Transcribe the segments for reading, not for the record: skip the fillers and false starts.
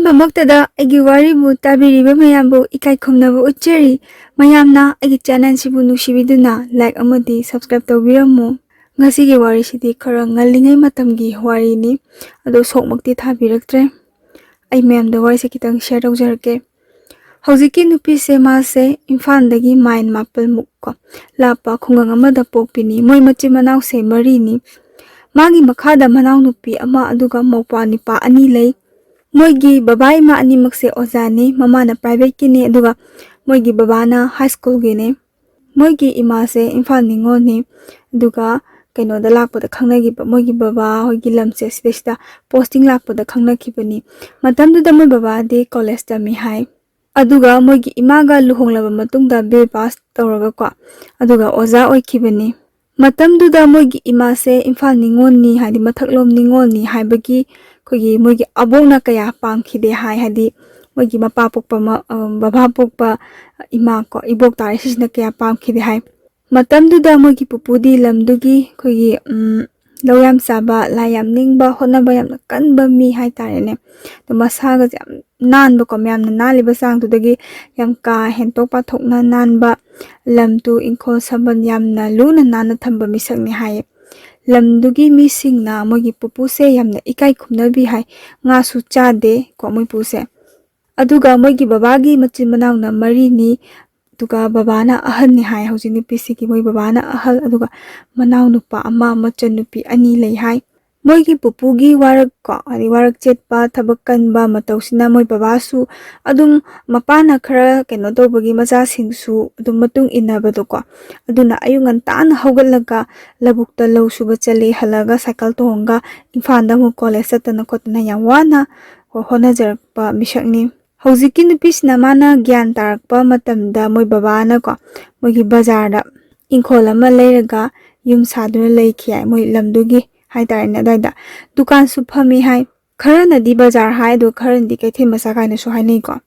ꯑꯍꯥꯟꯕꯃꯛꯇꯗ ꯑꯩꯒꯤ ꯋꯥꯔꯤꯕꯨ ꯇꯥꯕꯤꯔꯤꯕ ꯃꯌꯥꯝꯕꯨ ꯏꯀꯥꯏ ꯈꯨꯝꯅꯕ ꯎꯠꯆꯔꯤ꯫ ꯃꯌꯥꯝꯅ ꯑꯩꯒꯤ ꯆꯦꯅꯦꯜꯁꯤꯕꯨ ꯅꯨꯡꯁꯤꯕꯤꯗꯨꯅ ꯂꯥꯏꯛ ꯑꯃꯗꯤ ꯁꯕꯁꯀ꯭ꯔꯥꯏꯕ ꯇꯧꯕꯤꯔꯝꯃꯨ꯫ ꯉꯁꯤꯒꯤ ꯋꯥꯔꯤꯁꯤꯗꯤ ꯈꯔ ꯉꯜꯂꯤꯉꯩ ꯃꯇꯝꯒꯤ ꯋꯥꯔꯤꯅꯤ, ꯑꯗꯣ ꯁꯣꯛꯃꯛꯇꯤ ꯊꯥꯕꯤꯔꯛꯇ꯭ꯔꯦ꯫ ꯑꯩ ꯃꯌꯥꯝꯗ ꯋꯥꯔꯤꯁꯦ ꯈꯤꯇꯪ ꯁꯦꯌꯔ ꯇꯧꯖꯔꯛꯀꯦ꯫ ꯍꯧꯖꯤꯛꯀꯤ ꯅꯨꯄꯤꯁꯦ ꯃꯥꯁꯦ ꯏꯝꯐꯥꯜꯗꯒꯤ ꯃꯥꯏꯜ 4 ꯂꯥꯞꯄ ꯈꯨꯡꯒꯪ ꯑꯃꯗ ꯄꯣꯛꯄꯤꯅꯤ꯫ ꯃꯣꯏ ꯃꯆꯤꯟ ꯃꯅꯥꯎꯁꯦ 4ꯅꯤ꯫ ꯃꯥꯒꯤ ꯃꯈꯥꯗ ꯃꯅꯥꯎꯅꯨꯄꯤ ꯑꯃ ꯑꯗꯨꯒ ꯃꯧꯄ꯭ꯋꯥ 2 ꯂꯩ꯫ ꯃꯣꯏꯒꯤ ꯕꯕꯥ ꯏꯃꯥ ꯑꯅꯤꯃꯛꯁꯦ ꯑꯣꯖꯥꯅꯤ, ꯃꯃꯥꯅ ꯄ꯭ꯔꯥꯏꯚꯦꯠꯀꯤꯅꯤ ꯑꯗꯨꯒ ꯃꯣꯏꯒꯤ ꯕꯕꯥꯅ ꯍꯥꯏ ꯁ꯭ꯀꯨꯜꯒꯤꯅꯤ꯫ ꯃꯣꯏꯒꯤ ꯏꯃꯥꯁꯦ ꯏꯝꯐꯥꯜ ꯅꯤꯉꯣꯜꯅꯤ, ꯑꯗꯨꯒ ꯀꯩꯅꯣꯗ ꯂꯥꯛꯄꯗ ꯈꯪꯅꯈꯤꯕ ꯃꯣꯏꯒꯤ ꯕꯕꯥ ꯍꯣꯏꯒꯤ ꯂꯝꯁꯦ ꯁꯤꯗꯩꯁꯤꯗ ꯄꯣꯁꯇꯤꯡ ꯂꯥꯛꯄꯗ ꯈꯪꯅꯈꯤꯕꯅꯤ꯫ ꯃꯇꯝꯗꯨꯗ ꯃꯣꯏ ꯕꯕꯥꯗꯤ ꯀꯣꯂꯦꯖ ꯇꯝꯃꯤ ꯍꯥꯏ, ꯑꯗꯨꯒ ꯃꯣꯏꯒꯤ ꯏꯃꯥꯒ ꯂꯨꯍꯣꯡꯂꯕ ꯃꯇꯨꯡꯗ BA ꯄꯥꯁ ꯇꯧꯔꯒꯀꯣ ꯑꯗꯨꯒ ꯑꯣꯖꯥ ꯑꯣꯏꯈꯤꯕꯅꯤ꯫ ꯃꯇꯝꯗꯨꯗ ꯃꯣꯏꯒꯤ ꯏꯃꯥꯁꯦ ꯏꯝꯐꯥꯜ ꯅꯤꯉꯣꯜꯅꯤ ꯍꯥꯏꯗꯤ ꯃꯊꯛꯂꯣꯝ ꯅꯤꯉꯣꯜꯅꯤ ꯍꯥꯏꯕꯒꯤ ꯃꯣꯏꯒꯤ ꯑꯕꯣꯛꯅ ꯀꯌꯥ ꯄꯥꯝꯈꯤꯗꯦ ꯍꯥꯏ, ꯍꯥꯏꯗꯤ ꯃꯣꯏꯒꯤ ꯃꯄꯥ ꯄꯣꯛꯄ ꯕꯕꯥ ꯄꯣꯛꯄ ꯏꯃꯥ ꯏꯕꯣꯛ ꯇꯥꯔꯦ ꯁꯤꯁꯤꯅ ꯀꯌꯥ ꯄꯥꯝꯈꯤꯗꯦ ꯍꯥꯏ꯫ ꯃꯇꯝꯗꯨꯗ ꯃꯣꯏꯒꯤ ꯄꯨꯄꯨꯗꯤ ꯂꯝꯗꯨꯒꯤ ꯂꯧ ꯌꯥꯝ ꯆꯥꯕ, ꯂꯥꯏ ꯌꯥꯝ ꯅꯤꯡꯕ, ꯍꯣꯠꯅꯕ ꯌꯥꯝꯅ ꯀꯟꯕ ꯃꯤ ꯍꯥꯏꯇꯥꯔꯦꯅꯦ꯫ ꯑꯗꯣ ꯃꯁꯥꯒꯁꯦ ꯌꯥꯝ ꯅꯥꯟꯕꯀꯣ, ꯃꯌꯥꯝꯅ ꯅꯥꯜꯂꯤꯕ ꯆꯥꯡꯗꯨꯗꯒꯤ ꯌꯥꯝ ꯀꯥ ꯍꯦꯟꯇꯣꯛ ꯄꯥꯊꯣꯛꯅ ꯅꯥꯟꯕ, ꯂꯝꯇꯨ ꯏꯪꯈꯣꯜ ꯁꯝꯕꯜ ꯌꯥꯝꯅ ꯂꯨꯅ ꯅꯥꯟꯅ ꯊꯝꯕ ꯃꯤꯁꯛꯅꯤ ꯍꯥꯏꯌꯦ꯫ ꯂꯝꯗꯨꯒꯤ ꯃꯤꯁꯤꯡꯅ ꯃꯣꯏꯒꯤ ꯄꯨꯄꯨꯁꯦ ꯌꯥꯝꯅ ꯏꯀꯥꯏ ꯈꯨꯝꯅꯕꯤ ꯍꯥꯏ꯫ ꯉꯥꯁꯨ ꯆꯥꯗꯦ ꯀꯣ ꯃꯣꯏ ꯄꯨꯁꯦ꯫ ꯑꯗꯨꯒ ꯃꯣꯏꯒꯤ ꯕꯕꯥꯒꯤ ꯃꯆꯤꯟ ꯃꯅꯥꯎꯅ 4ꯅꯤ, ꯑꯗꯨꯒ ꯕꯕꯥꯅ ꯑꯍꯟꯅꯤ ꯍꯥꯏ꯫ ꯍꯧꯖꯤꯛ ꯅꯨꯄꯤꯁꯤꯒꯤ ꯃꯣꯏ ꯕꯕꯥꯅ ꯑꯍꯜ, ꯑꯗꯨꯒ ꯃꯅꯥꯎ ꯅꯨꯄꯥ ꯑꯃ, ꯃꯆꯟꯅꯨꯄꯤ 2 ꯂꯩ ꯍꯥꯏ꯫ ꯃꯣꯏꯒꯤ ꯄꯨꯄꯨꯒꯤ ꯋꯥꯔꯛ ꯍꯥꯏꯗꯤ ꯋꯥꯔꯛ ꯆꯦꯠꯄ, ꯊꯕꯛ ꯀꯟꯕ ꯃꯇꯧꯁꯤꯅ ꯃꯣꯏ ꯕꯕꯥꯁꯨ ꯑꯗꯨꯝ ꯃꯄꯥꯅ ꯈꯔ ꯀꯩꯅꯣ ꯇꯧꯕꯒꯤ ꯃꯆꯥꯁꯤꯡꯁꯨ ꯑꯗꯨꯝ ꯃꯇꯨꯡ ꯏꯟꯅꯕꯗꯣꯀꯣ, ꯑꯗꯨꯅ ꯑꯌꯨꯛ ꯉꯟꯇꯥꯅ ꯍꯧꯒꯠꯂꯒ ꯂꯧꯕꯨꯛꯇ ꯂꯧ ꯁꯨꯕ ꯆꯠꯂꯤ, ꯍꯜꯂꯒ ꯁꯥꯏꯀꯜ ꯇꯣꯡꯉꯒ ꯏꯝꯐꯥꯜꯗ ꯑꯃꯨꯛ ꯀꯣꯂꯦꯖ ꯆꯠꯇꯅ ꯈꯣꯠꯇꯅ ꯌꯥꯝ ꯋꯥꯅ ꯍꯣꯠꯅꯖꯔꯛꯄ ꯃꯤꯁꯛꯅꯤ꯫ ꯍꯧꯖꯤꯛꯀꯤ ꯅꯨꯄꯤꯁꯤꯅ ꯃꯥꯅ ꯒ꯭ꯌꯥꯟ ꯇꯥꯔꯛꯄ ꯃꯇꯝꯗ ꯃꯣꯏ ꯕꯕꯥꯅꯀꯣ ꯃꯣꯏꯒꯤ ꯕꯖꯥꯔꯗ ꯏꯪꯈꯣꯜ ꯑꯃ ꯂꯩꯔꯒ ꯌꯨꯝ ꯁꯥꯗꯨꯅ ꯂꯩꯈꯤ ꯍꯥꯏ, ꯃꯣꯏ ꯂꯝꯗꯨꯒꯤ ꯍꯥꯏꯇꯥꯔꯦꯅꯦ꯫ ꯑꯗꯨꯋꯥꯏꯗ ꯗꯨꯀꯥꯟꯁꯨ ꯐꯝꯃꯤ ꯍꯥꯏ꯫ ꯈꯔꯅꯗꯤ ꯕꯖꯥꯔ ꯍꯥꯏ, ꯑꯗꯨꯒ ꯈꯔꯅꯗꯤ ꯀꯩꯊꯦꯜ ꯃꯆꯥ ꯀꯥꯏꯅꯁꯨ ꯍꯥꯏꯅꯩꯀꯣ꯫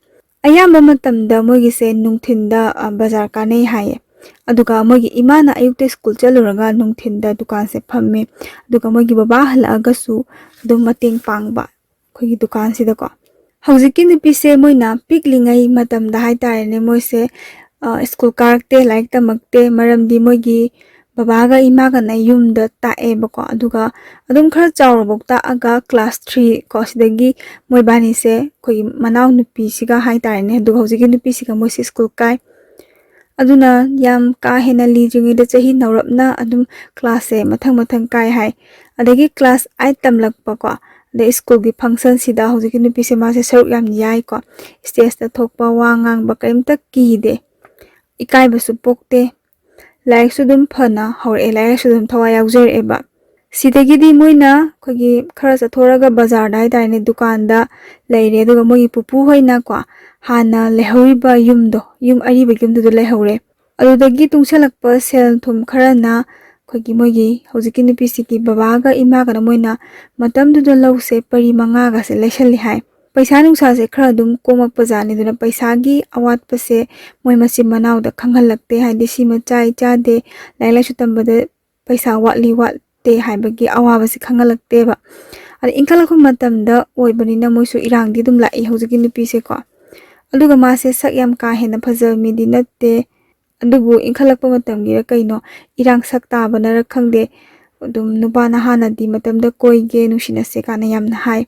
ꯑꯌꯥꯝꯕ ꯃꯇꯝꯗ ꯃꯣꯏꯒꯤꯁꯦ ꯅꯨꯡꯊꯤꯟꯗ ꯕꯖꯥꯔ ꯀꯥꯟꯅꯩ ꯍꯥꯏꯌꯦ꯫ ꯑꯗꯨꯒ ꯃꯣꯏꯒꯤ ꯏꯃꯥꯅ ꯑꯌꯨꯛꯇ ꯁ꯭ꯀꯨꯜ ꯆꯠꯂꯨꯔꯒ ꯅꯨꯡꯊꯤꯟꯗ ꯗꯨꯀꯥꯟꯁꯦ ꯐꯝꯃꯦ, ꯑꯗꯨꯒ ꯃꯣꯏꯒꯤ ꯕꯕꯥ ꯍꯜꯂꯛꯑꯒꯁꯨ ꯑꯗꯨꯝ ꯃꯇꯦꯡ ꯄꯥꯡꯕ ꯑꯩꯈꯣꯏꯒꯤ ꯗꯨꯀꯥꯟꯁꯤꯗꯀꯣ꯫ ꯍꯧꯖꯤꯛꯀꯤ ꯅꯨꯄꯤꯁꯦ ꯃꯣꯏꯅ ꯄꯤꯛꯂꯤꯉꯩ ꯃꯇꯝꯗ ꯍꯥꯏꯇꯥꯔꯦꯅꯦ, ꯃꯣꯏꯁꯦ ꯁ꯭ꯀꯨꯜ ꯀꯥꯔꯛꯇꯦ, ꯂꯥꯏꯔꯤꯛ ꯇꯝꯃꯛꯇꯦ, ꯃꯔꯝꯗꯤ ꯃꯣꯏꯒꯤ ꯕꯕꯥꯒ ꯏꯃꯥꯒꯅ ꯌꯨꯝꯗ ꯇꯥꯛꯑꯦꯕꯀꯣ꯫ ꯑꯗꯨꯒ ꯑꯗꯨꯝ ꯈꯔ ꯆꯥꯎꯔꯐꯥꯎ ꯇꯥꯛꯑꯒ ꯀ꯭ꯂꯥꯁ 3 ꯀꯣ ꯁꯤꯗꯒꯤ ꯃꯣꯏꯕꯥꯅꯤꯁꯦ ꯑꯩꯈꯣꯏꯒꯤ ꯃꯅꯥꯎ ꯅꯨꯄꯤꯁꯤꯒ ꯍꯥꯏꯇꯥꯔꯦꯅꯦ, ꯑꯗꯨꯒ ꯍꯧꯖꯤꯛꯀꯤ ꯅꯨꯄꯤꯁꯤꯒ ꯃꯣꯏꯁꯦ ꯁ꯭ꯀꯨꯜ ꯀꯥꯏ꯫ ꯑꯗꯨꯅ ꯌꯥꯝ ꯀꯥ ꯍꯦꯟꯅ ꯂꯤꯗ꯭ꯔꯤꯉꯩꯗ ꯆꯍꯤ ꯅꯧꯔꯞꯅ ꯑꯗꯨꯝ ꯀ꯭ꯂꯥꯁꯁꯦ ꯃꯊꯪ ꯃꯊꯪ ꯀꯥꯏ ꯍꯥꯏ꯫ ꯑꯗꯒꯤ ꯀ꯭ꯂꯥꯁ 8 ꯇꯝꯂꯛꯄꯀꯣ, ꯑꯗꯩ ꯁ꯭ꯀꯨꯜꯒꯤ ꯐꯪꯁꯟꯁꯤꯗ ꯍꯧꯖꯤꯛꯀꯤ ꯅꯨꯄꯤꯁꯦ ꯃꯥꯁꯦ ꯁꯔꯨꯛ ꯌꯥꯝ ꯌꯥꯏꯀꯣ꯫ ꯁ꯭ꯇꯦꯖꯇ ꯊꯣꯛꯄ, ꯋꯥ ꯉꯥꯡꯕ ꯀꯔꯤꯝꯇ ꯀꯤꯗꯦ, ꯏꯀꯥꯏꯕꯁꯨ ꯄꯣꯛꯇꯦ, ꯂꯥꯏꯔꯤꯛꯁꯨ ꯑꯗꯨꯝ ꯐꯅ ꯍꯧꯔꯛꯑꯦ, ꯂꯥꯏꯔꯤꯛꯁꯨ ꯑꯗꯨꯝ ꯊꯋꯥꯏ ꯌꯥꯎꯖꯔꯛꯑꯦꯕ꯫ ꯁꯤꯗꯒꯤꯗꯤ ꯃꯣꯏꯅ ꯑꯩꯈꯣꯏꯒꯤ ꯈꯔ ꯆꯠꯊꯣꯔꯒ ꯕꯖꯥꯔꯗ ꯍꯥꯏꯇꯥꯔꯦꯅꯦ ꯗꯨꯀꯥꯟꯗ ꯂꯩꯔꯦ, ꯑꯗꯨꯒ ꯃꯣꯏꯒꯤ ꯄꯨꯄꯨ ꯍꯣꯏꯅꯀꯣ ꯍꯥꯟꯅ ꯂꯩꯍꯧꯔꯤꯕ ꯌꯨꯝ ꯑꯔꯤꯕ ꯌꯨꯝꯗꯨꯗ ꯂꯩꯍꯧꯔꯦ꯫ ꯑꯗꯨꯗꯒꯤ ꯇꯨꯡꯁꯜꯂꯛꯄ ꯁꯦꯜ ꯊꯨꯝ ꯈꯔꯅ ꯃꯣꯏꯒꯤ ꯍꯧꯖꯤꯛꯀꯤ ꯅꯨꯄꯤꯁꯤꯒꯤ ꯕꯕꯥꯒ ꯏꯃꯥꯒꯅ ꯃꯣꯏꯅ ꯃꯇꯝꯗꯨꯗ ꯂꯧꯁꯦ ꯄꯔꯤ 5ꯒꯁꯦ ꯂꯩꯁꯜꯂꯤ ꯍꯥꯏ꯫ ꯄꯩꯁꯥ ꯅꯨꯡꯁꯥꯁꯦ ꯈꯔ ꯑꯗꯨꯝ ꯀꯣꯝꯃꯛꯄꯖꯥꯠꯅꯤ, ꯑꯗꯨꯅ ꯄꯩꯁꯥꯒꯤ ꯑꯋꯥꯠꯄꯁꯦ ꯃꯣꯏ ꯃꯆꯤꯟ ꯃꯅꯥꯎꯗ ꯈꯪꯍꯜꯂꯛꯇꯦ, ꯍꯥꯏꯗꯤ ꯁꯤꯃ ꯆꯥꯏ ꯆꯥꯗꯦ, ꯂꯥꯏꯔꯤꯛ ꯂꯥꯏꯁꯨ ꯇꯝꯕꯗ ꯄꯩꯁꯥ ꯋꯥꯠꯇꯦ ꯍꯥꯏꯕꯒꯤ ꯑꯋꯥꯕꯁꯤ ꯈꯪꯍꯜꯂꯛꯇꯦꯕ꯫ ꯑꯗ ꯏꯟꯈꯠꯂꯛꯄ ꯃꯇꯝꯗ ꯑꯣꯏꯕꯅꯤꯅ ꯃꯣꯏꯁꯨ ꯏꯔꯥꯡꯗꯤ ꯑꯗꯨꯝ ꯂꯥꯛꯏ ꯍꯧꯖꯤꯛꯀꯤ ꯅꯨꯄꯤꯁꯦꯀꯣ꯫ ꯑꯗꯨꯒ ꯃꯥꯁꯦ ꯁꯛ ꯌꯥꯝ ꯀꯥ ꯍꯦꯟꯅ ꯐꯖꯕ ꯃꯤꯗꯤ ꯅꯠꯇꯦ, ꯑꯗꯨꯕꯨ ꯏꯟꯈꯠꯂꯛꯄ ꯃꯇꯝꯒꯤꯔ ꯀꯩꯅꯣ ꯏꯔꯥꯡ ꯁꯛ ꯇꯥꯕꯅꯔ ꯈꯪꯗꯦ, ꯑꯗꯨꯝ ꯅꯨꯄꯥꯅ ꯍꯥꯟꯅꯗꯤ ꯃꯇꯝꯗ ꯀꯣꯏꯒꯦ ꯅꯨꯡꯁꯤꯅꯁꯦ ꯀꯥꯟꯅ ꯌꯥꯝꯅ ꯍꯥꯏ꯫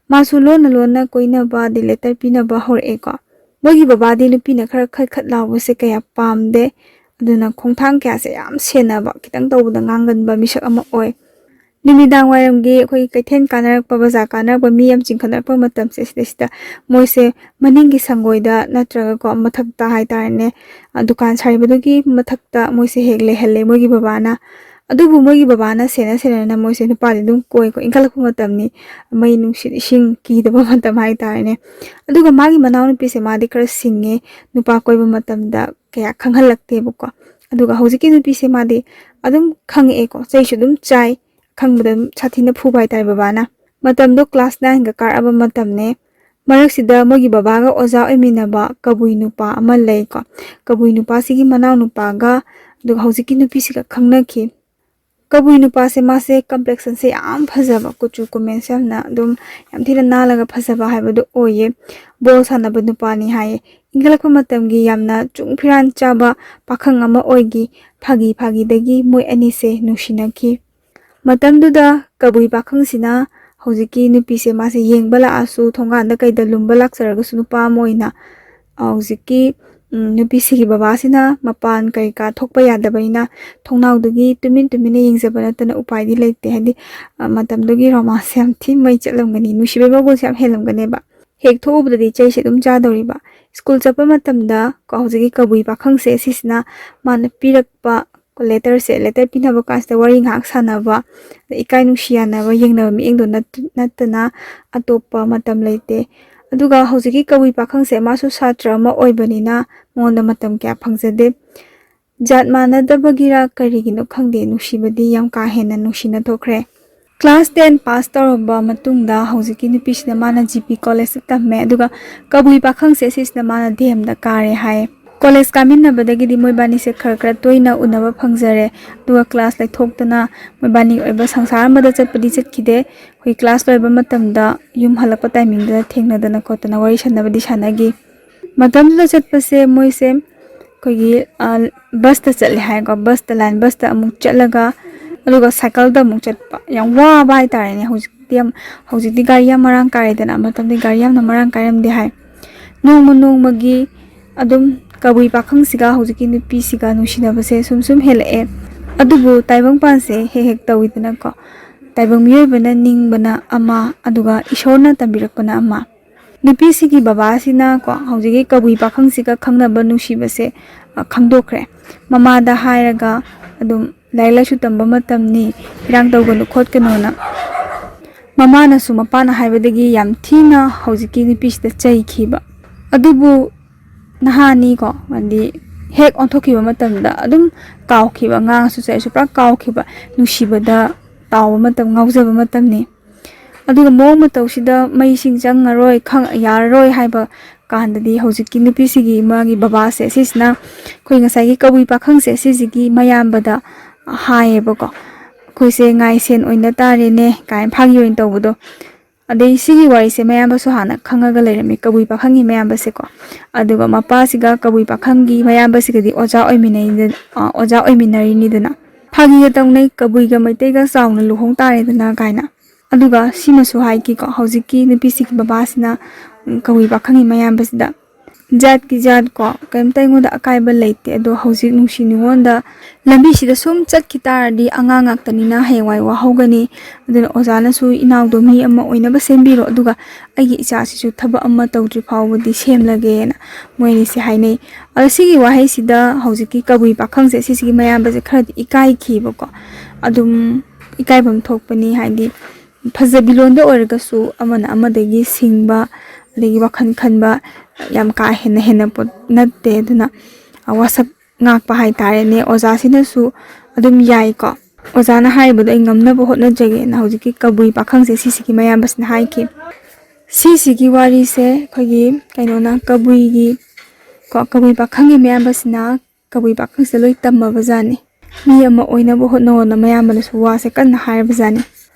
ꯃꯥꯁꯨ ꯂꯣꯟꯅ ꯂꯣꯟꯅ ꯀꯣꯏꯅꯕ ꯑꯗꯩ ꯂꯦꯇꯔ ꯄꯤꯅꯕ ꯍꯧꯔꯛꯑꯦꯀꯣ꯫ ꯃꯣꯏꯒꯤ ꯕꯕꯥꯗꯤ ꯅꯨꯄꯤꯅ ꯈꯔ ꯈꯠ ꯂꯥꯎꯕꯁꯦ ꯀꯌꯥ ꯄꯥꯝꯗꯦ, ꯑꯗꯨꯅ ꯈꯣꯡꯊꯥꯡ ꯀꯌꯥꯁꯦ ꯌꯥꯝ ꯁꯦꯟꯅꯕ, ꯈꯤꯇꯪ ꯇꯧꯕꯗ ꯉꯥꯡꯒꯟꯕ ꯃꯤꯁꯛ ꯑꯃ ꯑꯣꯏ꯫ ꯅꯨꯃꯤꯗꯥꯡ ꯋꯥꯏꯔꯝꯒꯤ ꯑꯩꯈꯣꯏꯒꯤ ꯀꯩꯊꯦꯜ ꯀꯥꯟꯅꯔꯛꯄ, ꯕꯖꯥꯔ ꯀꯥꯟꯅꯔꯛꯄ, ꯃꯤ ꯌꯥꯝ ꯆꯤꯟꯈꯠꯅꯔꯛꯄ ꯃꯇꯝꯁꯦ ꯁꯤꯗꯩꯁꯤꯗ ꯃꯣꯏꯁꯦ ꯃꯅꯤꯡꯒꯤ ꯁꯪꯒꯣꯏꯗ ꯅꯠꯇ꯭ꯔꯒꯀꯣ ꯃꯊꯛꯇ ꯍꯥꯏꯇꯥꯔꯦꯅꯦ, ꯗꯨꯀꯥꯟ ꯁꯥꯔꯤꯕꯗꯨꯒꯤ ꯃꯊꯛꯇ ꯃꯣꯏꯁꯦ ꯍꯦꯛ ꯂꯩꯍꯜꯂꯦ ꯃꯣꯏꯒꯤ ꯕꯕꯥꯅ꯫ ꯑꯗꯨꯕꯨ ꯃꯣꯏꯒꯤ ꯕꯕꯥꯅ ꯁꯦꯟꯅ ꯃꯣꯏꯁꯦ ꯅꯨꯄꯥꯗꯤ ꯑꯗꯨم ꯀꯣꯏꯀꯣ꯫ ꯏꯟꯈꯠꯂꯛꯄ ꯃꯇꯝꯅꯤ, ꯃꯩ ꯅꯨꯡꯁꯤꯠ ꯏꯁꯤꯡ ꯀꯤꯗꯕ ꯃꯇꯝ ꯍꯥꯏꯇꯥꯔꯦꯅꯦ꯫ ꯑꯗꯨꯒ ꯃꯥꯒꯤ ꯃꯅꯥꯎꯅꯨꯄꯤꯁꯦ ꯃꯥꯗꯤ ꯈꯔ ꯁꯤꯡꯉꯦ, ꯅꯨꯄꯥ ꯀꯣꯏꯕ ꯃꯇꯝꯗꯀꯌా ꯈꯪꯍꯜꯂꯛꯇꯦꯕꯀꯣ꯫ ꯑꯗꯨꯒ ꯍꯧꯖꯤꯛꯀꯤ ꯅꯨꯄꯤꯁꯦ ꯃꯥꯗꯤ ꯑꯗꯨꯝ ꯈꯪꯉꯛꯑꯦꯀꯣ, ꯆꯩꯁꯨ ꯑꯗꯨꯝ ꯆꯥꯏ, ꯈꯪꯕꯗ ꯑꯗꯨꯝ ꯁꯥꯊꯤꯅ ꯐꯨꯕ ꯍꯥꯏꯇꯥꯔꯦ ꯕꯕꯥꯅ꯫ ꯃꯇꯝꯗꯣ ꯀ꯭ꯂꯥꯁ 9ꯒ ꯀꯥꯔꯛꯑꯕ ꯃꯇꯝꯅꯦ꯫ ꯃꯔꯛꯁꯤꯗ ꯃꯣꯏꯒꯤ ꯕꯕꯥꯒ ꯑꯣꯖꯥ ꯑꯣꯏꯃꯤꯟꯅꯕ ꯀꯕꯨꯏ ꯅꯨꯄꯥ ꯑꯃ ꯂꯩꯀꯣ꯫ ꯀꯕꯨꯏ ꯅꯨꯄꯥꯁꯤꯒꯤ ꯃꯅꯥꯎ ꯅꯨꯄꯥꯒ ꯑꯗꯨꯒ ꯍꯧꯖꯤꯛꯀꯤ ꯅꯨꯄꯤꯁꯤꯒ ꯈꯪꯅꯈꯤ꯫ kabui nupa se mase complexion se yam phajaba kuchu kumen samna dum yam thina nalaga phajaba haibadu oye bol sanaba nupa ni haye ingalakpa matamgi yamna chungphiran chaba pakhang ama oigi phagi dagi moi ani se nushinaki matamduda kabui pakhang sina hojiki nupi se mase yengbala asu thonganda kaida lumba laksaraga sunupa moina hojiki nupi sigi baba sina mapan kai ka thokpa yadabaina thongnawdagi tumin yengjabana tana upai di leite hadi matamdugi romance yam thi mai chatlamgani nusibe bagol yam helamgane ba hek thobudadi chai se dum chadori ba school chapa matamda ko hojiki kabui pakhang se sisna man pirakpa letter pinaba kasta wari ngak sanaba ikai nusiana ba yengnaba mi engdo natana atopa matam leite aduga hojiki kabui pakhang se masu satra ma oibanina monda matam kya phangjade jat manadabagira karigino khangde nusibadi yam ka hena nusina thokre class 10 pass tawraba matungda hojiki nupisina mana GP college tamme aduga kabui pakhang se sisna mana DM da kare hai college kaminabadagi di moibani se khara toina unaba phangjare duga class lai thoktana moibani oiba sangsar mada chatpadi chatkide hoi class loiba matamda yum halakpa timing da thengnadana kotana wari sanabadi sanagi matamda chatpase moise kogi bus ta chatle hai ko bus ta line bus ta amuk chatlaga aduga cycle da amuk chatpa yang wa bai tare ne hojikti gari yam marang kare dana matamdi gari yam na marang kairam de hai nongmagi adum kabui pakhang siga hojiki nupi siga nusinabase sum helae adubu taibang panse hek tawidana ko taibang miyoibana ningbana ama aduga ishorna tambirakpana ama nupi sigi baba sina ko hojiki kabui pakhang siga khangnaba nusibase khangdokre mamada hairaga adum lailaisu tamba matamni irang tawganu khotkanona mamana su mapana haibadagi yam thina hojiki nupi sida chaikhiba adubu nahani ko mandi hek onthokiba matamda adum kawkhiba ngang su sai su pra kawkhiba nusibada taw matam ngaujaba matamni aduga mong matawsida mai sing changaroi khang yaroi haiba kandadi hojiki nupi sigi magi baba se sisna khoi ngasai gi kabui pakhang se sisigi mayambada haeba ko khoi se ngai sen oina tare ne kai phagi oin tawbudo adei sigi wari se mayamba su hana khangaga leirami kabui pakhangi mayamba se ko aduga mapa siga kabui pakhangi mayamba sigadi oja oiminari ni dana phagi ga tawnai kabui ga maitai ga sauna luhong tare dana kaina aduga sima su haiki ko hojiki nupi sigi baba sina kabui pakhangi mayamba sida jat ko kaimtai ngoda akaiba leite ado hojik nusi ningonda lambi sida sum chatki taradi angangak tanina hewai wa hogani aduna ozana su inawdo mi ama oinaba sembiro aduga agi icha sisu thaba amma tawdri phawdi semlage na moini si hainei asigi wahai sida hojiki kabui pakhang se sigi mayamba se kharadi ikai khibako adum ikaibam thokpani haidi phajabilonda orgasu amana amadagi singba adagi wakhan khanba yam ka hena pot natte duna wasak ngakpa hai tare ne oja sinasu adum yai ko ojana haibado ngamna bo hotna jage na hojiki kabui pakhang se sisigi mayam basna haiki sisigi wari se khogi kainona kabui gi ko kabui pakhangi mayam basna kabui pakhang se loi tamma bajani mi ama oina bo hotna na mayam bana suwa se kan hair bajani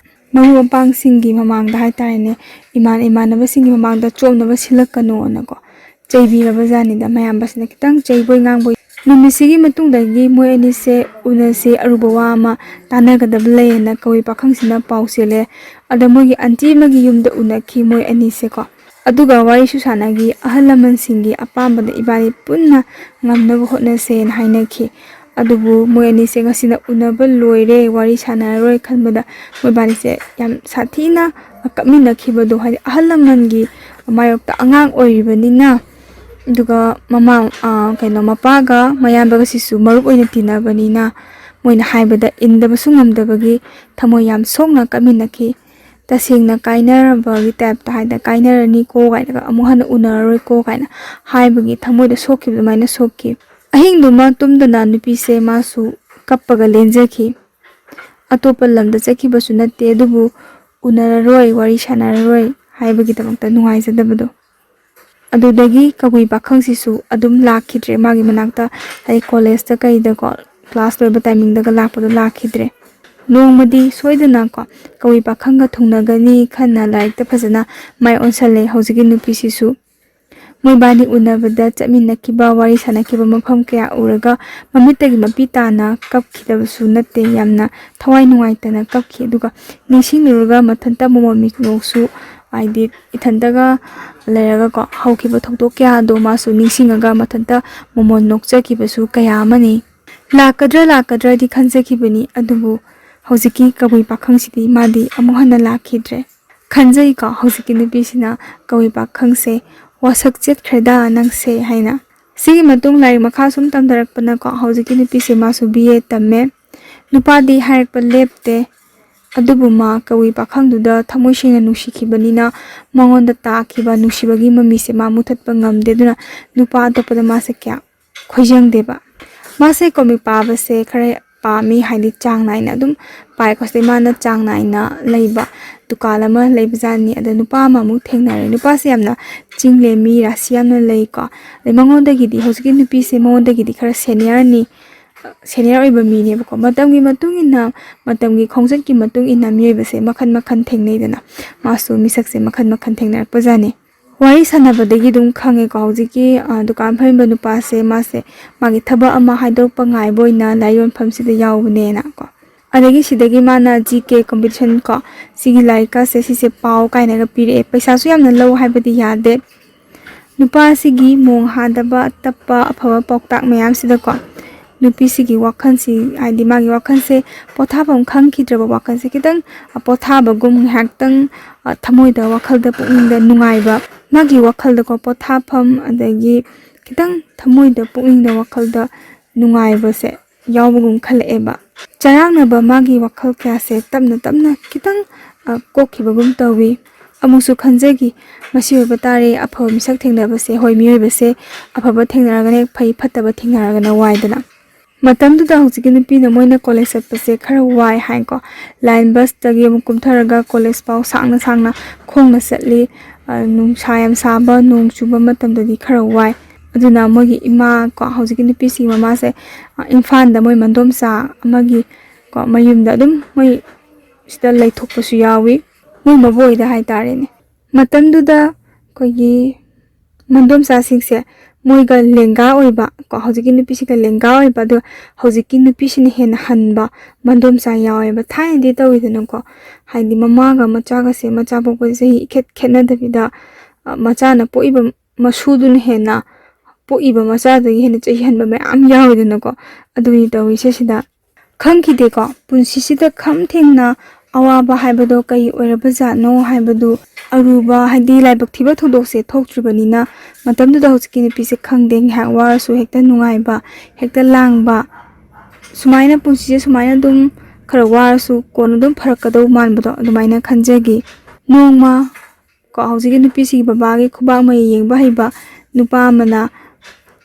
mahu pang singi mamang da hai tare ne iman na singi mamang da chom na basilakano na ko chaibi rabajani da mayam basna kitang chaiboi ngangboy numisigi matung dagi moi ani se unase arubawa ma tanagadab le na kawi pakhang sina pausele adamogi anti magi yumda unakhi moi ani se ko aduga wari su sanagi ahalaman singi apamba da ibani punna ngamna hotna se hainakhi adubu moi ani se ngasina unaba loire wari sana roi khanbada moi bani se yam sathina kamina khibado hari ahalaman gi mayokta angang oiribani na duga mama kaino mapaga mayambaga sisu marup oina tinabani na moina haibada indaba sungamdabagi thamo yam songna kaminaki tasingna kainarabagi type ta haida kainarani ko gaina amuhana unaroi ko gaina haibagi thamoida sokibda maina sokki ahingduma tumdana nupi se masu kappaga lenjaki atopa lamda chakibasu natte adubu unararoi wari sanararoi haibagi tamakta nungaijadabado adudagi kabui pakhang sisu adum lakhidre magi manakta hai college ta kai da class loiba timing da lakpado lakhidre ꯅꯣꯡꯃꯗꯤ ꯁꯣꯏꯗꯅ ꯀꯋꯤ ꯄꯥꯈꯪꯒ ꯊꯨꯡꯅꯒꯅꯤ ꯈꯟꯅ ꯂꯥꯏꯔꯤꯛꯇ ꯐꯖꯅ ꯃꯥꯏ ꯑꯣꯟꯁꯜꯂꯦ ꯍꯧꯖꯤꯛꯀꯤ ꯅꯨꯄꯤꯁꯤꯁꯨ ꯃꯣꯏꯕꯥꯅꯤ ꯎꯅꯕꯗ ꯆꯠꯃꯤꯟꯅꯈꯤꯕ ꯋꯥꯔꯤ ꯁꯥꯟꯅꯈꯤꯕ ꯃꯐꯝ ꯀꯌꯥ ꯎꯔꯒ ꯃꯃꯤꯠꯇꯒꯤ ꯃꯄꯤ ꯇꯥꯅ ꯀꯞꯈꯤꯗꯕꯁꯨ ꯅꯠꯇꯦ ꯌꯥꯝꯅ ꯊꯋꯥꯏ ꯅꯨꯡꯉꯥꯏꯇꯅ ꯀꯞꯈꯤ ꯑꯗꯨꯒ ꯅꯤꯡꯁꯤꯡꯂꯨꯔꯒ ꯃꯊꯟꯇ ꯃꯣꯃꯣꯟ ꯃꯤꯅꯣꯛꯁꯨ ꯍꯥꯏꯗꯤ ꯏꯊꯟꯇꯒ ꯂꯩꯔꯒ ꯍꯧꯈꯤꯕ ꯊꯧꯗꯣꯛ ꯀꯌꯥꯗꯣ ꯃꯥꯁꯨ ꯅꯤꯡꯁꯤꯡꯉꯒ ꯃꯊꯟꯇ ꯃꯣꯃꯣꯟ ꯅꯣꯛꯆꯈꯤꯕꯁꯨ ꯀꯌꯥ ꯑꯃꯅꯤ ꯂꯥꯛꯀꯗ꯭ꯔꯗꯤ ꯈꯟꯖꯈꯤꯕꯅꯤ ꯑꯗꯨꯕꯨ ꯍꯧꯖꯤꯛꯀꯤ ꯀꯕꯨꯏ ꯄꯥꯈꯪꯁꯤꯗꯤ ꯃꯥꯗꯤ ꯑꯃꯨꯛ ꯍꯟꯅ ꯂꯥꯛꯈꯤꯗ꯭ꯔꯦ ꯈꯟꯖꯩꯀꯣ ꯍꯧꯖꯤꯛꯀꯤ ꯅꯨꯄꯤꯁꯤꯅ ꯀꯕꯨꯏ ꯄꯥꯈꯪꯁꯦ ꯋꯥꯁꯛ ꯆꯦꯠꯈ꯭ꯔꯦꯗ ꯅꯪꯁꯦ ꯍꯥꯏꯅ ꯁꯤꯒꯤ ꯃꯇꯨꯡ ꯂꯥꯏꯔꯤꯛ ꯃꯈꯥ ꯁꯨꯝ ꯇꯝꯊꯔꯛꯄꯅꯀꯣ ꯍꯧꯖꯤꯛꯀꯤ ꯅꯨꯄꯤꯁꯦ ꯃꯥꯁꯨ BA ꯇꯝꯃꯦ ꯅꯨꯄꯥꯗꯤ ꯍꯥꯏꯔꯛꯄ ꯂꯦꯞꯇꯦ ꯑꯗꯨꯕꯨ ꯃꯥ ꯀꯕꯨꯏ ꯄꯥꯈꯪꯗꯨꯗ ꯊꯃꯣꯏ ꯁꯦꯡꯅ ꯅꯨꯡꯁꯤꯈꯤꯕꯅꯤꯅ ꯃꯉꯣꯟꯗ ꯇꯥꯈꯤꯕ ꯅꯨꯡꯁꯤꯕꯒꯤ ꯃꯃꯤꯁꯦ ꯃꯥ ꯃꯨꯊꯠꯄ ꯉꯝꯗꯦ ꯑꯗꯨꯅ ꯅꯨꯄꯥ ꯑꯇꯣꯞꯄꯗ ꯃꯥꯁꯦ ꯀꯌꯥ ꯈꯣꯏꯖꯪꯗꯦꯕ ꯃꯥꯁꯦ ꯀꯣꯃꯤꯛ ꯄꯥꯕꯁꯦ ꯈꯔ ꯄꯥꯝꯃꯤ ꯍꯥꯏꯗꯤ ꯆꯥꯡ ꯅꯥꯏꯅ ꯑꯗꯨꯝ ꯄꯥꯏꯀꯣ ꯃꯥꯅ ꯆꯥꯡ ꯅꯥꯏꯅ ꯂꯩꯕ ꯗꯨꯀꯥꯟ ꯑꯃ ꯂꯩꯕꯖꯥꯠꯅꯤ ꯑꯗ ꯅꯨꯄꯥ ꯑꯃꯃꯨꯛ ꯊꯦꯡꯅꯔꯦ ꯅꯨꯄꯥꯁꯦ ꯌꯥꯝꯅ ꯆꯤꯡꯂꯦꯝꯃꯤ ꯔꯥꯁꯤ ꯌꯥꯝꯅ ꯂꯩꯀꯣ ꯑꯗꯩ ꯃꯉꯣꯟꯗꯒꯤꯗꯤ ꯍꯧꯖꯤꯛꯀꯤ ꯅꯨꯄꯤꯁꯦ ꯃꯉꯣꯟꯗꯒꯤꯗꯤ ꯈꯔ ꯁꯦꯅꯤꯌꯔ ꯑꯣꯏꯕ ꯃꯤꯅꯦꯕꯀꯣ ꯃꯇꯝꯒꯤ ꯃꯇꯨꯡ ꯏꯟꯅ ꯃꯇꯝꯒꯤ ꯈꯣꯡꯆꯠꯀꯤ ꯃꯇꯨꯡ ꯏꯟꯅ ꯃꯤꯑꯣꯏꯕꯁꯦ ꯃꯈꯟ ꯃꯈꯟ ꯊꯦꯡꯅꯩꯗꯅ ꯃꯥꯁꯨ ꯃꯤꯁꯛꯁꯦ ꯃꯈꯟ ꯃꯈꯟ ꯊꯦꯡꯅꯔꯛꯄꯖꯥꯠꯅꯤ ꯋꯥꯔꯤ ꯁꯥꯟꯅꯕꯗꯒꯤ ꯑꯗꯨꯝ ꯈꯪꯉꯦꯀꯣ ꯍꯧꯖꯤꯛꯀꯤ ꯗꯨꯀꯥꯟ ꯐꯝꯕ ꯅꯨꯄꯥꯁꯦ ꯃꯥꯁꯦ ꯃꯥꯒꯤ ꯊꯕꯛ ꯑꯃ ꯍꯥꯏꯗꯣꯛꯄ ꯉꯥꯏꯕ ꯑꯣꯏꯅ ꯂꯥꯏꯔꯤꯛ ꯌꯣꯟꯐꯝꯁꯤꯗ ꯌꯥꯎꯕꯅꯦꯅ ꯑꯗꯒꯤ ꯁꯤꯗꯒꯤ ꯃꯥꯅ GK ꯀꯝꯄꯤꯇꯤꯁꯟ ꯁꯤꯒꯤ ꯂꯥꯏꯔꯤꯛꯀꯁꯦ ꯁꯤꯁꯦ ꯄꯥꯎ ꯀꯥꯏꯅꯒ ꯄꯤꯔꯛꯑꯦ ꯄꯩꯁꯥꯁꯨ ꯌꯥꯝꯅ ꯂꯧ ꯍꯥꯏꯕꯗꯤ ꯌꯥꯗꯦ ꯅꯨꯄꯥ ꯑꯁꯤꯒꯤ ꯃꯣꯡ ꯍꯥꯗꯕ ꯇꯞꯄ ꯑꯐꯕ ꯄꯥꯎꯇꯥꯛ ꯃꯌꯥꯝꯁꯤꯗꯀꯣ ꯅꯨꯄꯤꯁꯤꯒꯤ ꯋꯥꯈꯜꯁꯤ ꯍꯥꯏꯗꯤ ꯃꯥꯒꯤ ꯋꯥꯈꯜꯁꯦ ꯄꯣꯊꯥꯐꯝ ꯈꯪꯈꯤꯗ꯭ꯔꯕ ꯋꯥꯈꯜꯁꯦ ꯈꯤꯇꯪ ꯄꯣꯊꯥꯕꯒꯨꯝ ꯉꯥꯏꯍꯥꯛꯇꯪ ꯊꯃꯣꯏꯗ ꯋꯥꯈꯜꯗ ꯄꯨꯛꯅꯤꯡꯗ ꯅꯨꯡꯉꯥꯏꯕ ꯃꯥꯒꯤ ꯋꯥꯈꯜꯗꯀꯣ ꯄꯣꯊꯥꯐꯝ ꯑꯗꯒꯤ ꯈꯤꯇꯪ ꯊꯃꯣꯏꯗ ꯄꯨꯛꯅꯤꯡꯗ ꯋꯥꯈꯜꯗ ꯅꯨꯡꯉꯥꯏꯕꯁꯦ ꯌꯥꯎꯕꯒꯨꯝ ꯈꯜꯂꯛꯑꯦꯕ ꯆꯔꯥꯡꯅꯕ ꯃꯥꯒꯤ ꯋꯥꯈꯜ ꯀꯌꯥꯁꯦ ꯇꯞꯅ ꯇꯞꯅ ꯈꯤꯇꯪ ꯀꯣꯛꯈꯤꯕꯒꯨꯝ ꯇꯧꯋꯤ ꯑꯃꯨꯛꯁꯨ ꯈꯟꯖꯈꯤ ꯃꯁꯤ ꯑꯣꯏꯕ ꯇꯥꯔꯦ ꯑꯐꯕ ꯃꯤꯁꯛ ꯊꯦꯡꯅꯕꯁꯦ ꯍꯣꯏ ꯃꯤꯑꯣꯏꯕꯁꯦ ꯑꯐꯕ ꯊꯦꯡꯅꯔꯒꯅ ꯍꯦꯛ ꯐꯩ ꯐꯠꯇꯕ ꯊꯦꯡꯅꯔꯒꯅ ꯋꯥꯏꯗꯅ ꯃꯇꯝꯗꯨꯗ ꯍꯧꯖꯤꯛꯀꯤ ꯅꯨꯄꯤꯅ ꯃꯣꯏꯅ ꯀꯣꯂꯦꯖ ꯆꯠꯄꯁꯦ ꯈꯔ ꯋꯥꯏ ꯍꯥꯏꯀꯣ ꯂꯥꯏꯟ ꯕꯁꯇꯒꯤ ꯑꯃꯨꯛ ꯀꯨꯝꯊꯔꯒ ꯀꯣꯂꯦꯖ ꯐꯥꯎ ꯁꯥꯡꯅ ꯁꯥꯡꯅ ꯈꯣꯡꯅ ꯆꯠꯂꯤ ꯅꯨꯡꯁꯥ ꯌꯥꯝ ꯁꯥꯕ ꯅꯣꯡ ꯆꯨꯕ ꯃꯇꯝꯗꯗꯤ ꯈꯔ ꯋꯥꯏ ꯑꯗꯨꯅ ꯃꯣꯏꯒꯤ ꯏꯃꯥ ꯍꯧꯖꯤꯛꯀꯤ ꯅꯨꯄꯤꯁꯤꯒꯤ ꯃꯃꯥꯁꯦ ꯏꯝꯐꯥꯜꯗ ꯃꯣꯏ ꯃꯟꯗꯣꯝꯆꯥ ꯑꯃꯒꯤ ꯃꯌꯨꯝꯗ ꯑꯗꯨꯝ ꯃꯣꯏ ꯁꯤꯗ ꯂꯩꯊꯣꯛꯄꯁꯨ ꯌꯥꯎꯏ ꯃꯣꯏ ꯃꯕꯣꯏꯗ ꯍꯥꯏꯇꯥꯔꯦꯅꯦ ꯃꯇꯝꯗꯨꯗ ꯑꯩꯈꯣꯏꯒꯤ ꯃꯟꯗꯣꯝꯆꯥꯁꯤꯡꯁꯦ ꯃꯣꯏꯒ ꯂꯦꯡꯒꯥ ꯑꯣꯏꯕ ꯍꯧꯖꯤꯛꯀꯤ ꯅꯨꯄꯤꯁꯤꯒ ꯂꯦꯡꯒꯥ ꯑꯣꯏꯕ ꯑꯗꯨꯒ ꯍꯧꯖꯤꯛꯀꯤ ꯅꯨꯄꯤꯁꯤꯅ ꯍꯦꯟꯅ ꯍꯟꯕ ꯃꯟꯗꯣꯝꯆꯥ ꯌꯥꯎꯋꯦꯕ ꯊꯥꯏꯅꯗꯤ ꯇꯧꯋꯤꯗꯅꯀꯣ ꯍꯥꯏꯗꯤ ꯃꯃꯥꯒ ꯃꯆꯥꯒꯁꯦ ꯃꯆꯥ ꯄꯣꯛꯄꯁꯦ ꯆꯍꯤ ꯏꯈꯦꯠ ꯈꯦꯠꯅꯗꯕꯤꯗ ꯃꯆꯥꯅ ꯄꯣꯛꯏꯕ ꯃꯁꯨꯗꯨꯅ ꯍꯦꯟꯅ ꯄꯣꯛꯏꯕ ꯃꯆꯥꯗꯒꯤ ꯍꯦꯟꯅ ꯆꯍꯤ ꯍꯟꯕ ꯃꯌꯥꯝ ꯌꯥꯎꯋꯤꯗꯅꯀꯣ ꯑꯗꯨꯒꯤ ꯇꯧꯔꯤꯁꯦ ꯁꯤꯗ ꯈꯪꯈꯤꯗꯦꯀꯣ ꯄꯨꯟꯁꯤꯁꯤꯗ ꯈꯝ ꯊꯦꯡꯅ ꯑꯋꯥꯕ ꯍꯥꯏꯕꯗꯣ ꯀꯩ ꯑꯣꯏꯔꯕꯖꯥꯠꯅꯣ ꯍꯥꯏꯕꯗꯨ ꯑꯔꯨꯕ ꯍꯥꯏꯗꯤ ꯂꯥꯏꯕꯛ ꯊꯤꯕ ꯊꯧꯗꯣꯛꯁꯦ ꯊꯣꯛꯇ꯭ꯔꯤꯕꯅꯤꯅ ꯃꯇꯝꯗꯨꯗ ꯍꯧꯖꯤꯛꯀꯤ ꯅꯨꯄꯤꯁꯦ ꯈꯪꯗꯦ ꯉꯥꯏꯍꯥꯛ ꯋꯥꯔꯁꯨ ꯍꯦꯛꯇ ꯅꯨꯡꯉꯥꯏꯕ ꯍꯦꯛꯇ ꯂꯥꯡꯕ ꯁꯨꯃꯥꯏꯅ ꯄꯨꯟꯁꯤꯁꯦ ꯁꯨꯃꯥꯏꯅ ꯑꯗꯨꯝꯈꯔ ꯋꯥꯔꯁꯨ ꯀꯣꯟꯅ ꯑꯗꯨꯝ ꯐꯔꯛꯀꯗꯧ ꯃꯥꯟꯕꯗꯣ ꯑꯗꯨꯃꯥꯏꯅ ꯈꯟꯖꯈꯤ ꯅꯣꯡꯃ ꯍꯧꯖꯤꯛꯀꯤ ꯅꯨꯄꯤꯁꯤꯒꯤ ꯕꯕꯥꯒꯤ ꯈꯨꯕꯥꯛ ꯃꯌꯤ ꯌꯦꯡꯕ ꯍꯩꯕ ꯅꯨꯄꯥ ꯑꯃꯅ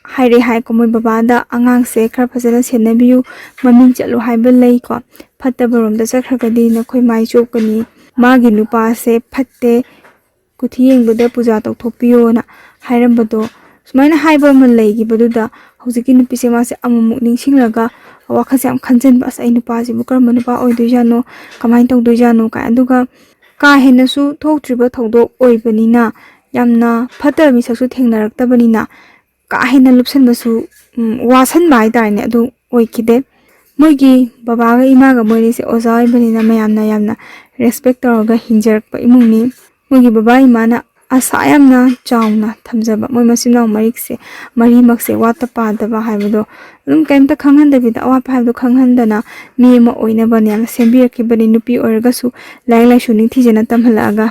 ꯍꯥꯏꯔꯦ ꯍꯥꯏꯀꯣ ꯃꯣꯏ ꯕꯕꯥꯗ ꯑꯉꯥꯡꯁꯦ ꯈꯔ ꯐꯖꯅ ꯁꯦꯟꯅꯕꯤꯌꯨ ꯃꯃꯤꯡ ꯆꯠꯂꯨ ꯍꯥꯏꯕ ꯂꯩꯀꯣ ꯐꯠꯇꯕꯔꯣꯝꯗ ꯆꯠꯈ꯭ꯔꯒꯗꯤ ꯅꯈꯣꯏ ꯃꯥꯏ ꯆꯣꯞꯀꯅꯤ ꯃꯥꯒꯤ ꯅꯨꯄꯥꯁꯦ ꯐꯠꯇꯦ ꯀꯨꯊꯤ ꯌꯦꯡꯕꯗ ꯄꯨꯖꯥ ꯇꯧꯊꯣꯛꯄꯤꯌꯣꯅ ꯍꯥꯏꯔꯝꯕꯗꯣ ꯁꯨꯃꯥꯏꯅ ꯍꯥꯏꯕ ꯑꯃ ꯂꯩꯈꯤꯕꯗꯨꯗ ꯍꯧꯖꯤꯛꯀꯤ ꯅꯨꯄꯤꯁꯦ ꯃꯥꯁꯦ ꯑꯃꯨꯛ ꯅꯤꯡꯁꯤꯡꯂꯒ ꯋꯥꯈꯜꯁꯦ ꯌꯥꯝ ꯈꯟꯖꯟꯕ ꯑꯁ ꯑꯩ ꯅꯨꯄꯥꯁꯤꯕꯨ ꯀꯔꯝꯕ ꯅꯨꯄꯥ ꯑꯣꯏꯗꯣꯏꯖꯥꯠꯅꯣ ꯀꯃꯥꯏꯅ ꯇꯧꯗꯣꯏꯖꯥꯠꯅꯣ ꯀꯥꯏ ꯑꯗꯨꯒ ꯀꯥ ꯍꯦꯟꯅꯁꯨ ꯊꯣꯛꯇ꯭ꯔꯤꯕ ꯊꯧꯗꯣꯛ ꯑꯣꯏꯕꯅꯤꯅ ꯌꯥꯝꯅ ꯐꯠꯇꯕ ꯃꯤꯁꯛꯁꯨ ꯊꯦꯡꯅꯔꯛꯇꯕꯅꯤꯅ ꯀꯥ ꯍꯦꯟꯅ ꯂꯨꯞꯁꯟꯕꯁꯨ ꯋꯥꯁꯟꯕ ꯍꯥꯏꯇꯥꯔꯦꯅꯦ ꯑꯗꯨ ꯑꯣꯏꯈꯤꯗꯦ ꯃꯣꯏꯒꯤ ꯕꯕꯥꯒ ꯏꯃꯥꯒ ꯃꯣꯏꯅꯤꯁꯦ ꯑꯣꯖꯥ ꯑꯣꯏꯕꯅꯤꯅ ꯃꯌꯥꯝꯅ ꯌꯥꯝꯅ ꯔꯦꯁꯄꯦꯛ ꯇꯧꯔꯒ ꯍꯤꯡꯖꯔꯛꯄ ꯏꯃꯨꯡꯅꯤ ꯃꯣꯏꯒꯤ ꯕꯕꯥ ꯏꯃꯥꯅ ꯑꯁꯥ ꯌꯥꯝꯅ ꯆꯥꯎꯅ ꯊꯝꯖꯕ ꯃꯣꯏ ꯃꯆꯤꯟ ꯃꯅꯥꯎ ꯃꯔꯤꯃꯛꯁꯦ ꯋꯥꯠꯇ ꯄꯥꯗꯕ ꯍꯥꯏꯕꯗꯣ ꯑꯗꯨꯝ ꯀꯩꯝꯇ ꯈꯪꯍꯟꯗꯕꯤꯗ ꯑꯋꯥꯠꯄ ꯍꯥꯏꯕꯗꯣ ꯈꯪꯍꯟꯗꯅ ꯃꯤ ꯑꯃ ꯑꯣꯏꯅꯕꯅ ꯌꯥꯝꯅ ꯁꯦꯝꯕꯤꯔꯛꯈꯤꯕꯅꯤ ꯅꯨꯄꯤ ꯑꯣꯏꯔꯒꯁꯨ ꯂꯥꯏꯔꯤꯛ ꯂꯥꯏꯁꯨ ꯅꯤꯡꯊꯤꯖꯅ ꯇꯝꯍꯜꯂꯛꯑꯒ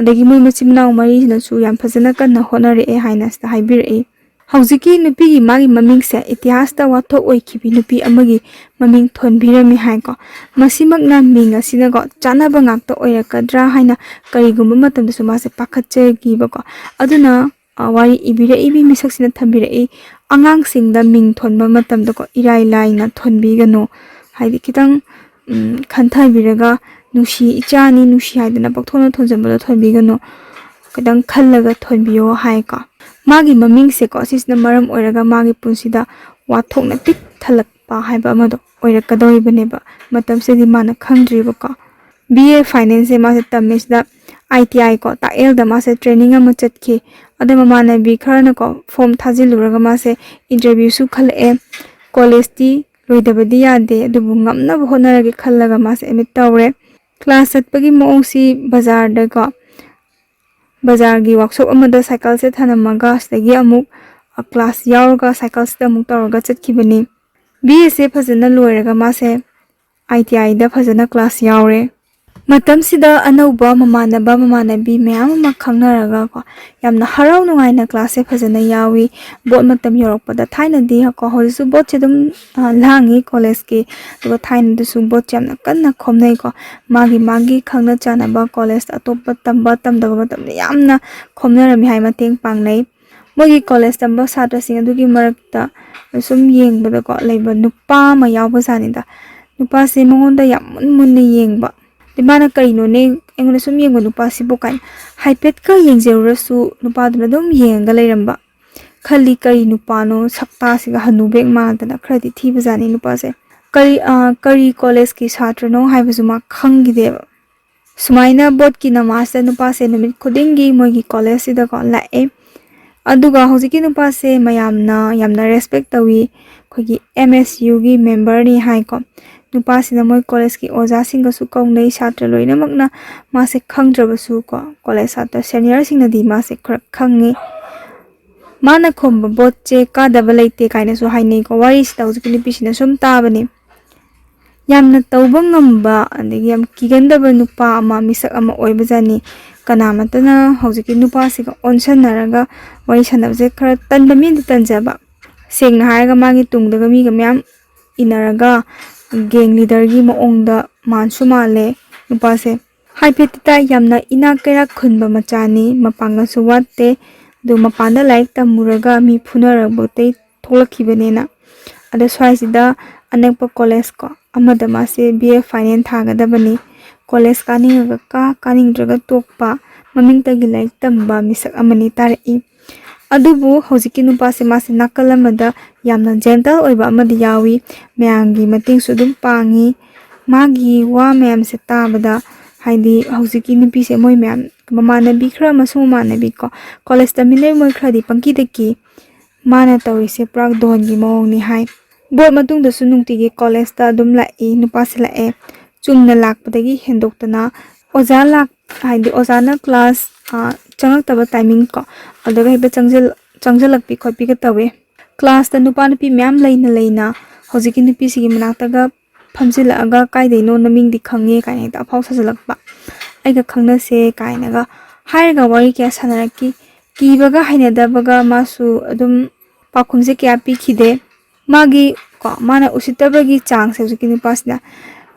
ꯑꯗꯒꯤ ꯃꯣꯏ ꯃꯆꯤꯟ ꯃꯅꯥꯎ ꯃꯔꯤꯁꯤꯅꯁꯨ ꯌꯥꯝ ꯐꯖꯅ ꯀꯟꯅ ꯍꯣꯠꯅꯔꯛꯑꯦ ꯍꯥꯏꯅ ꯁꯤꯗ ꯍꯥꯏꯕꯤꯔꯛꯏ ꯍꯧꯖꯤꯛꯀꯤ ꯅꯨꯄꯤꯒꯤ ꯃꯥꯒꯤ ꯃꯃꯤꯡꯁꯦ ꯏꯇꯤꯍꯥꯁꯇ ꯋꯥꯊꯣꯛ ꯑꯣꯏꯈꯤꯕꯤ ꯅꯨꯄꯤ ꯑꯃꯒꯤ ꯃꯃꯤꯡ ꯊꯣꯟꯕꯤꯔꯝꯃꯤ ꯍꯥꯏꯀꯣ ꯃꯁꯤꯃꯛꯅ ꯃꯤꯡ ꯑꯁꯤꯅꯀꯣ ꯆꯥꯅꯕ ꯉꯥꯛꯇ ꯑꯣꯏꯔꯛꯀꯗ꯭ꯔꯥ ꯍꯥꯏꯅ ꯀꯔꯤꯒꯨꯝꯕ ꯃꯇꯝꯗꯁꯨ ꯃꯥꯁꯦ ꯄꯥꯈꯠꯆꯈꯤꯕꯀꯣ ꯑꯗꯨꯅ ꯋꯥꯔꯤ ꯏꯕꯤꯔꯛꯏꯕꯤ ꯃꯤꯁꯛꯁꯤꯅ ꯊꯝꯕꯤꯔꯛꯏ ꯑꯉꯥꯡꯁꯤꯡꯗ ꯃꯤꯡ ꯊꯣꯟꯕ ꯃꯇꯝꯗꯀꯣ ꯏꯔꯥꯏ ꯂꯥꯏꯅ ꯊꯣꯟꯕꯤꯒꯅꯨ ꯍꯥꯏꯗꯤ ꯈꯤꯇꯪ ꯈꯟꯊꯕꯤꯔꯒ ꯅꯨꯡꯁꯤ ꯏꯆꯥꯅꯤ ꯅꯨꯡꯁꯤ ꯍꯥꯏꯗꯅ ꯄꯛꯊꯣꯟꯅ ꯊꯣꯟꯖꯟꯕꯗꯣ ꯊꯣꯟꯕꯤꯒꯅꯨ ꯈꯤꯇꯪ ꯈꯜꯂꯒ ꯊꯣꯟꯕꯤꯌꯣ ꯍꯥꯏꯀꯣ ꯃꯥꯒꯤ ꯃꯃꯤꯡꯁꯦꯀꯣ ꯁꯤꯁꯤꯅ ꯃꯔꯝ ꯑꯣꯏꯔꯒ ꯃꯥꯒꯤ ꯄꯨꯟꯁꯤꯗ ꯋꯥꯊꯣꯛꯅ ꯄꯤꯛ ꯊꯜꯂꯛꯄ ꯍꯥꯏꯕ ꯑꯃꯗꯣ ꯑꯣꯏꯔꯛꯀꯗꯧꯔꯤꯕꯅꯦꯕ ꯃꯇꯝꯁꯤꯗꯤ ꯃꯥꯅ ꯈꯪꯗ꯭ꯔꯤꯕꯀꯣ BA Finance ꯃꯥꯁꯦ ꯇꯝꯃꯤꯁꯤꯗ ITI ꯀꯣ ꯇꯥꯛꯑꯦꯜꯗ ꯃꯥꯁꯦ ꯇ꯭ꯔꯦꯅꯤꯡ ꯑꯃ ꯆꯠꯈꯤ ꯑꯗ ꯃꯃꯥꯟꯅꯕꯤ ꯈꯔꯅꯀꯣ ꯐꯣꯝ ꯊꯥꯖꯤꯜꯂꯨꯔꯒ ꯃꯥꯁꯦ ꯏꯟꯇꯔꯚ꯭ꯌꯨꯁꯨ ꯈꯜꯂꯛꯑꯦ ꯀꯣꯂꯦꯖꯇꯤ ꯂꯣꯏꯗꯕꯗꯤ ꯌꯥꯗꯦ ꯑꯗꯨꯕꯨ ꯉꯝꯅꯕ ꯍꯣꯠꯅꯔꯒꯦ ꯈꯜꯂꯒ ꯃꯥꯁꯦ ꯑꯦꯗꯃꯤꯠ ꯇꯧꯔꯦ ꯀ꯭ꯂꯥꯁ ꯆꯠꯄꯒꯤ ꯃꯑꯣꯡꯁꯤ ꯕꯖꯥꯔꯗꯀꯣ ꯕꯖꯥꯔꯒꯤ ꯋꯥꯛꯁꯣꯞ ꯑꯃꯗ ꯁꯥꯏꯀꯜꯁꯦ ꯊꯅꯝꯃꯒ ꯁꯤꯗꯒꯤ ꯑꯃꯨꯛ ꯀ꯭ꯂꯥꯁ ꯌꯥꯎꯔꯒ ꯁꯥꯏꯀꯜꯁꯤꯗ ꯑꯃꯨꯛ ꯇꯧꯔꯒ ꯆꯠꯈꯤꯕꯅꯤ BAꯁꯦ ꯐꯖꯅ ꯂꯣꯏꯔꯒ ꯃꯥꯁꯦ ITIꯗ ꯐꯖꯅ ꯀ꯭ꯂꯥꯁ ꯌꯥꯎꯔꯦ ꯃꯇꯝꯁꯤꯗ ꯑꯅꯧꯕ ꯃꯃꯥꯟꯅꯕꯤ ꯃꯌꯥꯝ ꯑꯃ ꯈꯪꯅꯔꯒ ꯀꯣ ꯌꯥꯝꯅ ꯍꯔꯥꯎ ꯅꯨꯡꯉꯥꯏꯅ ꯀ꯭ꯂꯥꯁꯁꯦ ꯐꯖꯅ ꯌꯥꯎꯏ ꯕꯣꯠ ꯃꯇꯝ ꯌꯧꯔꯛꯄꯗ ꯊꯥꯏꯅꯗꯤ ꯀꯣ ꯍꯧꯖꯤꯛꯁꯨ ꯕꯣꯠꯁꯦ ꯑꯗꯨꯝ ꯂꯥꯡꯉꯤ ꯀꯣꯂꯦꯖꯀꯤ ꯑꯗꯨꯒ ꯊꯥꯏꯅꯗꯁꯨ ꯕꯣꯠꯁꯦ ꯌꯥꯝꯅ ꯀꯟꯅ ꯈꯣꯝꯅꯩꯀꯣ ꯃꯥꯒꯤ ꯈꯪꯅ ꯆꯥꯟꯅꯕ ꯀꯣꯂꯦꯖ ꯑꯇꯣꯞꯄ ꯇꯝꯕ ꯇꯝꯗꯕ ꯃꯇꯝꯗ ꯌꯥꯝꯅ ꯈꯣꯝꯅꯔꯝꯃꯤ ꯍꯥꯏ ꯃꯇꯦꯡ ꯄꯥꯡꯅꯩ ꯃꯣꯏꯒꯤ ꯀꯣꯂꯦꯖ ꯇꯝꯕ ꯁꯥꯇ꯭ꯔꯁꯤꯡ ꯑꯗꯨꯒꯤ ꯃꯔꯛꯇ ꯁꯨꯝ ꯌꯦꯡꯕꯗꯀꯣ ꯂꯩꯕ ꯅꯨꯄꯥ ꯑꯃ ꯌꯥꯎꯕꯖꯥꯠꯅꯤꯗ ꯅꯨꯄꯥꯁꯦ ꯃꯉꯣꯟꯗ ꯌꯥꯝ ꯃꯨꯟꯅ ꯌꯦꯡꯕ ꯃꯥꯅ ꯀꯔꯤꯅꯣꯅꯦ ꯑꯩꯉꯣꯟꯗ ꯁꯨꯝ ꯌꯦꯡꯕ ꯅꯨꯄꯥꯁꯤꯕꯨ ꯀꯥꯏꯅ ꯍꯥꯏꯐꯦꯠꯀ ꯌꯦꯡꯖꯔꯨꯔꯁꯨ ꯅꯨꯄꯥꯗꯨꯅ ꯑꯗꯨꯝ ꯌꯦꯡꯉꯒ ꯂꯩꯔꯝꯕ ꯈꯜꯂꯤ ꯀꯔꯤ ꯅꯨꯄꯥꯅꯣ ꯁꯛꯇꯥꯁꯤꯒ ꯍꯅꯨꯕꯦꯛ ꯃꯥꯟꯗꯅ ꯈꯔꯗꯤ ꯊꯤꯕꯖꯥꯠꯅꯤ ꯅꯨꯄꯥꯁꯦ ꯀꯔꯤ ꯀꯣꯂꯦꯖꯀꯤ ꯁꯥꯇ꯭ꯔꯅꯣ ꯍꯥꯏꯕꯁꯨ ꯃꯥ ꯈꯪꯈꯤꯗꯦꯕ ꯁꯨꯃꯥꯏꯅ ꯕꯣꯠꯀꯤ ꯅꯃꯥꯖꯇ ꯅꯨꯄꯥꯁꯦ ꯅꯨꯃꯤꯠ ꯈꯨꯗꯤꯡꯒꯤ ꯃꯣꯏꯒꯤ ꯀꯣꯂꯦꯖꯁꯤꯗꯀꯣ ꯂꯥꯛꯑꯦ ꯑꯗꯨꯒ ꯍꯧꯖꯤꯛꯀꯤ ꯅꯨꯄꯥꯁꯦ ꯌꯥꯝꯅ ꯔꯦꯁꯄꯦꯛ ꯇꯧꯏ ꯑꯩꯈꯣꯏꯒꯤ MSUꯒꯤ ꯃꯦꯝꯕꯔꯅꯤ ꯍꯥꯏꯀꯣ ꯅꯨꯄꯥꯁꯤꯅ ꯃꯣꯏ ꯀꯣꯂꯦꯖꯀꯤ ꯑꯣꯖꯥꯁꯤꯡꯒꯁꯨ ꯀꯧꯅꯩ ꯁꯥꯇ꯭ꯔ ꯂꯣꯏꯅꯃꯛꯅ ꯃꯥꯁꯦ ꯈꯪꯗ꯭ꯔꯕꯁꯨ ꯀꯣ ꯀꯣꯂꯦꯖ ꯁꯥꯇ꯭ꯔ ꯁꯦꯅꯤꯌꯔꯁꯤꯡꯅꯗꯤ ꯃꯥꯁꯦꯈꯔ ꯈꯪꯉꯤ ꯃꯥꯅ ꯈꯣꯝꯕ ꯕꯣꯠꯁꯦ ꯀꯥꯗꯕ ꯂꯩꯇꯦ ꯀꯥꯏꯅꯁꯨ ꯍꯥꯏꯅꯩꯀꯣ ꯋꯥꯔꯤꯁꯤꯗ ꯍꯧꯖꯤꯛꯀꯤ ꯅꯨꯄꯤꯁꯤꯅ ꯁꯨꯝ ꯇꯥꯕꯅꯤ ꯌꯥꯝꯅ ꯇꯧꯕ ꯉꯝꯕ ꯑꯗꯒꯤ ꯌꯥꯝ ꯀꯤꯒꯟꯗꯕ ꯅꯨꯄꯥ ꯑꯃ ꯃꯤꯁꯛ ꯑꯃ ꯑꯣꯏꯕꯖꯥꯠꯅꯤ ꯀꯅꯥꯃꯠꯇꯅ ꯍꯧꯖꯤꯛꯀꯤ ꯅꯨꯄꯥꯁꯤꯒ ꯑꯣꯟꯁꯟꯅꯔꯒ ꯋꯥꯔꯤ ꯁꯥꯟꯅꯕꯁꯦ ꯈꯔ ꯇꯟꯕ ꯃꯤꯗꯤ ꯇꯟꯖꯕ ꯁꯦꯡꯅ ꯍꯥꯏꯔꯒ ꯃꯥꯒꯤ ꯇꯨꯡꯗꯒ ꯃꯤꯒ ꯃꯌꯥम ꯏꯟꯅꯔꯒ ꯒꯦꯡ ꯂꯤꯗꯔꯒꯤ ꯃꯑꯣꯡꯗ ꯃꯥꯟꯁꯨ ꯃꯥꯜꯂꯦ ꯅꯨꯄꯥꯁꯦ ꯍꯥꯏꯐꯦꯠꯇ ꯌꯥꯝꯅ ꯏꯅꯥꯛ ꯀꯩꯔꯥꯛ ꯈꯨꯟꯕ ꯃꯆꯥꯅꯤ ꯃꯄꯥꯡꯒꯜꯁꯨ ꯋꯥꯠꯇꯦ ꯑꯗꯨ ꯃꯄꯥꯟꯗ ꯂꯥꯏꯔꯤꯛ ꯇꯝꯃꯨꯔꯒ ꯃꯤ ꯐꯨꯅꯔꯛꯄꯗꯩ ꯊꯣꯛꯂꯛꯈꯤꯕꯅꯤꯅ ꯑꯗ ꯁ꯭ꯋꯥꯏꯁꯤꯗ ꯑꯅꯛꯄ ꯀꯣꯂꯦꯖ ꯀꯣ ꯑꯃꯗ ꯃꯥꯁꯦ BA Finance ꯊꯥꯒꯗꯕꯅꯤ ꯀꯣꯂꯦꯖ ꯀꯥꯅꯤꯡꯉꯒ ꯀꯥꯅꯤꯡꯗ꯭ꯔꯒ ꯇꯣꯛꯄ ꯃꯃꯤꯡꯇꯒꯤ ꯂꯥꯏꯔꯤꯛ ꯇꯝꯕ ꯃꯤꯁꯛ ꯑꯃꯅꯤ ꯇꯥꯔꯛꯏ ꯑꯗꯨꯕꯨ ꯍꯧꯖꯤꯛꯀꯤ ꯅꯨꯄꯥꯁꯦ ꯃꯥꯁꯦ ꯅꯥꯀꯜ ꯑꯃꯗ ꯌꯥꯝꯅ ꯖꯦꯟꯇꯜ ꯑꯣꯏꯕ ꯑꯃꯗꯤ ꯌꯥꯎꯏ ꯃꯌꯥꯝꯒꯤ ꯃꯇꯦꯡꯁꯨ ꯑꯗꯨꯝ ꯄꯥꯡꯉꯤ ꯃꯥꯒꯤ ꯋꯥ ꯃꯌꯥꯝꯁꯦ ꯇꯥꯕꯗ ꯍꯥꯏꯗꯤ ꯍꯧꯖꯤꯛꯀꯤ ꯅꯨꯄꯤꯁꯦ ꯃꯣꯏ ꯃꯌꯥꯝ ꯃꯃꯥꯟꯅꯕꯤ ꯈꯔ ꯑꯃꯁꯨꯡ ꯃꯃꯥꯟꯅꯕꯤ ꯀꯣ ꯀꯣꯂꯦꯖ ꯇꯝꯃꯤꯟꯅꯩ ꯃꯣꯏ ꯈꯔꯗꯤ ꯄꯪꯀꯤꯗ ꯀꯤ ꯃꯥꯅ ꯇꯧꯔꯤꯁꯦ ꯄꯨꯔꯥ ꯗꯣꯟꯒꯤ ꯃꯑꯣꯡꯅꯤ ꯍꯥꯏ ꯕꯣꯠ ꯃꯇꯨꯡꯗꯁꯨ ꯅꯨꯡꯇꯤꯒꯤ ꯀꯣꯂꯦꯖꯇ ꯑꯗꯨꯝ ꯂꯥꯛꯏ ꯅꯨꯄꯥꯁꯦ ꯂꯥꯛꯑꯦ ꯆꯨꯝꯅ ꯂꯥꯛꯄꯗꯒꯤ ꯍꯦꯟꯗꯣꯛꯇꯅ ꯑꯣꯖꯥꯅ ꯀ꯭ꯂꯥꯁ ꯆꯪꯉꯛꯇꯕ ꯇꯥꯏꯃꯤꯡ ꯀꯣ ꯑꯗꯨꯒ ꯍꯦꯛꯇ ꯆꯪꯁꯤꯜꯂꯛꯄꯤ ꯈꯣꯠꯄꯤꯒ ꯇꯧꯋꯦ ꯀ꯭ꯂꯥꯁꯇ ꯅꯨꯄꯥ ꯅꯨꯄꯤ ꯃꯌꯥꯝ ꯂꯩꯅ ꯍꯧꯖꯤꯛꯀꯤ ꯅꯨꯄꯤꯁꯤꯒꯤ ꯃꯅꯥꯛꯇꯒ ꯐꯝꯖꯤꯜꯂꯛꯑꯒ ꯀꯥꯏꯗꯩꯅꯣ ꯅꯃꯤꯡꯗꯤ ꯈꯪꯉꯦ ꯀꯥꯏꯅ ꯍꯦꯛꯇ ꯑꯐꯥꯎ ꯁꯥꯖꯤꯜꯂꯛꯄ ꯑꯩꯒ ꯈꯪꯅꯁꯦ ꯀꯥꯏꯅꯒ ꯍꯥꯏꯔꯒ ꯋꯥꯔꯤ ꯀꯌꯥ ꯁꯥꯟꯅꯔꯛꯈꯤ ꯀꯤꯕꯒ ꯍꯩꯅꯗꯕꯒ ꯃꯥꯁꯨ ꯑꯗꯨꯝ ꯄꯥꯎꯈꯨꯝꯁꯦ ꯀꯌా ꯄꯤꯈꯤꯗꯦ ꯃꯥꯅ ꯎꯁꯤꯠꯇꯕꯒꯤ ꯆꯥꯡꯁꯦ ꯍꯧꯖꯤꯛꯀꯤ ꯅꯨꯄꯥꯁꯤꯅ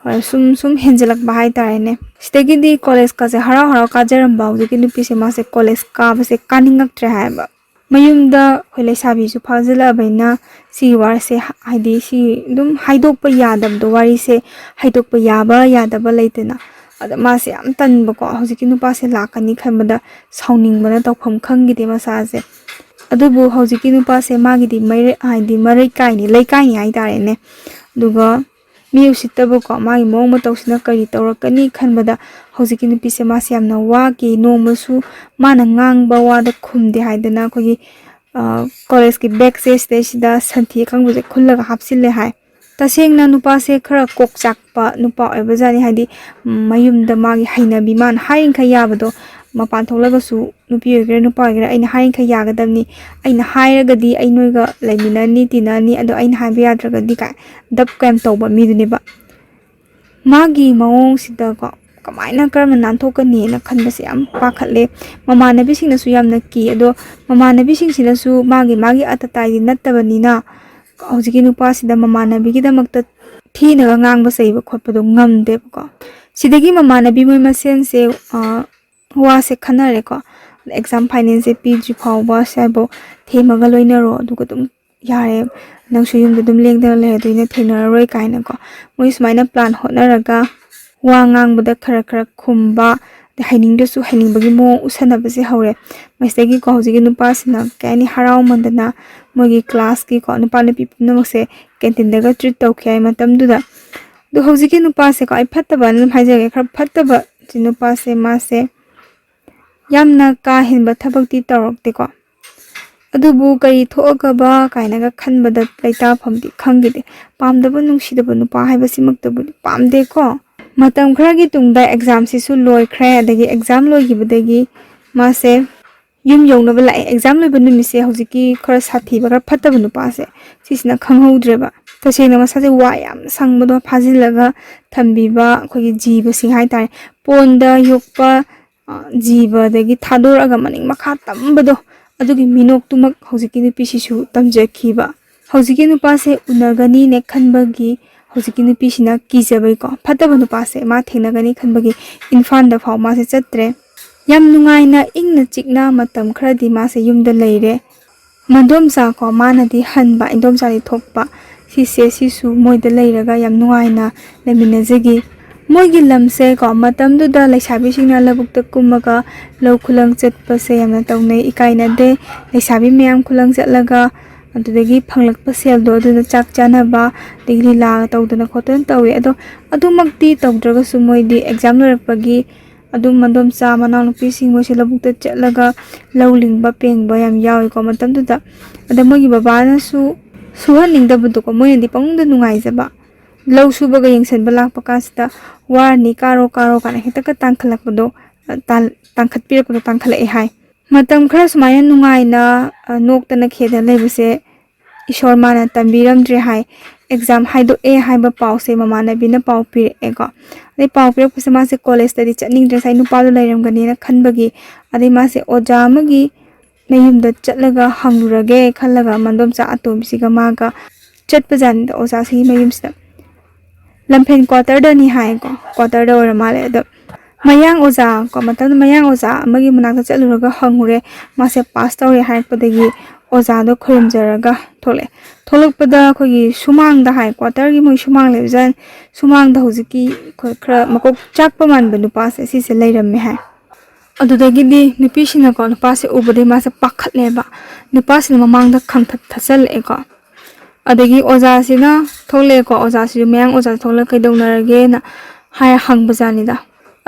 ꯁꯨꯝ ꯍꯦꯟꯖꯜꯂꯛꯄ ꯍꯥꯏꯇꯥꯔꯦꯅꯦ ꯁꯤꯗꯒꯤꯗꯤ ꯀꯣꯂꯦꯖꯀꯁꯦ ꯍꯔꯥꯎ ꯀꯥꯖꯔꯝꯕ ꯍꯧꯖꯤꯛꯀꯤ ꯅꯨꯄꯤꯁꯦ ꯃꯥꯁꯦ ꯀꯣꯂꯦꯖ ꯀꯥꯕꯁꯦ ꯀꯥꯅꯤꯡꯉꯛꯇ꯭ꯔꯦ ꯍꯥꯏꯕ ꯃꯌꯨꯝꯗ ꯑꯩꯈꯣꯏ ꯂꯩꯁꯥꯕꯤꯁꯨ ꯐꯥꯖꯤꯜꯂꯛꯑꯕꯅꯤ나 ꯁꯤꯒꯤ ꯋꯥꯔꯤꯁꯦ ꯍꯥꯏꯗꯤ ꯁꯤ ꯑꯗꯨꯝ ꯍꯥꯏꯗꯣꯛꯄ ꯌꯥꯗꯕꯗꯣ ꯋꯥꯔꯤꯁꯦ ꯍꯥꯏꯗꯣꯛꯄ ꯌꯥꯕ ꯌꯥꯗꯕ ꯂꯩꯇꯅ ꯑꯗ ꯃꯥꯁꯦ ꯌꯥꯝ ꯇꯟꯕꯀꯣ ꯍꯧꯖꯤꯛꯀꯤ ꯅꯨꯄꯥꯁꯦ ꯂꯥꯛꯀꯅꯤ ꯈꯟꯕꯗ ꯁꯥꯎꯅꯤꯡꯕꯅ ꯇꯧꯐꯝ ꯈꯪꯈꯤꯗꯦ ꯃꯁꯥꯁꯦ ꯑꯗꯨꯕꯨ ꯍꯧꯖꯤꯛꯀꯤ ꯅꯨꯄꯥꯁꯦ ꯃꯥꯒꯤꯗꯤ ꯂꯩꯀꯥꯏꯅꯤ ꯍꯥꯏꯇꯥꯔꯦꯅꯦ ꯑꯗꯨꯒ ꯃꯤ ꯎꯁꯤꯠꯇꯕꯀꯣ ꯃꯥꯒꯤ ꯃꯑꯣꯡ ꯃꯇꯧꯁꯤꯅ ꯀꯔꯤ ꯇꯧꯔꯛꯀꯅꯤ ꯈꯟꯕꯗ ꯍꯧꯖꯤꯛꯀꯤ ꯅꯨꯄꯤꯁꯦ ꯃꯥꯁꯦ ꯌꯥꯝꯅ ꯋꯥꯈꯤ ꯅꯣꯡꯃꯁꯨ ꯃꯥꯅ ꯉꯥꯡꯕ ꯋꯥꯗ ꯈꯨꯝꯗꯦ ꯍꯥꯏꯗꯅ ꯑꯩꯈꯣꯏꯒꯤ ꯀꯣꯂꯦꯖꯀꯤ ꯕꯦꯛꯁꯦ ꯁꯤꯗꯩꯁꯤꯗ ꯁꯟꯊꯤ ꯑꯀꯪꯕꯁꯦ ꯈꯨꯜꯂꯒ ꯍꯥꯞꯆꯤꯜꯂꯦ ꯍꯥꯏ ꯇꯁꯦꯡꯅ ꯅꯨꯄꯥꯁꯦ ꯈꯔ ꯀꯣꯛ ꯆꯥꯛꯄ ꯅꯨꯄꯥ ꯑꯣꯏꯕꯖꯥꯠꯅꯤ ꯍꯥꯏꯗꯤ ꯃꯌꯨꯝꯗ ꯃꯥꯒꯤ ꯍꯩꯅꯕꯤ ꯃꯥꯅ ꯍꯥꯏꯔꯤꯈꯩ ꯌꯥꯕꯗꯣ ꯃꯄꯥꯟ ꯊꯣꯛꯂꯒꯁꯨ ꯅꯨꯄꯤ ꯑꯣꯏꯒꯦꯔꯥ ꯅꯨꯄꯥ ꯑꯣꯏꯒꯦꯔꯥ ꯑꯩꯅ ꯍꯥꯏꯔꯤꯈꯩ ꯌꯥꯒꯗꯕꯅꯤ ꯑꯩꯅ ꯍꯥꯏꯔꯒꯗꯤ ꯑꯩ ꯅꯣꯏꯒ ꯂꯩꯃꯤꯟꯅꯅꯤ ꯇꯤꯟꯅꯅꯤ ꯑꯗꯣ ꯑꯩꯅ ꯍꯥꯏꯕ ꯌꯥꯗ꯭ꯔꯒꯗꯤ ꯗꯞ ꯀꯌꯥꯝ ꯇꯧꯕ ꯃꯤꯗꯨꯅꯦꯕ ꯃꯥꯒꯤ ꯃꯑꯣꯡꯁꯤꯗꯀꯣ ꯀꯔꯝꯅ ꯅꯥꯟꯊꯣꯛꯀꯅꯤꯅ ꯈꯟꯕꯁꯦ ꯌꯥꯝ ꯄꯥꯈꯠꯂꯦ ꯃꯃꯥꯟꯅꯕꯤꯁꯤꯡꯅꯁꯨ ꯌꯥꯝꯅ ꯀꯤ ꯑꯗꯣ ꯃꯃꯥꯟꯅꯕꯤꯁꯤꯡꯁꯤꯅꯁꯨ ꯃꯥꯒꯤ ꯑꯇꯇꯥꯏꯗꯤ ꯅꯠꯇꯕꯅꯤꯅ ꯍꯧꯖꯤꯛꯀꯤ ꯅꯨꯄꯥꯁꯤꯗ ꯃꯃꯥꯟꯅꯕꯤꯒꯤꯗꯃꯛꯇ ꯊꯤꯅꯒ ꯉꯥꯡꯕ ꯆꯩꯕ ꯈꯣꯠꯄꯗꯣ ꯉꯝꯗꯦꯕꯀꯣ ꯁꯤꯗꯒꯤ ꯃꯃꯥꯟꯅꯕꯤ ꯃꯣꯏ ꯃꯁꯦꯟꯁꯦ ꯋꯥꯁꯦ ꯈꯟꯅꯔꯦꯀꯣ ꯑꯦꯛꯖꯥꯝ ꯐꯥꯏꯅꯦꯜꯁꯦ ꯄꯤꯗ꯭ꯔꯤ ꯐꯥꯎꯕ ꯁ꯭ꯋꯥꯏꯐꯥꯎ ꯊꯦꯝꯃꯒ ꯂꯣꯏꯅꯔꯣ ꯑꯗꯨꯒ ꯑꯗꯨꯝ ꯌꯥꯔꯦ ꯅꯪꯁꯨ ꯌꯨꯝꯗ ꯑꯗꯨꯝ ꯂꯦꯡꯗꯅ ꯂꯩꯔꯗꯣꯏꯅ ꯊꯦꯡꯅꯔꯔꯣꯏ ꯀꯥꯏꯅꯀꯣ ꯃꯣꯏ ꯁꯨꯃꯥꯏꯅ ꯄ꯭ꯂꯥꯟ ꯍꯣꯠꯅꯔꯒ ꯋꯥ ꯉꯥꯡꯕꯗ ꯈꯔ ꯈꯨꯝꯕ hainingdasu hainingbagi mo usanabase hore maisegi ko hojigi nupasina kaini harau mandana mogi class ki ko nupa nupi pumnamakse canteen daga treat tawkhai matamduda du hojigi nupase ko ai phattaba nam haijage khar phattaba ji nupase mase yamna ka hinba thabakti tawrakte ko adubu kari thokaba kainaga khanbada laita phamdi khangide pamdaba nungsidaba nupa haibasimaktabu pamde ko matam kharagi tungda exam sisu loikhre adagi exam loigibadagi mase yum yongnaba lai exam loiba numise hojiki khara sathi ba phattaba nupa se sisina khanghoudreba tasena masaje wa yam sangbodo phajilaga thambiba khogi jiba sing hai tai ponda yokpa jiba dagi thadoraga maning makha tambado adugi minok tumak hojiki nupi sisu tamjakhiba hojiki nupa se unagani ne khanbagi hojiki nupi sina kijabai ko phattaba nupa se ma thenagani khanbagi infan da phau ma se chatre yam nungaina ingna chikna matam khradi ma se yumda leire mandomsa ko manadi hanba indomsa ri thokpa sise sisu moida leiraga yam nungaina leminajagi moigi lamse ko matam du da laisabi singna labukta kumaga law khulang chatpa se yamna tawnai ikaina de laisabi meyam khulang chatlaga adudagi phanglakpa seldo aduna chak chanaba digli la tawdana khoton tawi adumakti tawdraga sumoidi exam lorakpagi adum mandom sa manaw nupi sing mo sila bukta chatlaga lawlingba pengba yam yawi ko matamduda adamogi baba na suhaningda budu ko moyandi pangda nungaijaba law subaga yengsanba lakpa kasita warni karo kana hitaka tangkhalakpado tangkhatpirakpado tangkhalai hai matam khara sumaya nungaina noktana kheda leibase ishor mana tambiramdre hai exam haido e haiba pause mamana bina pau pir ego ade pau pir kusama se college tadi chatning dre sai nupa do lairam gani na khanbagi ade ma se oja magi mayumda chatlaga hangrage khallaga mandom cha atom siga maga chatpa jan da oja si mayum sida lampen quarter da ni hai ko quarter da ora male da mayang oja ko matam mayang oja amagi manakta chatluraga hangure mase pass tawre haipadagi oja do khurumjaraga tholokpada khogi sumang da hai quarter gi moi sumang lejan sumang da hojiki khra makok chakpa manba nupa se si se leiramme hai adudagi di nupi sina ko nupa se ubade mase pakhatleba nupa sina mamang da khangthat thachal eko adagi oja sina thole ko oja si mayang oja thola kaidonarage na hai hangbajani da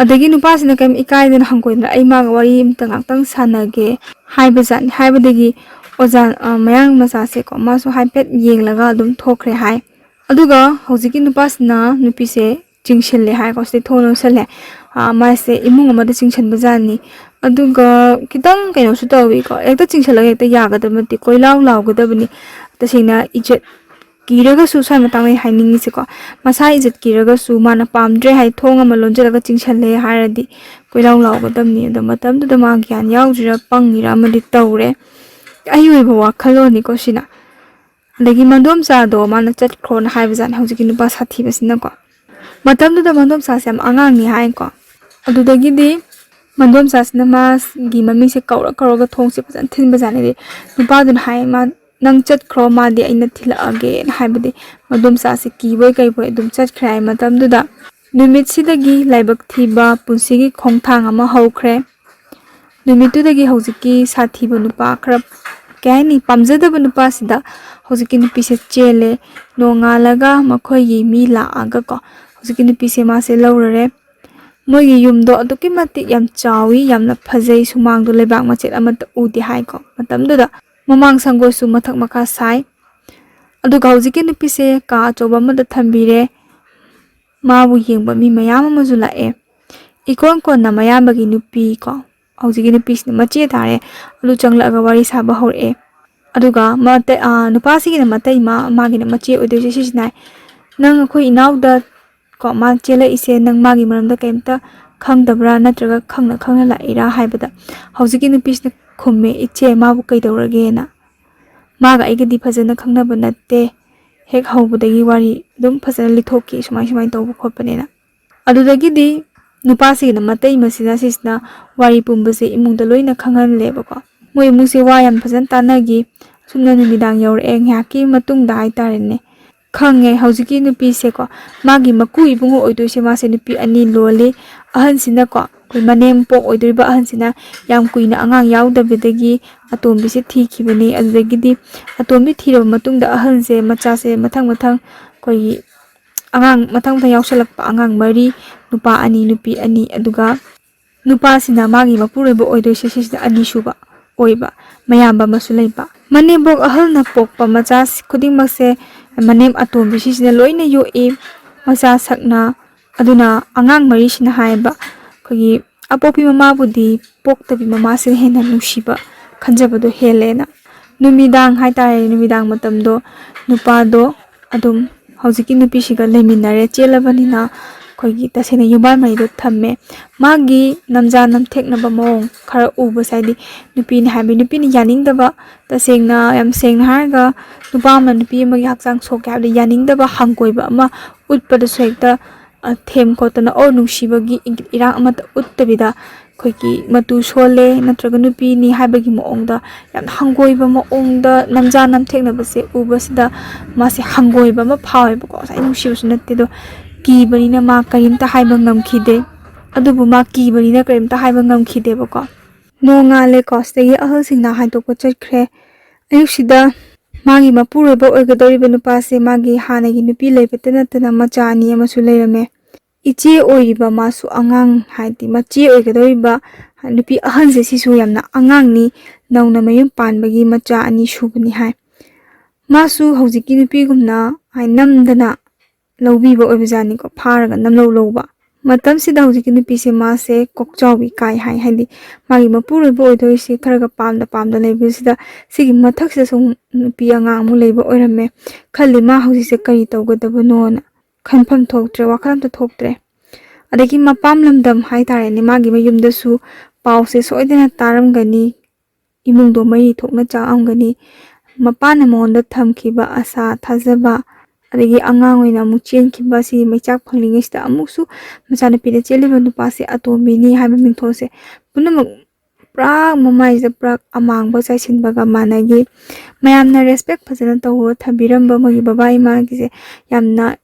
adagi nupa sina kam ikai den hangkoina ai ma wari imta ngaktang sanage haibajani haibadagi oja mayang masa se ko maso haipet yenglaga adum thokre hai aduga hojiki nupa sina nupi se chingshille hai ko se thono sale ma se imung amada chingshan bajani aduga kitang kaino su tawi ko ekta chingshala ekta yagadamati koilaw lawgadabani tasina ijat kiraga su sai matang mai hainingi se ko masa ijat kiraga su mana pamdre hai thonga malonjaraga chingshalle haradi koilaw lawgadamni da matam du da ma gyan yaujira pangira amadi tawre ayui bawa khaloni ko sina lagi mandom sa do mana chat khron haibjan hojiki nupa sathi basina ko matam du da mandom sa sam angang ni hai ko adudagi di mandom sa sina mas gi mami se kawra thong se pajan thin bajani di nupa dun hai ma nang chat khro ma di aina thila age haibadi mandom sa se ki boy kai boy dum chat khrai matam du da numit sidagi laibak thiba punsigi khongthang ama haukhre numitudagi hojiki sathi bu nupa khrap kaini pamjadaba nupa sida hojiki nupi se chele nongalaga makhoyi mi la aga ko hojiki nupi se ma se lawrare mogi yumdo aduki mati yam chawi yamna phajai sumang do lebak machet amata udi hai ko matamdu da mamang sanggo su mathak makha sai aduga hojiki nupi se ka choba mada thambire mabu yengba mi mayam amazula e ikon ko na mayambagi nupi ko hojiki nupi se mache thare alu changla ga wari saba hore aduga mate nupa sigi na matai magi na mache ode se sinai nang khoi inaw da ko ma chela ise nang magi maramda kaimta khangdabra natraga khangna la ira haibada hojiki nupi se khumme iche mabu kaidorage na maga aigadi phajana khangnaba natte hek hawbudagi wari dum phajana lithoki sumai tawbu khopane na adudagi di nupa sigi na matai masina sisna wari pumbase imungda loina khangan lebako moi muse wayam phajan tanagi sumna numidang yor eng haki matung da aitarene khange hojiki nupi se ko magi maku ibungo oidoi se ma se nupi ani lole ahan sina ko ꯑꯩꯈꯣꯏ ꯃꯅꯦꯝ ꯄꯣꯛ ꯑꯣꯏꯗꯣꯔꯤꯕ ꯑꯍꯟꯁꯤꯅ ꯌꯥꯝ ꯀꯨꯏꯅ ꯑꯉꯥꯡ ꯌꯥꯎꯗꯕꯗꯒꯤ ꯑꯇꯣꯝꯕꯤꯁꯦ ꯊꯤꯈꯤꯕꯅꯤ ꯑꯗꯨꯗꯒꯤꯗꯤ ꯑꯇꯣꯝꯕꯤ ꯊꯤꯔꯕ ꯃꯇꯨꯡꯗ ꯑꯍꯟꯁꯦ ꯃꯆꯥꯁꯦ ꯃꯊꯪ ꯃꯊꯪ ꯑꯩꯈꯣꯏꯒꯤ ꯑꯉꯥꯡ ꯃꯊꯪ ꯃꯊꯪ ꯌꯥꯎꯁꯜꯂꯛꯄ ꯑꯉꯥꯡ 4 ꯅꯨꯄꯥ 2 ꯅꯨꯄꯤ 2 ꯑꯗꯨꯒ ꯅꯨꯄꯥꯁꯤꯅ ꯃꯥꯒꯤ ꯃꯄꯨꯔꯣꯏꯕ ꯑꯣꯏꯗꯣꯏꯁꯦ ꯁꯤꯁꯤꯗ ꯑꯅꯤꯁꯨꯕ ꯑꯣꯏꯕ ꯃꯌꯥꯝꯕ ꯑꯃꯁꯨ ꯂꯩꯕ ꯃꯅꯦꯝꯕꯣꯛ ꯑꯍꯜꯅ ꯄꯣꯛꯄ ꯃꯆꯥ ꯈꯨꯗꯤꯡꯃꯛꯁꯦ ꯃꯅꯦꯝ ꯑꯇꯣꯝꯕꯤ ꯁꯤꯁꯤꯅ ꯂꯣꯏꯅ ꯌꯣꯛꯏ ꯃꯆꯥ ꯁꯛꯅ ꯑꯗꯨꯅ ꯑꯉꯥꯡ 4ꯁꯤꯅ ꯍꯥꯏꯕ ꯑꯩꯈꯣꯏꯒꯤ ꯑꯄꯣꯛꯄꯤ ꯃꯃꯥꯕꯨꯗꯤ ꯄꯣꯛꯇꯕꯤ ꯃꯃꯥꯁꯤꯅ ꯍꯦꯟꯅ ꯅꯨꯡꯁꯤꯕ ꯈꯟꯖꯕꯗꯣ ꯍꯦꯜꯂꯦꯅ ꯅꯨꯃꯤꯗꯥꯡ ꯍꯥꯏꯇꯥꯔꯦ ꯅꯨꯃꯤꯗꯥꯡ ꯃꯇꯝꯗꯣ ꯅꯨꯄꯥꯗꯣ ꯑꯗꯨꯝ ꯍꯧꯖꯤꯛꯀꯤ ꯅꯨꯄꯤꯁꯤꯒ ꯂꯩꯃꯤꯟꯅꯔꯦ ꯆꯦꯜꯂꯕꯅꯤꯅ ꯑꯩꯈꯣꯏꯒꯤ ꯇꯁꯦꯡꯅ ꯌꯨꯝꯕꯥꯟ ꯃꯔꯤꯗꯣ ꯊꯝꯃꯦ ꯃꯥꯒꯤ ꯅꯝꯖꯥ ꯅꯝꯊꯦꯛꯅꯕ ꯃꯑꯣꯡ ꯈꯔ ꯎꯕꯁꯦ ꯍꯥꯏꯗꯤ ꯅꯨꯄꯤꯅ ꯍꯥꯏꯕ ꯅꯨꯄꯤꯅ ꯌꯥꯅꯤꯡꯗꯕ ꯇꯁꯦꯡꯅ ꯌꯥꯝ ꯁꯦꯡꯅ ꯍꯥꯏꯔꯒ ꯅꯨꯄꯥ ꯑꯃꯅ ꯅꯨꯄꯤ ꯑꯃꯒꯤ ꯍꯛꯆꯥꯡ ꯁꯣꯛꯀꯦ ꯍꯥꯏꯕꯗ ꯌꯥꯅꯤꯡꯗꯕ ꯍꯪꯒꯣꯏꯕ ꯑꯃ ꯎꯠꯄꯗꯁꯨ ꯍꯦꯛꯇ ꯊꯦꯝ ꯈꯣꯠꯇꯅ ꯑꯣꯔ ꯅꯨꯡꯁꯤꯕꯒꯤ ꯏꯪꯒꯤꯠ ꯏꯔꯥꯡ ꯑꯃꯠꯇ ꯎꯠꯇꯕꯤꯗ ꯑꯩꯈꯣꯏꯒꯤ ꯃꯇꯨ ꯁꯣꯜꯂꯦ ꯅꯠꯇ꯭ꯔꯒ ꯅꯨꯄꯤꯅꯤ ꯍꯥꯏꯕꯒꯤ ꯃꯑꯣꯡꯗ ꯌꯥꯝꯅ ꯍꯪꯒꯣꯏꯕ ꯃꯑꯣꯡꯗ ꯅꯝꯖꯥ ꯅꯝꯊꯦꯛꯅꯕꯁꯦ ꯎꯕꯁꯤꯗ ꯃꯥꯁꯦ ꯍꯪꯒꯣꯏꯕ ꯑꯃ ꯐꯥꯎꯋꯦꯕꯀꯣ ꯉꯁꯥꯏ ꯅꯨꯡꯁꯤꯕꯁꯨ ꯅꯠꯇꯦ ꯑꯗꯣ ꯀꯤꯕꯅꯤꯅ ꯃꯥ ꯀꯔꯤꯝꯇ ꯍꯥꯏꯕ ꯉꯝꯈꯤꯗꯦ ꯑꯗꯨꯕꯨ ꯃꯥ ꯀꯤꯕꯅꯤꯅ ꯀꯔꯤꯝꯇ ꯍꯥꯏꯕ ꯉꯝꯈꯤꯗꯦꯕꯀꯣ ꯅꯣꯡꯉꯥꯜꯂꯦꯀꯣ ꯁꯤꯗꯒꯤ ꯑꯍꯜꯁꯤꯡꯅ ꯍꯥꯏꯗꯣꯛꯄ ꯆꯠꯈ꯭ꯔꯦ ꯑꯌꯨꯛꯁꯤꯗ ꯃꯥꯒꯤ ꯃꯄꯨꯔꯣꯏꯕ ꯑꯣꯏꯒꯗꯧꯔꯤꯕ ꯅꯨꯄꯥꯁꯦ ꯃꯥꯒꯤ ꯍꯥꯟꯅꯒꯤ ꯅꯨꯄꯤ ꯂꯩꯕꯇ ꯅꯠꯇꯅ ꯃꯆꯥ 2 ꯑꯃꯁꯨ ꯂꯩꯔꯝꯃꯦ ꯏꯆꯦ ꯑꯣꯏꯔꯤꯕ ꯃꯥꯁꯨ ꯑꯉꯥꯡ ꯍꯥꯏꯗꯤ ꯃꯆꯦ ꯑꯣꯏꯒꯗꯧꯔꯤꯕ ꯅꯨꯄꯤ ꯑꯍꯟꯁꯦ ꯁꯤꯁꯨ ꯌꯥꯝꯅ ꯑꯉꯥꯡꯅꯤ ꯅꯧꯅ ꯃꯌꯨꯝ ꯄꯥꯟꯕꯒꯤ ꯃꯆꯥ 2 ꯁꯨꯕꯅꯤ ꯍꯥꯏ ꯃꯥꯁꯨ ꯍꯧꯖꯤꯛꯀꯤ ꯅꯨꯄꯤꯒꯨꯝꯅ ꯅꯝꯗꯅ ꯂꯧꯕꯤꯕ ꯑꯣꯏꯕꯖꯥꯠꯅꯤꯀꯣ ꯐꯥꯔꯒ ꯅꯝꯂꯧ ꯂꯧꯕ ꯃꯇꯝꯁꯤꯗ ꯍꯧꯖꯤꯛꯀꯤ ꯅꯨꯄꯤꯁꯦ ꯃꯥꯁꯦ ꯀꯣꯛꯆꯥꯎꯕꯤ ꯀꯥꯏ ꯍꯥꯏꯗꯤ ꯃꯥꯒꯤ ꯃꯄꯨꯔꯣꯏꯕ ꯑꯣꯏꯗꯣꯏꯁꯦ ꯈꯔꯒ ꯄꯥꯝꯅ ꯂꯩꯕꯁꯤꯗ ꯁꯤꯒꯤ ꯃꯊꯛꯁꯤꯗꯁꯨ ꯅꯨꯄꯤ ꯑꯉꯥꯡ ꯑꯃꯨꯛ ꯂꯩꯕ ꯑꯣꯏꯔꯝꯃꯦ ꯈꯜꯂꯤ ꯃꯥ ꯍꯧꯖꯤꯛꯁꯦ ꯀꯔꯤ ꯇꯧꯒꯗꯕꯅꯣꯅ ꯈꯟꯐꯝ ꯊꯣꯛꯇ꯭ꯔꯦ ꯋꯥꯈꯜ ꯑꯝꯇ ꯊꯣꯛꯇ꯭ꯔꯦ ꯑꯗꯒꯤ ꯃꯄꯥꯝ ꯂꯝꯗꯝ ꯍꯥꯏꯇꯥꯔꯦꯅꯦ ꯃꯥꯒꯤ ꯃꯌꯨꯝꯗꯁꯨ ꯄꯥꯎꯁꯦ ꯁꯣꯏꯗꯅ ꯇꯥꯔꯝꯒꯅꯤ 이몽도 ꯃꯩ ꯊꯣꯛꯅ ꯆꯥꯛꯑꯝꯒꯅꯤ ꯃꯄꯥꯅ ꯃꯉꯣꯟꯗ ꯊꯝꯈꯤꯕ ꯑꯁꯥ ꯊꯥꯖꯕ ꯑꯗꯒꯤ ꯑꯉꯥꯡ ꯑꯣꯏꯅ ꯑꯃꯨꯛ ꯆꯦꯟꯈꯤꯕ ꯁꯤ ꯃꯩꯆꯥꯛ ꯐꯪꯂꯤꯉꯩꯁꯤꯗ ꯑꯃꯨꯛꯁꯨ ꯃꯆꯥꯅꯨꯄꯤꯗ ꯆꯦꯜꯂꯤꯕ ꯅꯨꯄꯥꯁꯦ ꯑꯇꯣꯝꯕꯤꯅꯤ ꯍꯥꯏꯕ ꯃꯤꯡꯊꯣꯜꯁꯦ ꯄꯨꯝꯅꯃꯛ ꯄꯨꯔꯥ ꯃꯃꯥꯏꯁꯤꯗ ꯄꯨꯔꯥ ꯑꯃꯥꯡꯕ ꯆꯥꯏꯁꯤꯟꯕꯒ ꯃꯥꯟꯅꯈꯤ ꯃꯌꯥꯝꯅ ꯔꯦꯁꯄꯦꯛ ꯐꯖꯅ ꯇꯧꯕ ꯊꯝꯕꯤꯔꯝꯕ ꯃꯣꯏꯒꯤ ꯕꯕꯥ ꯏꯃꯥꯒꯤꯁꯦ ꯌꯥꯝꯅ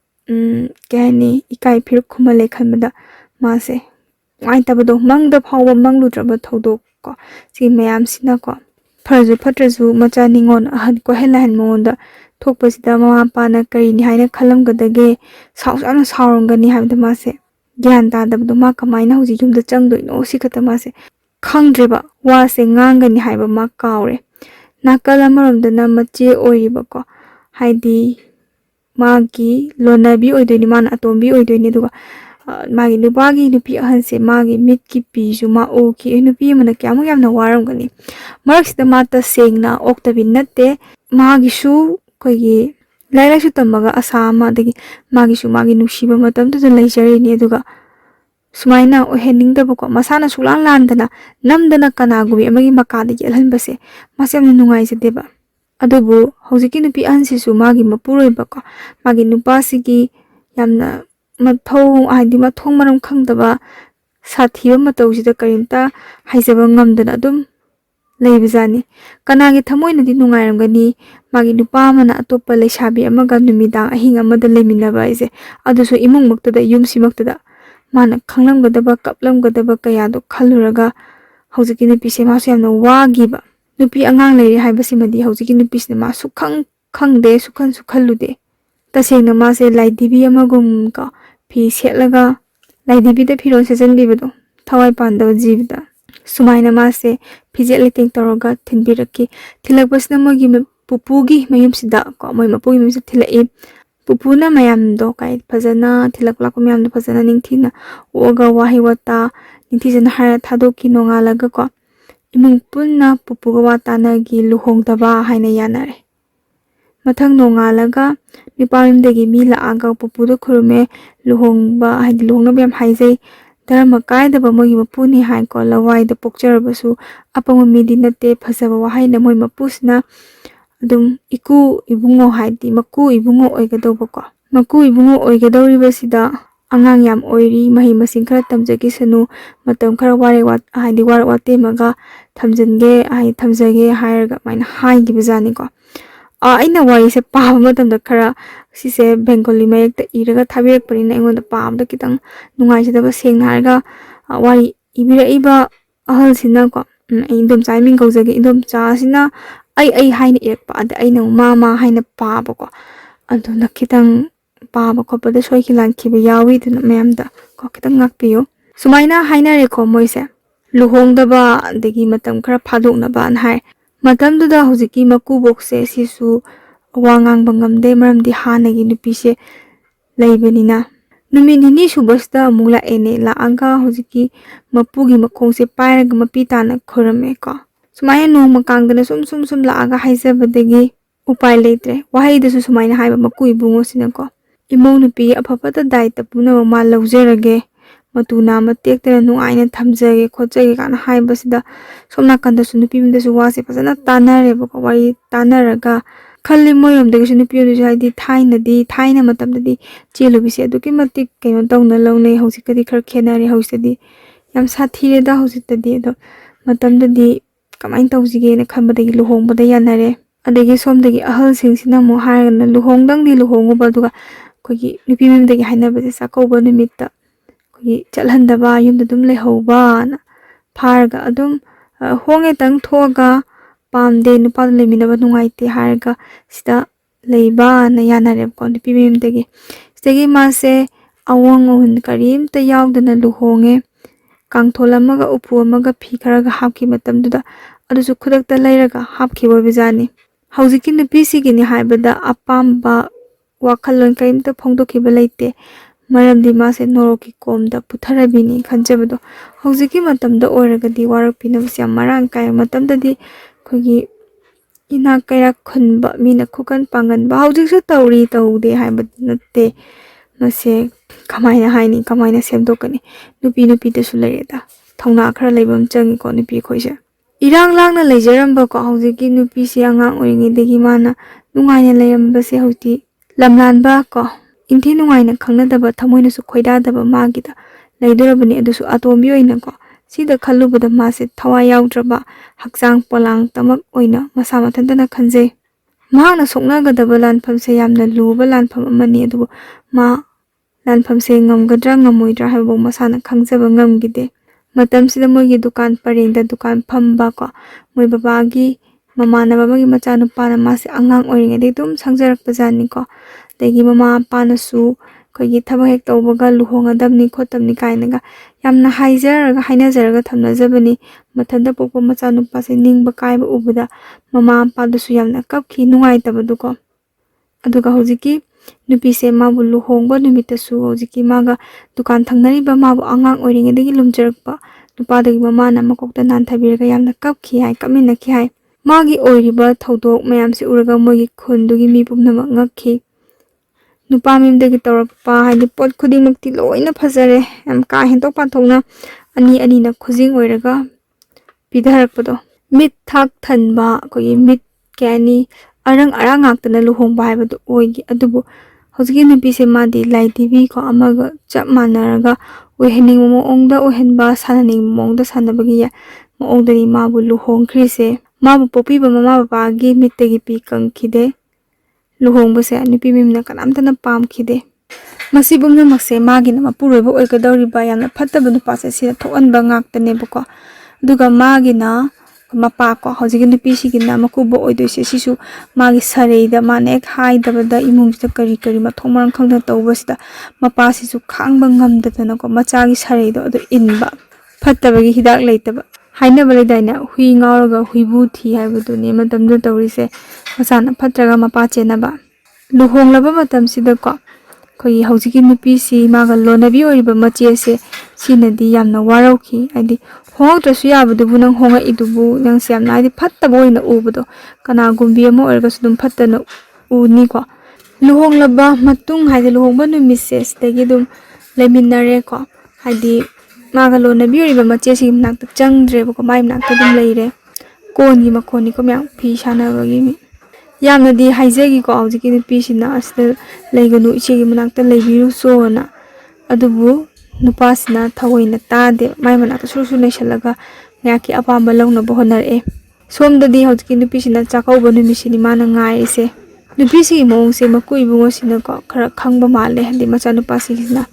ꯀꯩ ꯍꯥꯏꯅꯤ ꯏꯀꯥꯏ ꯐꯤꯔꯛ ꯈꯨꯝꯍꯜꯂꯦ ꯈꯟꯕꯗ ꯃꯥꯁꯦ ꯅꯨꯡꯉꯥꯏꯇꯕꯗꯣ ꯃꯪꯗ ꯐꯥꯎꯕ ꯃꯪꯂꯨꯗ꯭ꯔꯕ ꯊꯧꯗꯣꯛ ꯀꯣ ꯁꯤ ꯃꯌꯥꯝꯁꯤꯅꯀꯣ ꯐꯔꯁꯨ ꯐꯠꯇ꯭ꯔꯁꯨ ꯃꯆꯥ ꯅꯤꯉꯣꯜ ꯑꯍꯟ ꯀꯣꯏꯍꯟ ꯂꯥꯏꯍꯟ ꯃꯉꯣꯟꯗ ꯊꯣꯛꯄꯁꯤꯗ ꯃꯃꯥ ꯃꯄꯥꯅ ꯀꯔꯤꯅꯤ ꯍꯥꯏꯅ ꯈꯜꯂꯝꯒꯗꯒꯦ ꯁꯥꯎꯁꯨ ꯌꯥꯝꯅ ꯁꯥꯎꯔꯝꯒꯅꯤ ꯍꯥꯏꯕꯗ ꯃꯥꯁꯦ ꯒ꯭ꯌꯥꯟ ꯇꯥꯗꯕꯗꯣ ꯃꯥ ꯀꯃꯥꯏꯅ ꯍꯧꯖꯤꯛ ꯌꯨꯝꯗ ꯆꯪꯗꯣꯏꯅꯣ ꯁꯤ ꯈꯛꯇ ꯃꯥꯁꯦ ꯈꯪꯗ꯭ꯔꯦꯕ ꯋꯥꯁꯦ ꯉꯥꯡꯒꯅꯤ ꯍꯥꯏꯕ ꯃꯥ ꯀꯥꯎꯔꯦ ꯅꯥꯀꯜ ꯑꯃꯔꯣꯝꯗꯅ ꯃꯆꯦ ꯑꯣꯏꯔꯤꯕꯀꯣ ꯍꯥꯏꯗꯤ ꯃꯥꯒꯤ ꯂꯣꯅꯕꯤ ꯑꯣꯏꯗꯣꯏꯅꯤ ꯃꯥꯅ ꯑꯇꯣꯝꯕꯤ ꯑꯣꯏꯗꯣꯏꯅꯤ ꯑꯗꯨꯒ ꯃꯥꯒꯤ ꯅꯨꯄꯥꯒꯤ ꯅꯨꯄꯤ ꯑꯍꯟꯁꯦ ꯃꯥꯒꯤ ꯃꯤꯠꯀꯤ ꯄꯤꯁꯨ ꯃꯥ ꯎꯈꯤ ꯅꯨꯄꯤ ꯑꯃꯅ ꯀꯌꯥꯃꯨꯛ ꯌꯥꯝꯅ ꯋꯥꯔꯝꯒꯅꯤ ꯃꯔꯛꯁꯤꯗ ꯃꯥ ꯇꯁꯦꯡꯅ ꯑꯣꯛꯇꯕꯤ ꯅꯠꯇꯦ ꯃꯥꯒꯤꯁꯨ ꯑꯩꯈꯣꯏꯒꯤ ꯂꯥꯏꯔꯤꯛ ꯂꯥꯏꯁꯨ ꯇꯝꯃꯒ ꯑꯁꯥ ꯑꯃ ꯑꯗꯒꯤ ꯃꯥꯒꯤꯁꯨ ꯃꯥꯒꯤ ꯅꯨꯡꯁꯤꯕ ꯃꯇꯝꯗꯨꯗ ꯂꯩꯖꯔꯤꯅꯤ ꯑꯗꯨꯒ ꯁꯨꯃꯥꯏꯅ ꯑꯣꯏꯍꯟꯅꯤꯡꯗꯕꯀꯣ ꯃꯁꯥꯅ ꯁꯨꯛꯂꯥꯟ ꯂꯥꯟꯗꯅ ꯅꯝꯗꯅ ꯀꯅꯥꯒꯨꯝꯕꯤ ꯑꯃꯒꯤ ꯃꯀꯥꯗ ꯌꯦꯠꯍꯟꯕꯁꯦ ꯃꯥꯁꯦ ꯌꯥꯝꯅ ꯅꯨꯡꯉꯥꯏꯖꯗꯦꯕ ꯑꯗꯨꯕꯨ ꯍꯧꯖꯤꯛꯀꯤ ꯅꯨꯄꯤ ꯑꯍꯟꯁꯤꯁꯨ ꯃꯥꯒꯤ ꯃꯄꯨꯔꯣꯏꯕꯀꯣ ꯃꯥꯒꯤ ꯅꯨꯄꯥꯁꯤꯒꯤ ꯌꯥꯝꯅ ꯃꯊꯧ ꯍꯥꯏꯗꯤ ꯃꯊꯣꯡ ꯃꯔꯝ ꯈꯪꯗꯕ ꯁꯥꯊꯤꯕ ꯃꯇꯧꯁꯤꯗ ꯀꯔꯤꯝꯇ ꯍꯥꯏꯖꯕ ꯉꯝꯗꯅ ꯑꯗꯨꯝ ꯂꯩꯕꯖꯥꯠꯅꯤ ꯀꯅꯥꯒꯤ ꯊꯃꯣꯏꯅꯗꯤ ꯅꯨꯡꯉꯥꯏꯔꯝꯒꯅꯤ ꯃꯥꯒꯤ ꯅꯨꯄꯥ ꯑꯃꯅ ꯑꯇꯣꯞꯄ ꯂꯩꯁꯥꯕꯤ ꯑꯃꯒ ꯅꯨꯃꯤꯗꯥꯡ ꯑꯍꯤꯡ ꯑꯃꯗ ꯂꯩꯃꯤꯟꯅꯕ ꯍꯥꯏꯁꯦ ꯑꯗꯨꯁꯨ ꯏꯃꯨꯡꯃꯛꯇꯗ ꯌꯨꯝꯁꯤꯃꯛꯇꯗ ꯃꯥꯅ ꯈꯪꯂꯝꯒꯗꯕ ꯀꯞꯂꯝꯒꯗꯕ ꯀꯌꯥꯗꯣ ꯈꯜꯂꯨꯔꯒ ꯍꯧꯖꯤꯛꯀꯤ ꯅꯨꯄꯤꯁꯦ ꯃꯥꯁꯨ ꯌꯥꯝꯅ ꯋꯥꯈꯤꯕ ꯅꯨꯄꯤ ꯑꯉꯥꯡ ꯂꯩꯔꯦ ꯍꯥꯏꯕꯁꯤꯃꯗꯤ ꯍꯧꯖꯤꯛꯀꯤ ꯅꯨꯄꯤꯁꯤꯅ ꯃꯥ ꯁꯨꯛꯈꯪ ꯈꯪꯗꯦ ꯁꯨꯛꯈꯟꯁꯨ ꯈꯜꯂꯨꯗꯦ ꯇꯁꯦꯡꯅ ꯃꯥꯁꯦ ꯂꯥꯏꯙꯤꯕꯤ ꯑꯃꯒꯨꯝ ꯀꯣ ꯐꯤ ꯁꯦꯠꯂꯒ ꯂꯥꯏꯙꯤꯕꯤꯗ ꯐꯤꯔꯣꯜ ꯁꯦꯠꯆꯟꯕꯤꯕꯗꯣ ꯊꯋꯥꯏ ꯄꯥꯟꯗꯕ ꯖꯤꯕꯗ ꯁꯨꯃꯥꯏꯅ ꯃꯥꯁꯦ ꯐꯤꯖꯦꯠ ꯂꯩꯇꯦꯡ ꯇꯧꯔꯒ ꯊꯤꯟꯕꯤꯔꯛꯈꯤ ꯊꯤꯜꯂꯛꯄꯁꯤꯅ ꯃꯣꯏꯒꯤ ꯄꯨꯄꯨꯒꯤ ꯃꯌꯨꯝꯁꯤꯗ ꯀꯣ ꯃꯣꯏ ꯃꯄꯨꯒꯤ ꯃꯌꯨꯝꯁꯤꯗ ꯊꯤꯜꯂꯛꯏ ꯄꯨꯄꯨꯅ ꯃꯌꯥꯝꯗꯣ ꯐꯖꯅ ꯊꯤꯜꯂꯛꯄ ꯂꯥꯛꯄ ꯃꯌꯥꯝꯗꯣ ꯐꯖꯅ ꯅꯤꯡꯊꯤꯅ ꯑꯣꯛꯑꯒ ꯋꯥꯍꯩ ꯋꯥꯇꯥ ꯅꯤꯡꯊꯤꯖꯅ ꯍꯥꯏꯔ ꯊꯥꯗꯣꯛꯈꯤ ꯅꯣꯡꯉꯥꯜꯂꯒ ꯀꯣ ꯏꯃꯨꯡ ꯄꯨꯟꯅ ꯄꯨꯄꯨꯒ ꯋꯥ ꯇꯥꯅꯒꯤ ꯂꯨꯍꯣꯡꯗꯕ ꯍꯥꯏꯅ ꯌꯥꯅꯔꯦ ꯃꯊꯪ ꯅꯣꯡꯉꯥꯜꯂꯒ ꯅꯨꯄꯥ ꯃꯌꯨꯝꯗꯒꯤ ꯃꯤ ꯂꯥꯛꯑꯒ ꯄꯨꯄꯨꯗ ꯈꯨꯔꯨꯝꯃꯦ ꯂꯨꯍꯣꯡꯕ ꯍꯥꯏꯗꯤ ꯂꯨꯍꯣꯡꯅꯕ ꯌꯥꯝ ꯍꯥꯏꯖꯩ ꯙꯔꯃ ꯀꯥꯏꯗꯕ ꯃꯣꯏꯒꯤ ꯃꯄꯨꯅꯤ ꯍꯥꯏꯀꯣ ꯂꯋꯥꯏꯗ ꯄꯣꯛꯆꯔꯕꯁꯨ ꯑꯄꯪꯕ ꯃꯤꯗꯤ ꯅꯠꯇꯦ ꯐꯖꯕ ꯋꯥꯍꯩꯅ ꯃꯣꯏ ꯃꯄꯨꯁꯤꯅ ꯑꯗꯨꯝ ꯏꯀꯨ ꯏꯕꯨꯡꯉꯣ ꯍꯥꯏꯗꯤ ꯃꯀꯨ ꯏꯕꯨꯡꯉꯣ ꯑꯣꯏꯒꯗꯧꯕꯀꯣ ꯃꯀꯨ ꯏꯕꯨꯡꯉꯣ ꯑꯣꯏꯒꯗꯧꯔꯤꯕꯁꯤꯗ ꯑꯉꯥꯡ ꯌꯥꯝ ꯑꯣꯏꯔꯤ ꯃꯍꯩ ꯃꯁꯤꯡ ꯈꯔ ꯇꯝꯖꯈꯤꯁꯅꯨ ꯃꯇꯝ ꯈꯔ ꯍꯥꯏꯗꯤ ꯋꯥꯔꯛ ꯋꯥꯇꯦꯝꯃꯒ ꯊꯝꯖꯒꯦ ꯍꯥꯏꯔꯒ ꯑꯗꯨꯃꯥꯏꯅ ꯍꯥꯏꯈꯤꯕꯖꯥꯠꯅꯤꯀꯣ ꯑꯩꯅ ꯋꯥꯔꯤꯁꯦ ꯄꯥꯕ ꯃꯇꯝꯗ ꯈꯔ ꯁꯤꯁꯦ ꯕꯦꯡꯒꯣꯂꯤ ꯃꯌꯦꯛꯇ ꯏꯔꯒ ꯊꯥꯕꯤꯔꯛꯄꯅꯤꯅ ꯑꯩꯉꯣꯟꯗ ꯄꯥꯕꯗ ꯈꯤꯇꯪ ꯅꯨꯡꯉꯥꯏꯖꯗꯕ ꯁꯦꯡꯅ ꯍꯥꯏꯔꯒ ꯋꯥꯔꯤ Ibiraiba ahalsina ko indom cha ming kaujage indom cha sina ai haina irakpa ada aina mama haina paba ko adu nakitang paba ko pada soi kilan kiba yawi dun mayamda ko kitang ngakpiyo sumaina haina re ko moise luhongdaba degi matam khara phadoknaba an hai matamduda hojiki maku bokse sisu wangang bangamde maramdi hanagi nupise laibanina Numit hini subasta amula ene la aga hojiki mapugi makongse pairaga mapitana khurame ko sumaya nong makangdana sum la aga haizabadagi upai leitre wahaidasu sumaina haiba maku ibungo sinako imong nupi apapata daita puna ma laujerage matuna matektana nungaina thamjage khojage kana haibasida somna kandasu nupi mindasu wase fasana tanare bako wari tanaraga Khalli moyom dagi sunu piyo du haidi thaina matamdadi chelu bisi aduki matik kaino tawna lawnai hausikadi khar khenari hausadi yam sathire da hausitadi ado matamdadi kamain tawjige na khambadagi luhongbada yanare adagi somdagi ahal singsina mo haragana luhongdangdi luhongoba aduga kogi nupi memdagi hainabase sakauba numitta kogi chalhandaba yumda dum lehauba na pharga adum honge tang thoga Pamde nupa leminaba nungaite harga sida leiba na yanareb ko nupi memdagi sidagi mase awang ohun karimta yaudana luhonge kangthol amaga upu amaga phi kharaga hapki matamduda adusu khudakta leiraga hapki wabijani haujiki nupi sigini haibada apamba wakhalon karimta phongdokhiba leite maramdi mase noroki komda putharabini khanjabado haujiki matamda oiragadi warakpinabasi amarang kai matamdadi kogi ina kaya khunba mina khukan pangan ba haujik su tawri tawde haiba natte mase kamaina haini kamaina semdokani nupi ta sulareda thongna khara leibam changi ko nupi khoise irang langna leijaramba ko haujiki nupi si angang oringi degi mana nungaina leyamba se hauti lamlanba ko inthi nungaina khangnadaba thamoina su khoidadaba magida leidorabani adusu atombi oina ko Sida khalubada mase thawa yaudraba hakjang polang tamak oina masa mathantana khanje mahakna soknagadaba lanphamse yamna luba lanpham amani adubu ma lanphamse ngamgadra ngamoidra haibo masana khangjaba ngamgide matamsida moigi dukan parengda dukan phamba ko moi babagi mamanaba magi machanu pana mase angang oringade dum sangjarakpajani ko degi mama pana su kogi thaba hek tawbaga luhongadabni khotamni kainaga yamna hainajaraga thamnajabani mathanda pokpa machanu pase ningba kaiba ubada mama padasu yamna kapki nungaitabadu aduga hojiki nupise mabu luhongba numitasu hojiki maga dukan thangnariba mabu angang oiringedagi lumjarakpa nupadagi mama na makokta nanthabiraga yamna kapki hai kaminaki hai magi oiriba thodok mayamse uraga mogi khundugi mi pumnamak ngakhi nupa memdagi tawrakpa haidi pot khudingmakti loina phajare yam ka hentok pathokna ani na khujing oiraga pidharakpado mit thak thanba kogi mit kani arang ngaktana luhongba haibadu oigi adubu hojiki nupise madi laidibi ko amaga chap manaraga ohening moongda ohenba sananing moongda sanabagi moongdani mabu luhongkhrise mabu popiba mama babagi mittagi pi kangkhide luhongbase nupi memna kanamtana pamkhide masibumna makse magina mapuroiba oigadawriba yamna phattaba nupase sida thokanba ngaktane bako duga magina mapa ko hojigi nupi sigina makubo oidoise sisu magi sareida manek haidabada imungsida kari mathongmarang khangna tawbasida mapa sisu khangba ngamdadana ko machagi sareida adu inba phattabagi hidak leitaba hainaba leidaina hui ngauraga huibu thi haibaduni matamdu tawrise masana phatraga mapa chenaba luhonglaba matamsida ko koi hojiki nupi si maga lonabi oriba machese sinadi yamna warauki aidi hongtrasu yabadubu nang honga idubu nang siamna aidi phattaba oina ubado kana gumbi amo orga sudum phattana uni ko luhonglaba matung haidi luhongba numise sidagi dum leminare ko haidi maga lonabi oriba machesi nakta changdre ko mai nakta dum leire koni makoni ko myang phi sanabagi mi yamnadi haijagi ko hojiki nupi sina asida leiganu ichegi manakta leibiru sona adubu nupasina thawoina tade mai manakta sursu neishalaga ngaki apamba lawnaba honare somdadi hojiki nupi sina chakauba numisini mana ngairise nupi si mongse maku ibungo sina ko khara khangba male hadi macha nupasi sina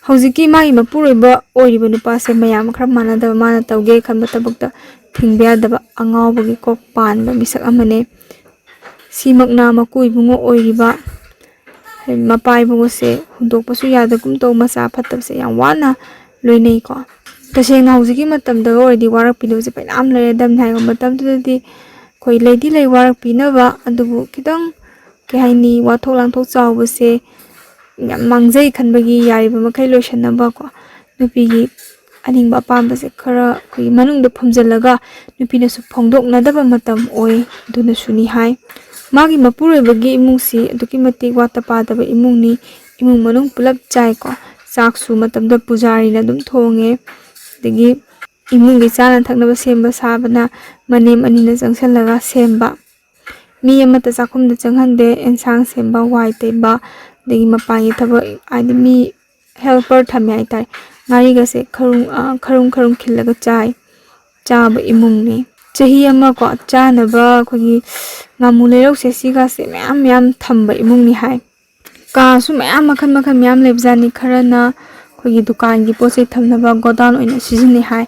ꯍꯧꯖꯤꯛꯀꯤ ꯃꯥꯒꯤ ꯃꯄꯨꯔꯣꯏꯕ ꯑꯣꯏꯔꯤꯕ ꯅꯨꯄꯥꯁꯦ ꯃꯌꯥꯝ ꯈꯔ ꯃꯥꯟꯅꯗꯕ, ꯃꯥꯅ ꯇꯧꯒꯦ ꯈꯟꯕ ꯊꯕꯛꯇ ꯊꯤꯡꯕ ꯌꯥꯗꯕ ꯑꯉꯥꯎꯕꯒꯤ ꯀꯣꯛ ꯄꯥꯟꯕ ꯃꯤꯁꯛ ꯑꯃꯅꯦ꯫ ꯁꯤꯃꯛꯅ ꯃꯀꯨ ꯏꯕꯨꯡꯉꯣ ꯑꯣꯏꯔꯤꯕ ꯃꯄꯥ ꯏꯕꯨꯡꯉꯣꯁꯦ ꯍꯨꯟꯗꯣꯛꯄꯁꯨ ꯌꯥꯗꯒꯨꯝ ꯇꯧ ꯃꯆꯥ ꯐꯠꯇꯕꯁꯦ ꯌꯥꯝ ꯋꯥꯅ ꯂꯣꯏꯅꯩꯀꯣ꯫ ꯇꯁꯦꯡꯅ ꯍꯧꯖꯤꯛꯀꯤ ꯃꯇꯝꯗ ꯑꯣꯏꯔꯗꯤ ꯋꯥꯔꯛꯄꯤꯅꯕꯁꯦ ꯐꯅꯌꯥꯝ ꯂꯩꯔꯗꯝꯅꯤ ꯍꯥꯏꯕ ꯃꯇꯝꯗꯨꯗꯗꯤ ꯑꯩꯈꯣꯏ ꯂꯩꯗꯤ ꯂꯩ ꯋꯥꯔꯛꯄꯤꯅꯕ, ꯑꯗꯨꯕꯨ ꯈꯤꯇꯪ ꯀꯩ ꯍꯥꯏꯅꯤ ꯋꯥꯊꯣꯛ ꯂꯥꯟꯊꯣꯛ ꯆꯥꯎꯕꯁꯦ ꯌꯥꯝ ꯃꯥꯡꯖꯩ ꯈꯟꯕꯒꯤ ꯌꯥꯔꯤꯕ ꯃꯈꯩ ꯂꯣꯏꯁꯟꯅꯕꯀꯣ ꯅꯨꯄꯤꯒꯤ ꯑꯅꯤꯡꯕ ꯑꯄꯥꯝꯕꯁꯦ ꯈꯔ ꯑꯩꯈꯣꯏꯒꯤ ꯃꯅꯨꯡꯗ ꯐꯨꯝꯖꯤꯜꯂꯒ ꯅꯨꯄꯤꯅꯁꯨ ꯐꯣꯡꯗꯣꯛꯅꯗꯕ ꯃꯇꯝ ꯑꯣꯏ, ꯑꯗꯨꯅꯁꯨꯅꯤ ꯍꯥꯏ꯫ ꯃꯥꯒꯤ ꯃꯄꯨꯔꯣꯏꯕꯒꯤ ꯏꯃꯨꯡꯁꯤ ꯑꯗꯨꯛꯀꯤ ꯃꯇꯤꯛ ꯋꯥꯠꯇ ꯄꯥꯗꯕ ꯏꯃꯨꯡꯅꯤ꯫ ꯏꯃꯨꯡ ꯃꯅꯨꯡ ꯄꯨꯂꯞ ꯆꯥꯏꯀꯣ, ꯆꯥꯛꯁꯨ ꯃꯇꯝꯗ ꯄꯨꯖꯥꯔꯤꯅ ꯑꯗꯨꯝ ꯊꯣꯡꯉꯦ, ꯑꯗꯒꯤ ꯏꯃꯨꯡꯒꯤ ꯆꯥꯅ ꯊꯛꯅꯕ ꯁꯦꯝꯕ ꯁꯥꯕꯅ ꯃꯅꯦꯝ ꯑꯅꯤꯅ ꯆꯪꯁꯜꯂꯒ ꯁꯦꯝꯕ꯫ ꯃꯤ ꯑꯃꯠꯇ ꯆꯥꯛꯈꯨꯝꯗ ꯆꯪꯍꯟꯗꯦ, ꯑꯦꯟꯁꯥꯡ ꯁꯦꯝꯕ, ꯋꯥꯏ ꯇꯩꯕ, ꯑꯗꯒꯤ ꯃꯄꯥꯟꯒꯤ ꯊꯕꯛ ꯍꯥꯏꯗꯤ ꯃꯤ ꯍꯦꯜꯄꯔ ꯊꯝꯃꯦ ꯍꯥꯏꯇꯥꯔꯦ꯫ ꯉꯥꯔꯤꯒꯁꯦ ꯈꯔꯨꯝ ꯈꯤꯜꯂꯒ ꯆꯥꯕ ꯏꯃꯨꯡꯅꯤ꯫ ꯆꯍꯤ ꯑꯃꯀꯣ ꯆꯥꯅꯕ ꯑꯩꯈꯣꯏꯒꯤ ꯉꯥꯃꯨ ꯂꯩꯔꯧꯁꯦ ꯁꯤꯒꯁꯦ ꯃꯌꯥꯝ ꯊꯝꯕ ꯏꯃꯨꯡꯅꯤ ꯍꯥꯏ꯫ ꯀꯥꯁꯨ ꯃꯌꯥꯝ ꯃꯈꯜ ꯃꯌꯥꯝ ꯂꯩꯕꯖꯥꯠꯅꯤ꯫ ꯈꯔꯅ ꯑꯩꯈꯣꯏꯒꯤ ꯗꯨꯀꯥꯟꯒꯤ ꯄꯣꯠꯆꯩ ꯊꯝꯅꯕ ꯒꯣꯗꯥꯎꯟ ꯑꯣꯏꯅ ꯁꯤꯖꯤꯟꯅꯩ ꯍꯥꯏ꯫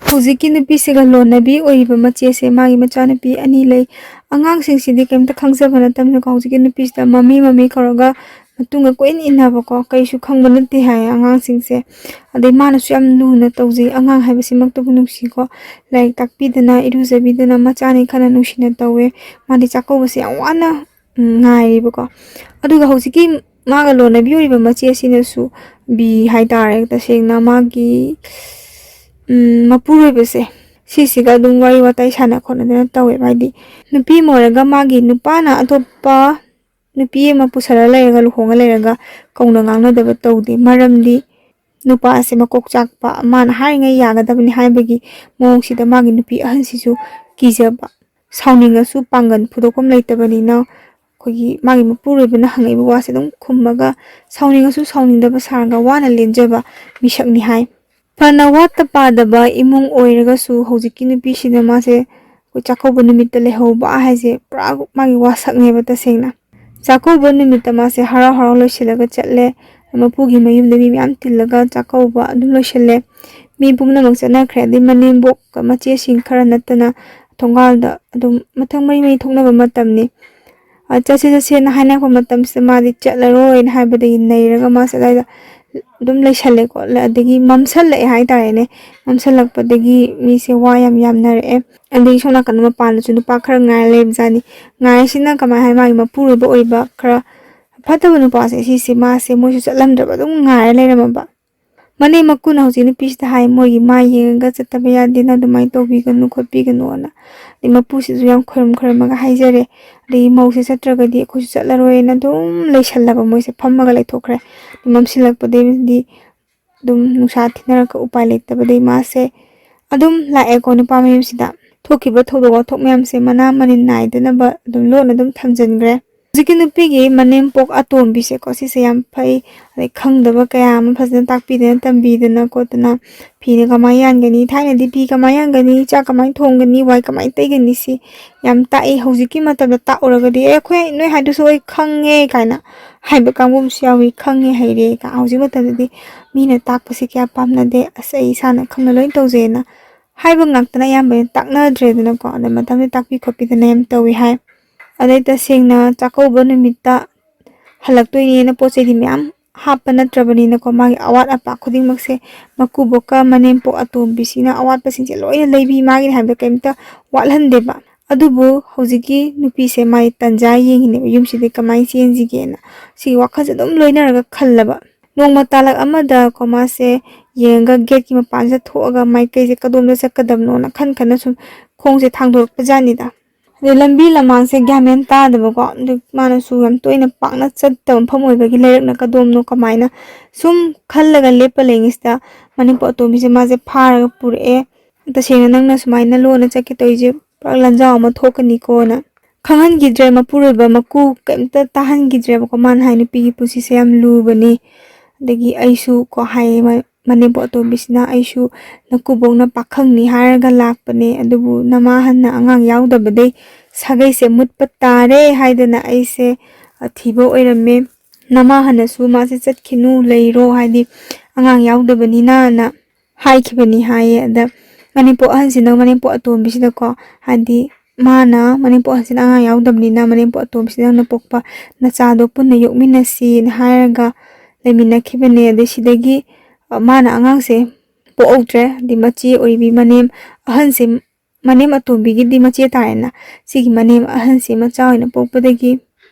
ꯍꯧꯖꯤꯛꯀꯤ ꯅꯨꯄꯤꯁꯤꯒ ꯂꯣꯟꯅꯕꯤ ꯑꯣꯏꯔꯤꯕ ꯃꯆꯦꯁꯦ ꯃꯥꯒꯤ ꯃꯆꯥꯅꯨꯄꯤ 2 ꯂꯩ꯫ ꯑꯉꯥꯡꯁꯤꯡꯁꯤꯗꯤ ꯀꯩꯝꯇ ꯈꯪꯖꯕ ꯅꯠꯇꯕꯅꯤꯀꯣ ꯍꯧꯖꯤꯛꯀꯤ ꯅꯨꯄꯤꯁꯤꯗ ꯃꯃꯤ ꯀꯧꯔꯒ ꯃꯇꯨꯡꯒ ꯀꯣꯏꯅ ꯏꯟꯅꯕꯀꯣ, ꯀꯩꯁꯨ ꯈꯪꯕ ꯅꯠꯇꯦ ꯍꯥꯏ ꯑꯉꯥꯡꯁꯤꯡꯁꯦ꯫ ꯑꯗꯩ ꯃꯥꯅꯁꯨ ꯌꯥꯝ ꯂꯨꯅ ꯇꯧꯖꯩ, ꯑꯉꯥꯡ ꯍꯥꯏꯕꯁꯤꯃꯛꯇꯕꯨ ꯅꯨꯡꯁꯤꯀꯣ, ꯂꯥꯏꯔꯤꯛ ꯇꯥꯛꯄꯤꯗꯅ ꯏꯔꯨꯖꯕꯤꯗꯅ ꯃꯆꯥꯅꯤ ꯈꯟꯅ ꯅꯨꯡꯁꯤꯅ ꯇꯧꯋꯦ꯫ ꯃꯥꯗꯤ ꯆꯥꯛꯀꯧꯕꯁꯦ ꯌꯥꯝ ꯋꯥꯅ ꯉꯥꯏꯔꯤꯕꯀꯣ꯫ ꯑꯗꯨꯒ ꯍꯧꯖꯤꯛꯀꯤ ꯃꯥꯒ ꯂꯣꯟꯅꯕꯤ ꯑꯣꯏꯔꯤꯕ ꯃꯆꯦꯁꯤꯅꯁꯨ ꯍꯥꯏꯇꯥꯔꯦ, ꯇꯁꯦꯡꯅ ꯃꯥꯒꯤ ꯃꯄꯨꯔꯣꯏꯕꯁꯦ ꯁꯤꯁꯤꯒ ꯑꯗꯨꯝ ꯋꯥꯔꯤ ꯋꯥꯇꯥꯏ ꯁꯥꯟꯅ ꯈꯣꯠꯅꯗꯅ ꯇꯧꯋꯦꯕ꯫ ꯍꯥꯏꯗꯤ ꯅꯨꯄꯤ ꯑꯃ ꯑꯣꯏꯔꯒ ꯃꯥꯒꯤ ꯅꯨꯄꯥꯅ ꯑꯇꯣꯞꯄ ꯅꯨꯄꯤ ꯑꯃ ꯄꯨꯁꯜꯂ ꯂꯩꯔꯒ ꯂꯨꯍꯣꯡꯉ ꯂꯩꯔꯒ ꯀꯧꯅ ꯉꯥꯡꯅꯗꯕ ꯇꯧꯗꯦ꯫ ꯃꯔꯝꯗꯤ ꯅꯨꯄꯥꯁꯦ ꯃꯀꯣꯛ ꯆꯥꯛꯄ, ꯃꯥꯅ ꯍꯥꯏꯔꯤꯉꯩ ꯌꯥꯒꯗꯕꯅꯤ ꯍꯥꯏꯕꯒꯤ ꯃꯑꯣꯡꯁꯤꯗ ꯃꯥꯒꯤ ꯅꯨꯄꯤ ꯑꯍꯟꯁꯤꯁꯨ ꯀꯤꯖꯕ, ꯁꯥꯎꯅꯤꯡꯉꯁꯨ ꯄꯥꯡꯒꯟ ꯐꯨꯗꯣꯛꯐꯝ ꯂꯩꯇꯕꯅꯤꯅ ꯑꯩꯈꯣꯏꯒꯤ ꯃꯥꯒꯤ ꯃꯄꯨꯔꯣꯏꯕꯅ ꯍꯪꯉꯛꯏꯕ ꯋꯥꯁꯦ ꯑꯗꯨꯝ ꯈꯨꯝꯃꯒ ꯁꯥꯎꯅꯤꯡꯉꯁꯨ ꯁꯥꯎꯅꯤꯡꯗꯕ ꯁꯥꯔꯒ ꯋꯥꯅ ꯂꯦꯟꯖꯕ ꯃꯤꯁꯛꯅꯤ ꯍꯥꯏ꯫ ꯐꯅ ꯋꯥꯠꯇ ꯄꯥꯗꯕ ꯏꯃꯨꯡ ꯑꯣꯏꯔꯒꯁꯨ ꯍꯧꯖꯤꯛꯀꯤ ꯅꯨꯄꯤꯁꯤꯅ ꯃꯥꯁꯦ ꯑꯩꯈꯣꯏ ꯆꯥꯛꯀꯧꯕ ꯅꯨꯃꯤꯠꯇ ꯂꯩꯍꯧꯕ ꯍꯥꯏꯁꯦ ꯄꯨꯔꯥ ꯃꯥꯒꯤ ꯋꯥꯁꯛꯅꯦꯕ ꯇꯁꯦꯡꯅ꯫ ꯆꯥꯛꯀꯧꯕ ꯅꯨꯃꯤꯠꯇ ꯃꯥꯁꯦ ꯍꯔꯥꯎ ꯂꯣꯏꯁꯤꯜꯂꯒ ꯆꯠꯂꯦ꯫ ꯃꯄꯨꯒꯤ ꯃꯌꯨꯝꯗ ꯃꯤ ꯃꯌꯥꯝ ꯇꯤꯜꯂꯒ ꯆꯥꯛꯀꯧꯕ ꯑꯗꯨꯝ ꯂꯣꯏꯁꯤꯜꯂꯦ꯫ ꯃꯤ ꯄꯨꯝꯅꯃꯛ ꯆꯠꯅꯈ꯭ꯔꯦ꯫ ꯑꯗꯩ ꯃꯅꯦꯝꯕꯣꯛꯀ ꯃꯆꯦꯁꯤꯡ ꯈꯔ ꯅꯠꯇꯅ ꯊꯣꯡꯒꯥꯜꯗ ꯑꯗꯨꯝ ꯃꯊꯪ ꯃꯔꯤ ꯊꯣꯛꯅꯕ ꯃꯇꯝꯅꯤ꯫ ꯆꯠꯁꯦꯅ ꯍꯥꯏꯅꯔꯛꯄ ꯃꯇꯝꯁꯤꯗ ꯃꯥꯗꯤ ꯆꯠꯂꯔꯣꯏꯅ ꯍꯥꯏꯕꯗꯒꯤ ꯅꯩꯔꯒ ꯃꯥꯁꯦ ꯑꯗꯨꯋꯥꯏꯗ ꯑꯗꯨꯝ ꯂꯩꯁꯜꯂꯦꯀꯣ꯫ ꯑꯗꯒꯤ ꯃꯝꯁꯜꯂꯛꯑꯦ ꯍꯥꯏꯇꯥꯔꯦꯅꯦ꯫ ꯃꯝꯁꯜꯂꯛꯄꯗꯒꯤ ꯃꯤꯁꯦ ꯋꯥ ꯌꯥꯝ ꯌꯥꯝꯅꯔꯛꯑꯦ꯫ ꯑꯗꯒꯤ ꯁꯣꯝ ꯅꯥꯀꯟ ꯃꯄꯥꯟꯗꯁꯨ ꯅꯨꯄꯥ ꯈꯔ ꯉꯥꯏꯔ ꯂꯩꯕꯖꯥꯠꯅꯤ꯫ ꯉꯥꯏꯔꯤꯁꯤꯅ ꯀꯃꯥꯏꯅ ꯍꯥꯏ, ꯃꯥꯒꯤ ꯃꯄꯨꯔꯣꯏꯕ ꯑꯣꯏꯕ ꯈꯔ ꯐꯠꯇꯕ ꯅꯨꯄꯥꯁꯦ ꯁꯤꯁꯦ ꯃꯥꯁꯦ ꯃꯣꯏꯁꯨ ꯆꯠꯂꯝꯗ꯭ꯔꯕ ꯑꯗꯨꯝ ꯉꯥꯏꯔ ꯂꯩꯔꯝꯃꯕ꯫ ꯃꯅꯦꯝ ꯃꯀꯨꯅ ꯍꯧꯖꯤꯛ ꯅꯨꯄꯤꯁꯤꯗ ꯍꯥꯏ, ꯃꯣꯏꯒꯤ ꯃꯥꯏ ꯌꯦꯡꯉꯒ ꯆꯠꯇꯕ ꯌꯥꯗꯦꯅ ꯑꯗꯨꯃꯥꯏꯅ ꯇꯧꯕꯤꯒꯅꯨ ꯈꯣꯠꯄꯤꯒꯅꯨꯅ꯫ ꯑꯗꯩ ꯃꯄꯨꯁꯤꯁꯨ ꯌꯥꯝ ꯈꯣꯏꯔꯝꯃꯒ ꯍꯥꯏꯖꯔꯦ꯫ ꯑꯗꯒꯤ ꯃꯧꯁꯦ ꯆꯠꯇ꯭ꯔꯒꯗꯤ ꯑꯩꯈꯣꯏꯁꯨ ꯆꯠꯂꯔꯣꯏꯅ ꯑꯗꯨꯝ ꯂꯩꯁꯜꯂꯕ ꯃꯣꯏꯁꯦ ꯐꯝꯃꯒ ꯂꯩꯊꯣꯛꯈ꯭ꯔꯦ꯫ ꯃꯝꯁꯤꯜꯂꯛꯄꯗꯒꯤꯗꯤ ꯑꯗꯨꯝ ꯅꯨꯡꯁꯥ ꯊꯤꯅꯔꯒ ꯎꯄꯥꯏ ꯂꯩꯇꯕꯗꯒꯤ ꯃꯥꯁꯦ ꯑꯗꯨꯝ ꯂꯥꯛꯑꯦꯀꯣ ꯅꯨꯄꯥ ꯃꯌꯨꯝꯁꯤꯗ꯫ ꯊꯣꯛꯈꯤꯕ ꯊꯧꯗꯣꯛ ꯋꯥꯊꯣꯛ ꯃꯌꯥꯝꯁꯦ ꯃꯅꯥ ꯃꯅꯤꯟ ꯅꯥꯏꯗꯅꯕ ꯑꯗꯨꯝ ꯂꯣꯟꯅ ꯑꯗꯨꯝ ꯊꯝꯖꯤꯟꯈ꯭ꯔꯦ꯫ ꯍꯧꯖꯤꯛꯀꯤ ꯅꯨꯄꯤꯒꯤ ꯃꯅꯦꯝꯄꯣꯛ ꯑꯇꯣꯝꯕꯤꯁꯦꯀꯣ, ꯁꯤꯁꯦ ꯌꯥꯝ ꯐꯩ꯫ ꯑꯗꯩ ꯈꯪꯗꯕ ꯀꯌꯥ ꯑꯃ ꯐꯖꯅ ꯇꯥꯛꯄꯤꯗꯅ ꯇꯝꯕꯤꯗꯅ ꯈꯣꯠꯇꯅ ꯐꯤꯅ ꯀꯃꯥꯏꯅ ꯌꯥꯟꯒꯅꯤ, ꯊꯥꯏꯅꯗꯤ ꯐꯤ ꯀꯃꯥꯏꯅ ꯌꯥꯟꯒꯅꯤ, ꯆꯥꯛ ꯀꯃꯥꯏꯅ ꯊꯣꯡꯒꯅꯤ, ꯋꯥꯏ ꯀꯃꯥꯏꯅ ꯇꯩꯒꯅꯤ, ꯁꯤ ꯌꯥꯝ ꯇꯥꯛꯏ꯫ ꯍꯧꯖꯤꯛꯀꯤ ꯃꯇꯝꯗ ꯇꯥꯛꯎꯔꯒꯗꯤ ꯑꯩꯈꯣꯏ ꯅꯣꯏ ꯍꯥꯏꯗꯨꯁꯨ ꯑꯩ ꯈꯪꯉꯦ ꯀꯥꯏꯅ ꯍꯥꯏꯕ ꯀꯥꯡꯕꯨ ꯑꯃꯁꯨ ꯌꯥꯎꯏ, ꯈꯪꯉꯦ ꯍꯩꯔꯦ꯫ ꯍꯧꯖꯤꯛ ꯃꯇꯝꯗꯗꯤ ꯃꯤꯅ ꯇꯥꯛꯄꯁꯤ ꯀꯌా ꯄꯥꯝꯅꯗꯦ, ꯑꯁ ꯑꯩ ꯏꯁꯥꯅ ꯈꯪꯅ ꯂꯣꯏ ꯇꯧꯖꯩꯅ ꯍꯥꯏꯕ ꯉꯥꯛꯇꯅ ꯑꯌꯥꯝꯕꯅ ꯇꯥꯛꯅꯗ꯭ꯔꯦꯗꯅꯀꯣ꯫ ꯑꯗ ꯃꯇꯝꯗ ꯇꯥꯛꯄꯤ ꯈꯣꯠꯄꯤꯗꯅ ꯌꯥꯝ ꯇꯧꯏ ꯍꯥꯏ꯫ ꯑꯗꯩ ꯇꯁꯦꯡꯅ ꯆꯥꯛꯀꯧꯕ ꯅꯨꯃꯤꯠꯇ ꯍꯜꯂꯛꯇꯣꯏꯅꯦꯅ ꯄꯣꯠ ꯆꯩꯗꯤ ꯃꯌꯥꯝ ꯍꯥꯞꯄ ꯅꯠꯇ꯭ꯔꯕꯅꯤꯅꯀꯣ, ꯃꯥꯒꯤ ꯑꯋꯥꯠ ꯑꯄꯥ ꯈꯨꯗꯤꯡꯃꯛꯁꯦ ꯃꯀꯨꯕꯣꯛꯀ ꯃꯅꯦꯝꯄꯣꯛ ꯑꯇꯣꯝꯕꯤꯁꯤꯅ ꯑꯋꯥꯠꯄꯁꯤꯡꯁꯦ ꯂꯣꯏꯅ ꯂꯩꯕꯤ, ꯃꯥꯒꯤꯅꯤ ꯍꯥꯏꯕꯗ ꯀꯩꯝꯇ ꯋꯥꯠꯍꯟꯗꯦꯕ꯫ ꯑꯗꯨꯕꯨ ꯍꯧꯖꯤꯛꯀꯤ ꯅꯨꯄꯤꯁꯦ ꯃꯥꯒꯤ ꯇꯟꯖꯥ ꯌꯦꯡꯉꯤꯅꯦꯕ, ꯌꯨꯝꯁꯤꯗꯤ ꯀꯃꯥꯏꯅ ꯆꯦꯟꯁꯤꯒꯦꯅ ꯁꯤꯒꯤ ꯋꯥꯈꯜꯁꯦ ꯑꯗꯨꯝ ꯂꯣꯏꯅꯔꯒ ꯈꯜꯂꯕ꯫ ꯅꯣꯡꯃ ꯇꯥꯂꯛ ꯑꯃꯗꯀꯣ ꯃꯥꯁꯦ ꯌꯦꯡꯉꯒ ꯒꯦꯠꯀꯤ ꯃꯄꯥꯟꯁꯤꯗ ꯊꯣꯛꯑꯒ ꯃꯥꯏꯀꯩꯁꯦ ꯀꯗꯣꯝꯗ ꯆꯠꯀꯗꯕꯅꯣꯅ ꯈꯟ ꯁꯨꯝ ꯈꯣꯡꯁꯦ ꯊꯥꯡꯗꯣꯔꯛꯄ ꯖꯥꯠꯅꯤꯗ꯫ ꯑꯗꯩ ꯂꯝꯕꯤ ꯂꯝꯃꯥꯡꯁꯦ ꯒ꯭ꯌꯥꯟ ꯃꯦꯟ ꯇꯥꯗꯕꯀꯣ, ꯑꯗꯨ ꯃꯥꯅꯁꯨ ꯌꯥꯝ ꯇꯣꯏꯅ ꯄꯥꯛꯅ ꯆꯠꯇꯕ ꯃꯐꯝ ꯑꯣꯏꯕꯒꯤ ꯂꯩꯔꯛꯅ ꯀꯗꯣꯝꯅꯣ ꯀꯃꯥꯏꯅ ꯁꯨꯝ ꯈꯜꯂꯒ ꯂꯦꯞꯄ ꯂꯩꯉꯩꯁꯤꯗ ꯃꯅꯦꯝꯄꯣꯛ ꯑꯇꯣꯝꯕꯤꯁꯦ ꯃꯥꯁꯦ ꯐꯥꯔꯒ ꯄꯨꯔꯛꯑꯦ꯫ ꯇꯁꯦꯡꯅ ꯅꯪꯅ ꯁꯨꯃꯥꯏꯅ ꯂꯣꯟꯅ ꯆꯠꯀꯦ ꯇꯧꯔꯤꯁꯦ ꯄꯨꯔꯥ ꯂꯥꯟꯖꯥꯎ ꯑꯃ ꯊꯣꯛꯀꯅꯤꯀꯣꯅ ꯈꯪꯍꯟꯈꯤꯗ꯭ꯔꯦ꯫ ꯃꯄꯨꯔꯣꯏꯕ ꯃꯀꯨ ꯀꯩꯝꯇ ꯇꯥꯍꯟꯈꯤꯗ꯭ꯔꯦꯕꯀꯣ꯫ ꯃꯥꯅ ꯍꯥꯏ, ꯅꯨꯄꯤꯒꯤ ꯄꯨꯟꯁꯤꯁꯦ ꯌꯥꯝ ꯂꯨꯕꯅꯤ꯫ ꯑꯗꯒꯤ ꯑꯩꯁꯨ ꯀꯣ ꯍꯥꯏꯌꯦ ꯃꯅꯦꯝꯄꯣꯛ ꯑꯇꯣꯝꯕꯤꯁꯤꯅ, ꯑꯩꯁꯨ ꯅꯀꯨꯕꯣꯛꯅ ꯄꯥꯈꯪꯅꯤ ꯍꯥꯏꯔꯒ ꯂꯥꯛꯄꯅꯦ, ꯑꯗꯨꯕꯨ ꯅꯃꯥ ꯍꯟꯅ ꯑꯉꯥꯡ ꯌꯥꯎꯗꯕꯗꯩ ꯁꯥꯒꯩꯁꯦ ꯃꯨꯠꯄ ꯇꯥꯔꯦ ꯍꯥꯏꯗꯅ ꯑꯩꯁꯦ ꯊꯤꯕ ꯑꯣꯏꯔꯝꯃꯦ꯫ ꯅꯃꯥꯍꯟꯅꯁꯨ ꯃꯥꯁꯦ ꯆꯠꯈꯤꯅꯨ ꯂꯩꯔꯣ ꯍꯥꯏꯗꯤ ꯑꯉꯥꯡ ꯌꯥꯎꯗꯕꯅꯤꯅ ꯍꯥꯏꯈꯤꯕꯅꯤ ꯍꯥꯏꯌꯦ. ꯑꯗ ꯃꯅꯦꯝꯄꯣꯛ ꯑꯍꯟꯁꯤꯅ ꯃꯅꯦꯝꯄꯣꯛ ꯑꯇꯣꯝꯕꯤꯁꯤꯗꯀꯣ ꯍꯥꯏꯗꯤ ꯃꯥꯅ ꯃꯅꯦꯝꯄꯣꯛ ꯑꯍꯟꯁꯤꯅ ꯑꯉꯥꯡ ꯌꯥꯎꯗꯕꯅꯤꯅ ꯃꯅꯦꯝꯄꯣꯛ ꯑꯇꯣꯝꯕꯤꯁꯤꯅ ꯅꯪꯅ ꯄꯣꯛꯄ ꯅꯆꯥꯗꯣ ꯄꯨꯟꯅ ꯌꯣꯛꯃꯤꯟꯅꯁꯤꯅ ꯍꯥꯏꯔꯒ ꯂꯩꯃꯤꯟꯅꯈꯤꯕꯅꯦ. ꯑꯗꯩ ꯁꯤꯗꯒꯤ ꯃꯥꯅ ꯑꯉꯥꯡꯁꯦ ꯄꯣꯛꯍꯧꯗ꯭ꯔꯦ. ꯍꯥꯏꯗꯤ ꯃꯆꯦ ꯑꯣꯏꯕꯤ ꯃꯅꯦꯝ ꯑꯍꯟꯁꯦ ꯃꯅꯦꯝ ꯑꯇꯣꯝꯕꯤꯒꯤꯗꯤ ꯃꯆꯦ ꯇꯥꯔꯦꯅ. ꯁꯤꯒꯤ ꯃꯅꯦꯝ ꯑꯍꯟꯁꯦ ꯃꯆꯥ ꯑꯣꯏꯅ ꯄꯣꯛꯄꯗꯒꯤ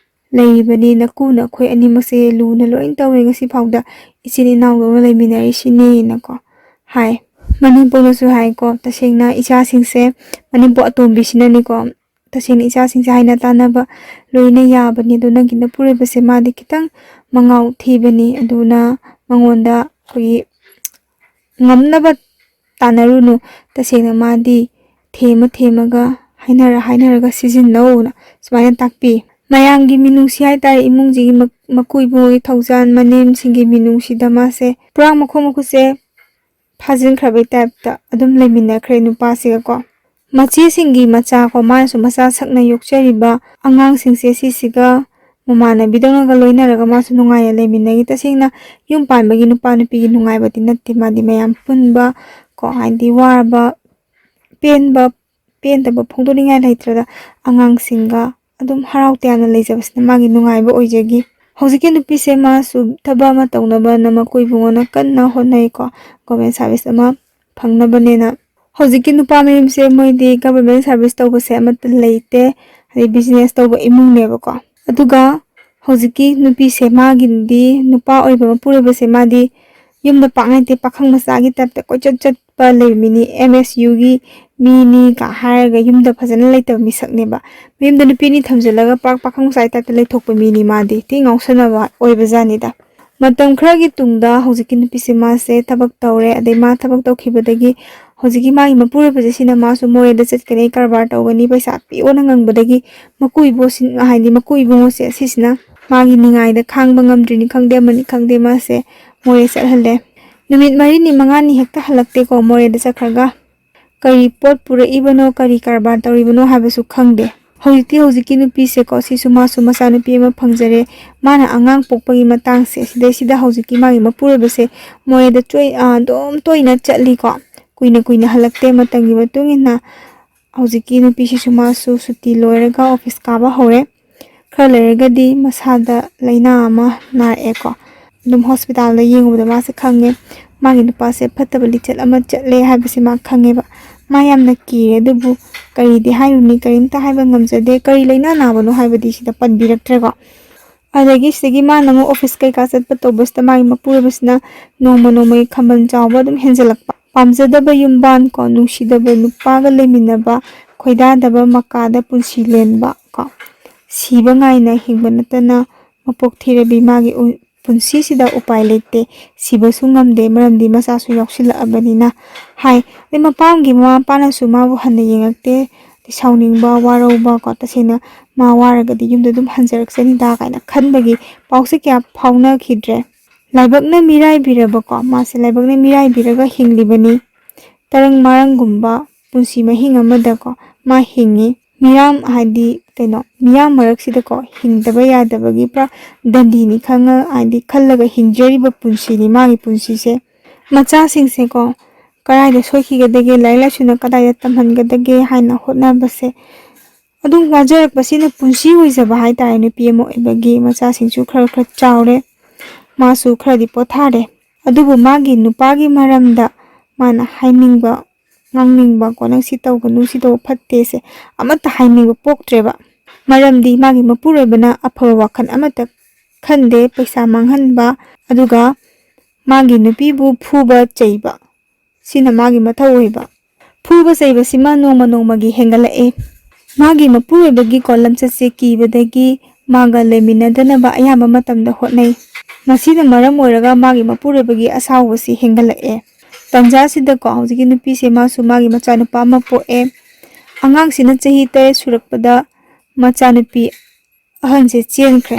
ꯂꯩꯔꯤꯕꯅꯤ. ꯅꯀꯨꯅ ꯑꯩꯈꯣꯏ ꯑꯅꯤꯃꯛꯁꯦ ꯂꯨꯅ ꯂꯣꯏ ꯇꯧꯋꯦ. ꯉꯁꯤ ꯐꯥꯎꯗ ꯏꯆꯤꯟ ꯏꯅꯥꯎꯗꯧꯅ ꯂꯩꯃꯤꯟꯅꯔꯤꯁꯤꯅꯦꯅꯀꯣ ꯍꯥꯏ. ꯃꯅꯦꯝꯄꯣꯛꯅꯁꯨ ꯍꯥꯏꯀꯣ ꯇꯁꯦꯡꯅ ꯏꯆꯥꯁꯤꯡꯁꯦ ꯃꯅꯦꯝꯄꯣꯛ ꯑꯇꯣꯝꯕꯤꯁꯤꯅꯅꯤꯀꯣ ꯇꯁꯦꯡꯅ ꯏꯆꯥꯁꯤꯡꯁꯦ ꯍꯥꯏꯅ ꯇꯥꯟꯅꯕ ꯂꯣꯏꯅ ꯌꯥꯕꯅꯤ. ꯑꯗꯨ ꯅꯪꯒꯤ ꯅꯄꯨꯔꯣꯏꯕꯁꯦ ꯃꯥꯗꯤ ꯈꯤꯇꯪ ꯃꯉꯥꯎ ꯊꯤꯕꯅꯤ. ꯑꯗꯨꯅ ꯃꯉꯣꯟꯗ ꯑꯩꯈꯣꯏꯒꯤ ꯉꯝꯅꯕ ꯇꯥꯟꯅꯔꯨꯅꯨ. ꯇꯁꯦꯡꯅ ꯃꯥꯗꯤ ꯊꯦꯝꯃꯒ ꯍꯥꯏꯅꯔꯒ ꯁꯤꯖꯤꯟꯅꯧꯅ ꯁꯨꯃꯥꯏꯅ ꯇꯥꯛꯄꯤ. ꯃꯌꯥꯝꯒꯤ ꯃꯤꯅꯨꯡꯁꯤ ꯍꯥꯏꯇꯥꯔꯦ. ꯏꯃꯨꯡꯁꯤꯒꯤ ꯃꯀꯨ ꯏꯕꯨꯡꯒꯤ ꯊꯧꯖꯥꯜ ꯃꯅꯦꯝꯁꯤꯡꯒꯤ ꯃꯤꯅꯨꯡꯁꯤꯗ ꯃꯥꯁꯦ ꯄꯨꯔꯥ ꯃꯈꯣꯡ ꯃꯈꯨꯠꯁꯦ ꯐꯥꯖꯤꯟꯈ꯭ꯔꯕꯩ ꯇꯥꯏꯞꯇ ꯑꯗꯨꯝ ꯂꯩꯃꯤꯟꯅꯈ꯭ꯔꯦ ꯅꯨꯄꯥꯁꯤꯒꯀꯣ. ꯃꯆꯦꯁꯤꯡꯒꯤ ꯃꯆꯥꯀꯣ ꯃꯥꯅꯁꯨ ꯃꯆꯥ ꯁꯛꯅ ꯌꯣꯛꯆꯔꯤꯕ ꯑꯉꯥꯡꯁꯤꯡꯁꯦ ꯁꯤꯁꯤꯒ ꯃꯃꯥꯟꯅꯕꯤꯗꯧꯅꯒ ꯂꯣꯏꯅꯔꯒ ꯃꯥꯁꯨ ꯅꯨꯡꯉꯥꯏꯅ ꯂꯩꯃꯤꯟꯅꯈꯤ. ꯇꯁꯦꯡꯅ ꯌꯨꯝ ꯄꯥꯟꯕꯒꯤ ꯅꯨꯄꯥ ꯅꯨꯄꯤꯒꯤ ꯅꯨꯡꯉꯥꯏꯕꯗꯤ ꯅꯠꯇꯦ. ꯃꯥꯗꯤ ꯃꯌꯥꯝ ꯄꯨꯟꯕ ꯀꯣ ꯍꯥꯏꯗꯤ ꯋꯥꯔꯕ ꯄꯦꯟꯗꯕ ꯐꯣꯡꯗꯣꯛꯅꯤꯡꯉꯥꯏ ꯂꯩꯇ꯭ꯔꯒ ꯑꯉꯥꯡꯁꯤꯡꯒ ꯑꯗꯨꯝ ꯍꯔꯥꯎ ꯇꯌꯥꯝꯅ ꯂꯩꯖꯕꯁꯤꯅ ꯃꯥꯒꯤ ꯅꯨꯡꯉꯥꯏꯕ ꯑꯣꯏꯖꯈꯤ. ꯍꯧꯖꯤꯛꯀꯤ ꯅꯨꯄꯤꯁꯦ ꯃꯥꯁꯨ ꯊꯕꯛ ꯑꯃ ꯇꯧꯅꯕꯅ ꯃꯀꯨ ꯏꯕꯨꯡꯉꯣꯅ ꯀꯟꯅ ꯍꯣꯠꯅꯩꯀꯣ. ꯒꯣꯔꯃꯦꯟ ꯁꯥꯔꯚꯤꯁ ꯑꯃ ꯐꯪꯅꯕꯅꯦꯅ. ꯍꯧꯖꯤꯛꯀꯤ ꯅꯨꯄꯥ ꯃꯌꯨꯝꯁꯦ ꯃꯣꯏꯗꯤ ꯒꯚꯔꯟꯃꯦꯟꯠ ꯁꯥꯔꯚꯤꯁ ꯇꯧꯕꯁꯦ ꯑꯃꯠꯇ ꯂꯩꯇꯦ. ꯍꯥꯏꯗꯤ ꯕꯤꯖꯤꯅꯦꯁ ꯇꯧꯕ ꯏꯃꯨꯡꯅꯦꯕꯀꯣ. ꯑꯗꯨꯒ ꯍꯧꯖꯤꯛꯀꯤ ꯅꯨꯄꯤꯁꯦ ꯃꯥꯒꯤꯗꯤ ꯅꯨꯄꯥ ꯑꯣꯏꯕ ꯃꯄꯨꯔꯣꯏꯕꯁꯦ ꯃꯥꯗꯤ ꯌꯨꯝꯗ ꯄꯥꯛ ꯂꯩꯇꯦ. ꯄꯥꯈꯪ ꯃꯆꯥꯒꯤ ꯇꯥꯏꯞꯇ ꯀꯣꯏꯆꯠ ꯆꯠꯄ ꯂꯩꯕ MSUꯒꯤ ꯃꯤꯅꯤꯒ ꯍꯥꯏꯔꯒ ꯌꯨꯝꯗ ꯐꯖꯅ ꯂꯩꯇꯕ ꯃꯤꯁꯛꯅꯦꯕ. ꯃꯌꯨꯝꯗ ꯅꯨꯄꯤ ꯑꯅꯤ ꯊꯝꯖꯤꯜꯂꯒ ꯄꯥꯈꯪ ꯃꯆꯥꯒꯤ ꯇꯥꯏꯞꯇ ꯂꯩꯊꯣꯛꯄ ꯃꯤꯅꯤ ꯃꯥꯗꯤ. ꯊꯤ ꯉꯥꯎꯁꯟꯅꯕ ꯑꯣꯏꯕꯖꯥꯠꯅꯤꯗ. ꯃꯇꯝ ꯈꯔꯒꯤ ꯇꯨꯡꯗ ꯍꯧꯖꯤꯛꯀꯤ ꯅꯨꯄꯤꯁꯦ ꯃꯥꯁꯦ ꯊꯕꯛ ꯇꯧꯔꯦ. ꯑꯗꯩ ꯃꯥ ꯊꯕꯛ ꯇꯧꯈꯤꯕꯗꯒꯤ ꯍꯧꯖꯤꯛꯀꯤ ꯃꯥꯒꯤ ꯃꯄꯨꯔꯣꯏꯕꯁꯦ ꯁꯤꯅ ꯃꯥꯁꯨ ꯃꯣꯔꯦꯗ ꯆꯠꯀꯅꯤ ꯀꯔꯕꯥꯔ ꯇꯧꯒꯅꯤ ꯄꯩꯁꯥ ꯄꯤꯌꯣꯅ ꯉꯪꯕꯗꯒꯤ ꯃꯀꯨ ꯏꯕꯨꯡꯉꯣꯁꯦ ꯑꯁꯤꯁꯤꯅ ꯃꯥꯒꯤ ꯅꯤꯡꯉꯥꯏꯗ ꯈꯥꯡꯕ ꯉꯝꯗ꯭ꯔꯤꯅꯤ ꯈꯪꯗꯦ ꯑꯃꯅꯤ ꯈꯪꯗꯦ ꯃꯥꯁꯦ ꯃꯣꯔꯦ ꯆꯠꯍꯜꯂꯦ. ꯅꯨꯃꯤꯠ 4ꯅꯤ 5ꯅꯤ ꯍꯦꯛꯇ ꯍꯜꯂꯛꯇꯦꯀꯣ ꯃꯣꯔꯦꯗ ꯆꯠꯈ꯭ꯔꯒ. ꯀꯔꯤ ꯄꯣꯠ ꯄꯨꯔꯛꯏꯕꯅꯣ ꯀꯔꯤ ꯀꯔꯕꯥꯔ ꯇꯧꯔꯤꯕꯅꯣ ꯍꯥꯏꯕꯁꯨ ꯈꯪꯗꯦ. ꯍꯧꯖꯤꯛꯀꯤ ꯅꯨꯄꯤꯁꯦꯀꯣ ꯁꯤꯁꯨ ꯃꯥꯁꯨ ꯃꯆꯥꯅꯨꯄꯤ ꯑꯃ ꯐꯪꯖꯔꯦ. ꯃꯥꯅ ꯑꯉꯥꯡ ꯄꯣꯛꯄꯒꯤ ꯃꯇꯥꯡꯁꯦ ꯁꯤꯗꯩꯁꯤꯗ ꯍꯧꯖꯤꯛꯀꯤ ꯃꯥꯒꯤ ꯃꯄꯨꯔꯣꯏꯕꯁꯦ ꯃꯣꯔꯦꯗ ꯑꯗꯨꯝ ꯇꯣꯏꯅ ꯆꯠꯂꯤꯀꯣ. ꯀꯨꯏꯅ ꯍꯜꯂꯛꯇꯦ. ꯃꯇꯝꯒꯤ ꯃꯇꯨꯡ ꯏꯟꯅ ꯍꯧꯖꯤꯛꯀꯤ ꯅꯨꯄꯤꯁꯤꯁꯨ ꯃꯥꯁꯨ ꯁꯨꯇꯤ ꯂꯣꯏꯔꯒ ꯑꯣꯐꯤꯁ ꯀꯥꯕ ꯍꯧꯔꯦ. ꯈꯔ ꯂꯩꯔꯒꯗꯤ ꯃꯁꯥꯗ ꯂꯩꯅꯥ ꯑꯃ ꯅꯥꯔꯛꯑꯦꯀꯣ. ꯑꯗꯨꯝ ꯍꯣꯁꯄꯤꯇꯥꯜꯗ ꯌꯦꯡꯉꯨꯕꯗ ꯃꯥꯁꯦ ꯈꯪꯉꯦ ꯃꯥꯒꯤ ꯅꯨꯄꯥꯁꯦ ꯐꯠꯇꯕ ꯂꯤꯆꯠ ꯑꯃ ꯆꯠꯂꯦ ꯍꯥꯏꯕꯁꯦ ꯃꯥ ꯈꯪꯉꯦꯕ. ꯃꯥ ꯌꯥꯝꯅ ꯀꯤꯔꯦ. ꯑꯗꯨꯕꯨ ꯀꯔꯤꯗꯤ ꯍꯥꯏꯔꯨꯅꯤ ꯀꯔꯤꯝꯇ ꯍꯥꯏꯕ ꯉꯝꯖꯗꯦ. ꯀꯔꯤ ꯂꯩꯅꯥ ꯅꯥꯕꯅꯣ ꯍꯥꯏꯕꯗꯤ ꯁꯤꯗ ꯄꯟꯕꯤꯔꯛꯇ꯭ꯔꯦꯀꯣ. ꯑꯗꯒꯤ ꯁꯤꯗꯒꯤ ꯃꯥꯅ ꯑꯃꯨꯛ ꯑꯣꯐꯤꯁ ꯀꯩꯀꯥ ꯆꯠꯄ ꯇꯧꯕꯁꯤꯗ ꯃꯥꯒꯤ ꯃꯄꯨꯔꯣꯏꯕꯁꯤꯅ ꯅꯣꯡꯃꯒꯤ ꯈꯝꯕꯜ ꯆꯥꯎꯕ ꯑꯗꯨꯝ ꯍꯦꯟꯖꯜꯂꯛꯄ. ꯄꯥꯝꯖꯗꯕ ꯌꯨꯝꯕꯥꯟ ꯀꯣ ꯅꯨꯡꯁꯤꯗꯕ ꯅꯨꯄꯥꯒ ꯂꯩꯃꯤꯟꯅꯕ ꯈꯣꯏꯗꯥꯗꯕ ꯃꯀꯥꯗ ꯄꯨꯟꯁꯤ ꯂꯦꯟꯕ ꯀꯣ ꯁꯤꯕ ꯉꯥꯏꯅ ꯍꯤꯡꯕ ꯅꯠꯇꯅ ꯃꯄꯣꯛ ꯊꯤꯔꯕꯤ ꯃꯥꯒꯤ ꯄꯨꯟꯁꯤꯁꯤꯗ ꯎꯄꯥꯏ ꯂꯩꯇꯦ. ꯁꯤꯕꯁꯨ ꯉꯝꯗꯦ ꯃꯔꯝꯗꯤ ꯃꯆꯥꯁꯨ ꯌꯥꯎꯁꯤꯜꯂꯛꯑꯕꯅꯤꯅ ꯍꯥꯏ. ꯑꯗꯩ ꯃꯄꯥꯝꯒꯤ ꯃꯃꯥ ꯃꯄꯥꯅꯁꯨ ꯃꯥꯕꯨ ꯍꯟꯅ ꯌꯦꯡꯉꯛꯇꯦ. ꯁꯥꯎꯅꯤꯡꯕ ꯋꯥꯔꯧꯕ ꯀꯣ ꯇꯁꯦꯡꯅ ꯃꯥ ꯋꯥꯔꯒꯗꯤ ꯌꯨꯝꯗ ꯑꯗꯨꯝ ꯍꯟꯖꯔꯛꯆꯅꯤꯗ ꯀꯥꯏꯅ ꯈꯟꯕꯒꯤ ꯄꯥꯎꯁꯦ ꯀꯌా ꯐꯥꯎꯅꯈꯤꯗ꯭ꯔꯦ. ꯂꯥꯏꯕꯛꯅ ꯃꯤꯔꯥꯏꯕꯤꯔꯕꯀꯣ ꯃꯥꯁꯦ ꯂꯥꯏꯕꯛꯅ ꯃꯤꯔꯥꯏꯕꯤꯔꯒ ꯍꯤꯡꯂꯤꯕꯅꯤ. ꯇꯔꯪ ꯃꯔꯪꯒꯨꯝꯕ ꯄꯨꯟꯁꯤ ꯃꯍꯤꯡ ꯑꯃꯗꯀꯣ ꯃꯥ ꯍꯤꯡꯉꯤ. ꯃꯤꯌꯥꯝ ꯃꯔꯛꯁꯤꯗꯀꯣ ꯍꯤꯡꯗꯕ ꯌꯥꯗꯕꯒꯤ ꯄꯨꯔꯥ ꯗꯟꯗꯤꯅꯤ ꯈꯜꯂꯒ ꯍꯤꯡꯖꯔꯤꯕ ꯄꯨꯟꯁꯤꯅꯤ ꯃꯥꯒꯤ ꯄꯨꯟꯁꯤꯁꯦ. ꯃꯆꯥꯁꯤꯡꯁꯦꯀꯣ ꯀꯗꯥꯏꯗ ꯁꯣꯏꯈꯤꯒꯗꯒꯦ ꯂꯥꯏꯔꯤꯛ ꯂꯥꯏꯁꯨꯅ ꯀꯗꯥꯏꯗ ꯇꯝꯍꯟꯒꯗꯒꯦ ꯍꯥꯏꯅ ꯍꯣꯠꯅꯕꯁꯦ ꯑꯗꯨꯝ ꯋꯥꯖꯔꯛꯄꯁꯤꯅ ꯄꯨꯟꯁꯤ ꯑꯣꯏꯖꯕ ꯍꯥꯏꯇꯥꯔꯦ. ꯅꯨꯄꯤ ꯑꯃ ꯑꯣꯏꯕꯒꯤ ꯃꯆꯥꯁꯤꯡꯁꯨ ꯈꯔ ꯆꯥꯎꯔꯦ. ꯃꯥꯁꯨ ꯈꯔꯗꯤ ꯄꯣꯊꯥꯔꯦ. ꯑꯗꯨꯕꯨ ꯃꯥꯒꯤ ꯅꯨꯄꯥꯒꯤ ꯃꯔꯝꯗ ꯃꯥꯅ ꯍꯥꯏꯅꯤꯡꯕ ꯉꯥꯡꯅꯤꯡꯕ ꯀꯣ ꯅꯪ ꯁꯤ ꯇꯧꯒꯅꯨ ꯁꯤ ꯇꯧꯕ ꯐꯠꯇꯦꯁꯦ ꯑꯃꯠꯇ ꯍꯥꯏꯅꯤꯡꯕ ꯄꯣꯛꯇ꯭ꯔꯦꯕ. ꯃꯔꯝꯗꯤ ꯃꯥꯒꯤ ꯃꯄꯨꯔꯣꯏꯕꯅ ꯑꯐꯕ ꯋꯥꯈꯜ ꯑꯃꯠꯇ ꯈꯟꯗꯦ. ꯄꯩꯁꯥ ꯃꯥꯡꯍꯟꯕ ꯑꯗꯨꯒ ꯃꯥꯒꯤ ꯅꯨꯄꯤꯕꯨ ꯐꯨꯕ ꯆꯩꯕ ꯁꯤꯅ ꯃꯥꯒꯤ ꯃꯊꯧ ꯑꯣꯏꯕ. ꯐꯨꯕ ꯆꯩꯕꯁꯤꯃ ꯅꯣꯡꯃꯒꯤ ꯍꯦꯟꯒꯠꯂꯛꯑꯦ. ꯃꯥꯒꯤ ꯃꯄꯨꯔꯣꯏꯕꯒꯤꯀꯣ ꯂꯝꯆꯠꯁꯦ ꯀꯤꯕꯗꯒꯤ ꯃꯥꯒ ꯂꯩꯃꯤꯟꯅꯗꯅꯕ ꯑꯌꯥꯝꯕ ꯃꯇꯝꯗ ꯍꯣꯠꯅꯩ. ꯃꯁꯤꯅ ꯃꯔꯝ ꯑꯣꯏꯔꯒ ꯃꯥꯒꯤ ꯃꯄꯨꯔꯣꯏꯕꯒꯤ ꯑꯁꯥꯎꯕꯁꯤ ꯍꯦꯟꯒꯠꯂꯛꯑꯦ. ꯇꯟꯖꯥꯁꯤꯗꯀꯣ ꯍꯧꯖꯤꯛꯀꯤ ꯅꯨꯄꯤꯁꯦ ꯃꯥꯁꯨ ꯃꯥꯒꯤ ꯃꯆꯥꯅꯨꯄꯥ ꯑꯃ ꯄꯣꯛꯑꯦ. ꯑꯉꯥꯡꯁꯤꯅ ꯆꯍꯤ 3 ꯁꯨꯔꯛꯄꯗ ꯃꯆꯥꯅꯨꯄꯤ ꯑꯍꯟꯁꯦ ꯆꯦꯟꯈ꯭ꯔꯦ.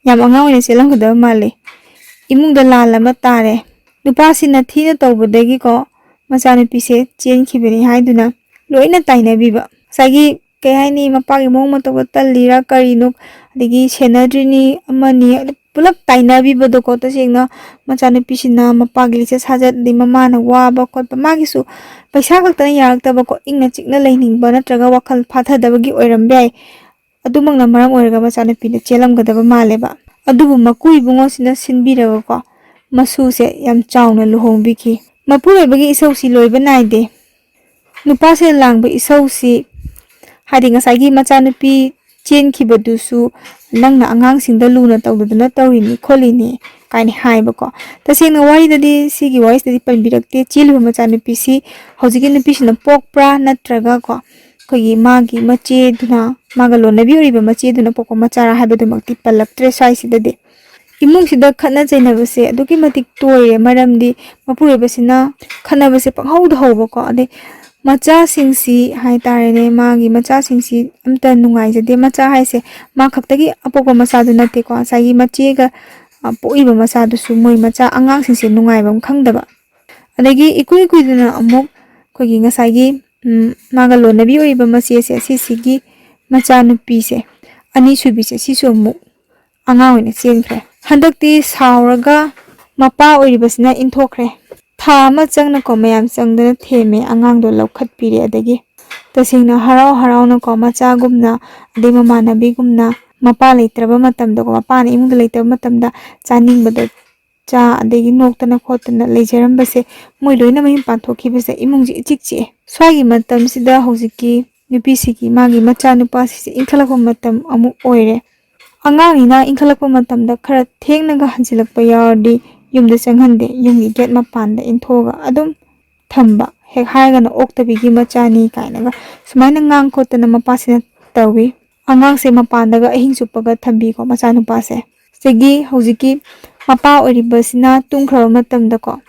ꯌꯥꯝ ꯑꯉꯥꯡ ꯑꯣꯏꯅ ꯆꯦꯜꯂꯝꯒꯗꯕ ꯃꯥꯜꯂꯦ. ꯏꯃꯨꯡꯗ ꯂꯥꯜ ꯑꯃ ꯇꯥꯔꯦ. ꯅꯨꯄꯥꯁꯤꯅ ꯊꯤꯅ ꯇꯧꯕꯗꯒꯤꯀꯣ ꯃꯆꯥꯅꯨꯄꯤꯁꯦ ꯆꯦꯟꯈꯤꯕꯅꯤ ꯍꯥꯏꯗꯨꯅ ꯂꯣꯏꯅ ꯇꯥꯏꯅꯕꯤꯕ. ꯉꯁꯥꯏꯒꯤ ꯃꯄꯥꯒꯤ ꯃꯑꯣꯡ ꯃꯇꯧꯗ ꯇꯜꯂꯤꯔꯥ ꯀꯔꯤꯅꯣ ꯑꯗꯒꯤ ꯁꯦꯟꯅꯗ꯭ꯔꯤꯅꯤ ꯑꯃꯅꯤ pulap tainabibado ko tasengna machanupisina mapagi licha sajat di mamana waba khotpa magisu paisa khaktana yaraktaba ko ingna chikna lainingba natraga wakhal phathadabagi oirambe ai adumangna maram oiraga machanupina chelamgadaba maleba adubu maku ibungo sina sinbiraga ko masu se yam chauna luhongbiki mapuroibagi isausi loiba naide nupa se langba isausi hadi ngasagi machanupi chenkibadusu nangna angangsingda luna tawdaduna tawrini kholini kaini haibako tasengna waridadi sigi warisdadi panbirakte cheliba machanupisi hojiki nupisina pokpra natraga ko kogi magi mache duna maga lonabi oriba mache duna pokko machara haibadumakti palaktre saisidade imungsida khana jainabase aduki matik toire maramdi mapurebasina khanabase panghauda hobako ade macha singsi hai tarene magi macha singsi amta nungai jade macha haise ma khaktagi apopa macha du nate ko sagi machi ga poiba macha du su moi macha angang singse nungai bam khangdaba adagi ikui kuiduna amuk kogi ngasagi maga lonabi oiba machi se sigi macha nupi se ani subi se sisu amuk anga oine chenkhre handakti sauraga mapa oiribasina inthokre tha ama changna ko mayam changdana theme angangdo lokhat pire adagi tasingna harau harauna ko macha gumna ade mamanabi gumna mapa leitraba matamda ko mapa na imungda leitraba matamda chaningbada cha adagi noktana khotana leijarambase moi loina mahim panthokibase imungji ichikchi swagi matam sida hojiki nupisi ki magi macha nupa si inkhalakpa matam amu oire angangina inkhalakpa matamda khara thengnaga hanjilakpa yardi yumda changhande yumgi gate mapanda inthoga adum thamba hek haigana oktabigi machani kainaga sumaina ngang khotana mapasina tawi angangse mapandaga ahing supaga thambi ko machanupase segi hojiki mapa oribasina tungkhra matamda ko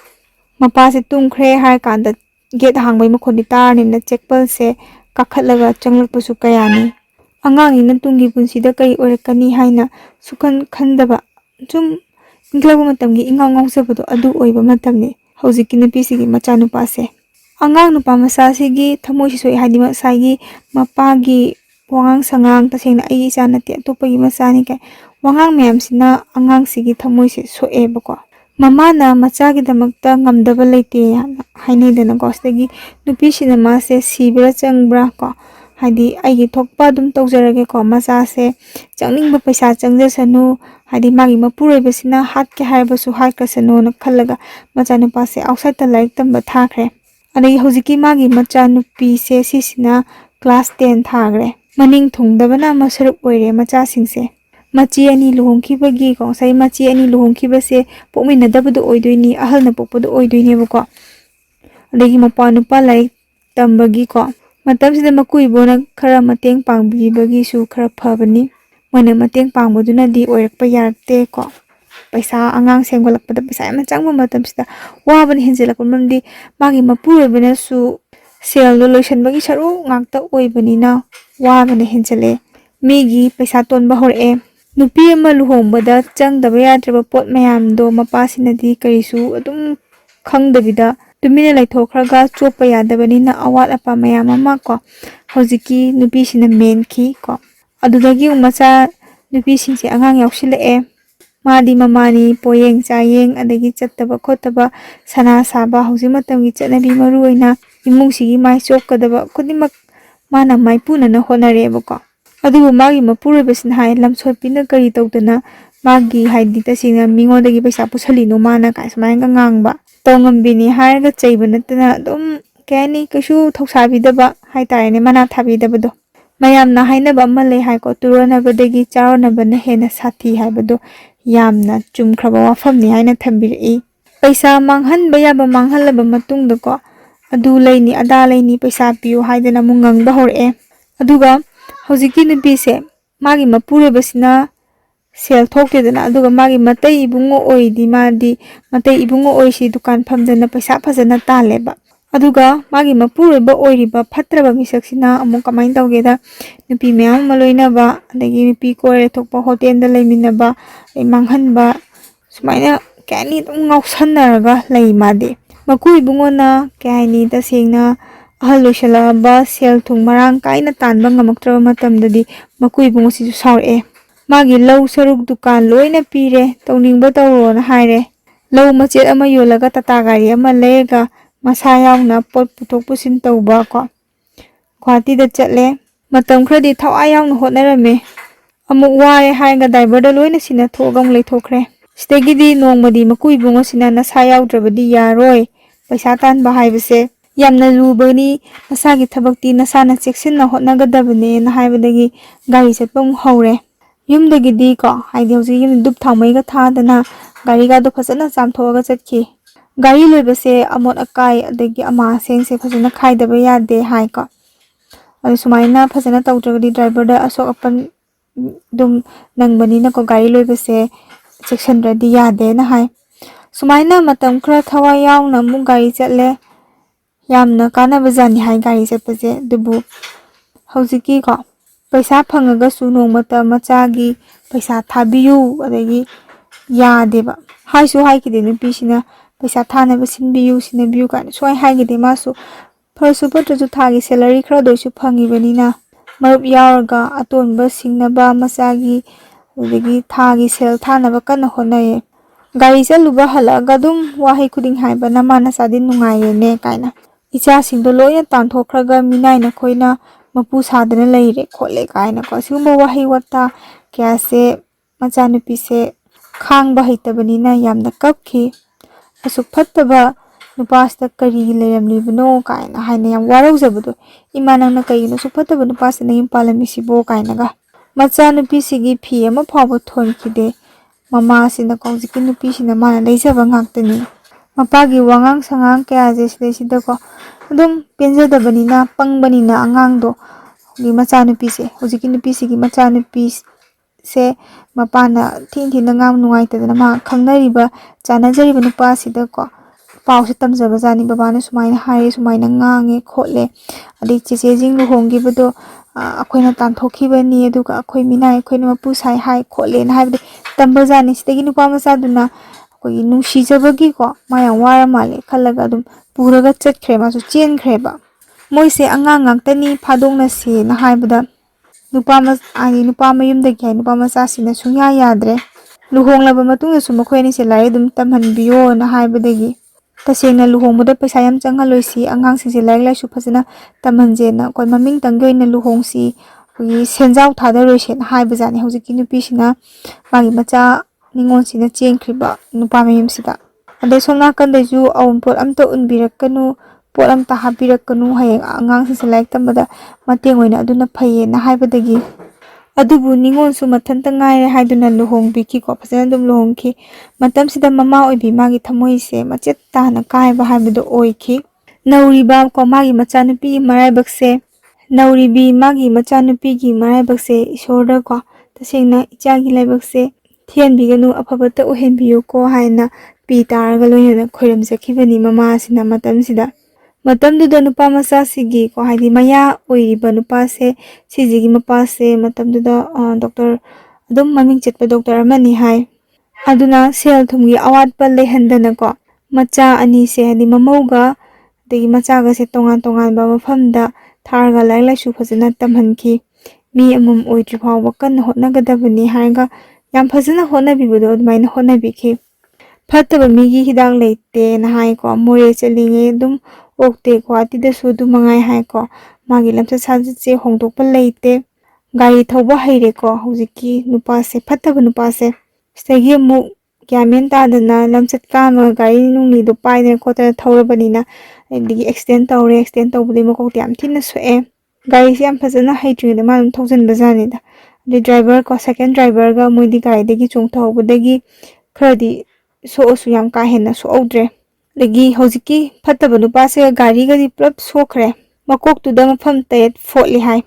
mapase tungkhre har kanda gate hangbai makhoni tarnimna chekpal se kakhatlaga changlakpasu kayani angangina tungi punsida kai orakani haina sukhan khandaba jum inglaba matamgi ingang ngangsabado adu oiba matamni hojiki nupisigi machanupase angang nupa masasigi thamoi soi hadi masagi mapagi wangang sangang tasengna ai isa nate atopagi masani kai wangang mayamsina angang sigi thamoi se soebako mamana machagi damakta ngamdaba leite hainedana ko stagi nupisina mase sibra changbra ko hadi aigi thokpa dum tawjarage ko masase changningba paisa changjasanu hadi magi mapuroibasina hatke haibasu hatkasanu na khallaga machanupase outside ta laik tamba thakre adagi hojiki magi machanupi se sisina class 10 thagre maning thungdabana masaruk oire macha singse machi ani luhongkhibagi ko sai machi ani luhongkhibase pokminadabadu oidoini ahalna pokpadu oidoini bako adagi mapa nupa laik tambagi ko matamsida makuibona khara mateng pangbibagi su khara phabani moina mateng pangbaduna di oirakpa yarakte ko paisa angang senggolakpada paisa ama changba matamsida wabani henjelakpa mamdi magi mapurebana su sel lo loisanbagi saru ngakta oibanina wabani henjele migi paisa tonba hor'e nupi ama luhongbada changdaba yadraba pot mayamdo mapasinadi karisu adum khangdabida tumina laithokraga chopa yadabanina awat apa mayam ama ko hojiki nupisina menki ko adudagi umacha nupisingse angang yaushilae madi mamani poyeng chayeng adagi chattaba khotaba sana saba hoji matamgi chanabi maruoina imungsigi mai chokadaba khudimak mana mai punana honarebako adubu magi mapurebasina hai lamsotpina kari tawdana magi haidi tasina mingodagi paisa pusalino mana kai smainga ngangba tongambini hairaga chaiba natana adum kani kasu thosabidaba haitarene mana thabidabado mayamna hainaba amma le haiko turonabadagi charonabana hena sathi haibado yamna chumkhraba wafamni haina thambiri paisa manghanba yaba manghalaba matungda ko adu leini ada leini paisa piu haidana mungangba hor'e aduga hojiki nupise magi mapurebasina sel thokkedana aduga magi matai ibungo oidi madi matai ibungo oisi dukan phamdana paisa phajana taleba aduga magi mapuroiba oiriba phatraba misaksina amuk kamain tawgeda nupi mayam maloinaba adagi nupi kore thokpa hotel da leiminaba manghanba sumaina kani dum ngausanaraga leimade maku ibungona kaini tasengna ahal loisalaba sel thung marang kaina tanba ngamaktraba matamdadi maku ibungo sisu saur'e Magi lau saruk dukan loina pire tauningbwa taurona haire. Lau machet ama yolaga tata gari ama lega masa yauna pot puthok pusin tauba ko. Guwahati da chatle. Matam khradi thawai yauna hotnarame. Amuk ware hainga driver loina sina thoga amuk leithokre. Sidagidi nongmadi makuibungo sina nasa yaudravadi yaroi. Paisa tanba haibase yamna lubani nasagi thabakti nasana cheksinna hotnagadabane na haibadagi gari chatpa amuk haure. Yumdagidi ko haidi hauji yum dup thamaiga thadana gari ga do phasana chamthoga chatki. Gari loibase amot akai adagi ama sengse phasana khaidaba yade hai ko. Adu sumaina phasana tawdragadi driver da asok apan dum nangbani ko gari loibase chekshandradi yade na hai. Sumaina matam khra thawai yauna amuk gari chatle yamna kanaba jani hai gari chatpase dubu haujiki ko paisa phangagasu nongmata machagi paisa thabiyu adagi yadeba haisu haikide nupisina paisa thanaba sinbiyu sinabiyu kana swai haigide masu pharsu patrasu thagi salary khra doisu phangibanina marup yauraga atonba singnaba machagi adagi thagi sel thanaba kana honaye gari chaluba halaga dum wahai khuding haiba namana sadin nungairene kaina icha singdo loina tanthokraga minaina khoina mapu sadana leire khole kaina ko sigumba wahai wata kyase machanupi se khangba haitabanina yamna kapki asuk phattaba nupasta kari leramlibano kaina haina yam waraujabado imanangna kaino su phattaba nupasta na impalamisibo kaina ga machanupi sigi phi ama phawba thonkhide mama sina kaujiki nupi sina mana leijaba ngaktani mapagi wangang sangang kaya je sida ko adum penjadabanina pangbanina angangdo gi machanupi se hujiki nupi sigi machanupi se mapana thin ngam nuaitadana ma khangnariba chanajariba nupa sida ko pause tamjaba jani babana sumaina hai sumaina ngange khole adi chechejing luhonggibado akoina tanthokibani aduga akoi minai akoina mapu sai hai khole na haibde tamba jani sidagi nupa machaduna akoi nungsijabagi ko mayang wara male khalaga adum puraga chatkhre masu chenkreba moise angang ngangtani phadongna se na haibada nupa mayumdagi hai nupa machasina sungya yadre luhonglaba matungda su makhoi se lai dum tamhanbiyo na haibadagi tasengna luhongmuda paisa yam changaloisi angang singse laik laisu phasana tamhanje na koi maming tangyoina luhongsi gi senjau thadaroise na haibajani hojiki nupi sina magi macha ningon sina chengkhriba nupa mayum sida ade somna kandaju awunpot amta unbirakanu pot amta habirakanu hayeng angang singse laik tambada matengoina aduna phaye na haibadagi adubu ningon su mathanta ngaire haiduna luhongbiki ko phasana dum luhongki matam sida mama oibi magi thamoi se machet tana kaiba haibado oiki nauriba ko magi machanupi maraibakse nauribi magi machanupi gi maraibakse isorda ko tasengna ichagi laibakse thianbiganu afabata ohenbiyo ko haina pi taraga loina khoiram jakhibani mama sina matam sida matamduda nupa macha sigi ko haidi maya oiriba nupa se sijigi mapa se matamduda doctor adum maming chetpa doctor amani hai aduna sel thumgi awatpa lehandana ko macha ani se hadi mamauga degi machaga se tongan ba mafamda tharga laik laisu phajana tamhanki mi amum oitri phawba kan hotnagadabani hainga yam phajana hotnabibado admaina hotnabikhi phattaba migi hidak leite na hai ko more chalinge dum okte ko atida su du mangai hai ko magi lamsa sajche hongdokpa leite gari thoba haire ko hujiki nupa se phattaba nupa se stagi mu kyamen tadana lamsat kama gari nungni do paine khotana thawrabanina digi extend tawbudi makok yam thina soe gari se yam phajana haitringda malum thawjan bazani da the driver ko second driver ga moidi gari degi chungthawbudagi khradi so osu yam ka hena so audre legi hojiki phattaba nupa se gari gadi prap sokre makok tuda mafam tet fotli hai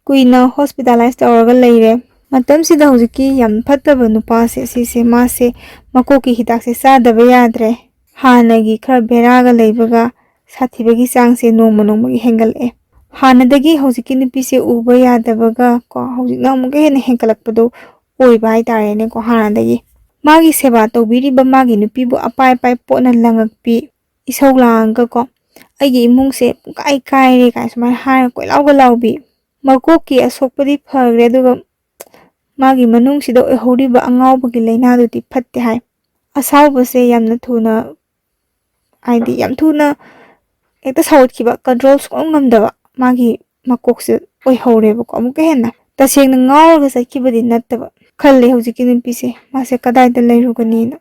kuina hospitalize tawraga leire matam sida hojiki yam phattaba nupa se sise ma se makoki hidak se sadaba yadre hanagi khra beraga leibaga sathibagi changse nongmagi hengale hanadagi hojiki nupi se uba yadabaga ko hojikna amuga hena hengalakpado oiba hai tarene ko hanadagi magi seba tawbiriba magi nupibu apai potna langakpi isaulanga ko aigi imungse kai kaire kai sumai hara koilauga laubi makoki asokpadi phagre aduga ꯃꯥꯒꯤ ꯃꯅꯨꯡꯁꯤꯗ ꯑꯣꯏꯍꯧꯔꯤꯕ ꯑꯉꯥꯎꯕꯒꯤ ꯂꯩꯅꯥꯗꯨꯗꯤ ꯐꯠꯇꯦ ꯍꯥꯏ꯫ ꯑꯁꯥꯎꯕꯁꯦ ꯌꯥꯝꯅ ꯊꯨꯅ ꯍꯥꯏꯗꯤ ꯌꯥꯝ ꯊꯨꯅ ꯍꯦꯛꯇ ꯁꯥꯎꯒꯠꯈꯤꯕ, control ꯁꯨꯡꯉꯝ ꯉꯝꯗꯕ ꯃꯥꯒꯤ ꯃꯀꯣꯛꯁꯦ ꯑꯣꯏꯍꯧꯔꯦꯕꯀꯣ ꯑꯃꯨꯛꯀ ꯍꯦꯟꯅ꯫ ꯇꯁꯦꯡꯅ ꯉꯥꯎꯔꯒ ꯆꯠꯈꯤꯕꯗꯤ ꯅꯠꯇꯕ ꯈꯜꯂꯦ ꯍꯧꯖꯤꯛꯀꯤ ꯅꯨꯄꯤꯁꯦ ꯃꯥꯁꯦ ꯀꯗꯥꯏꯗ ꯂꯩꯔꯨꯒꯅꯤꯅ꯫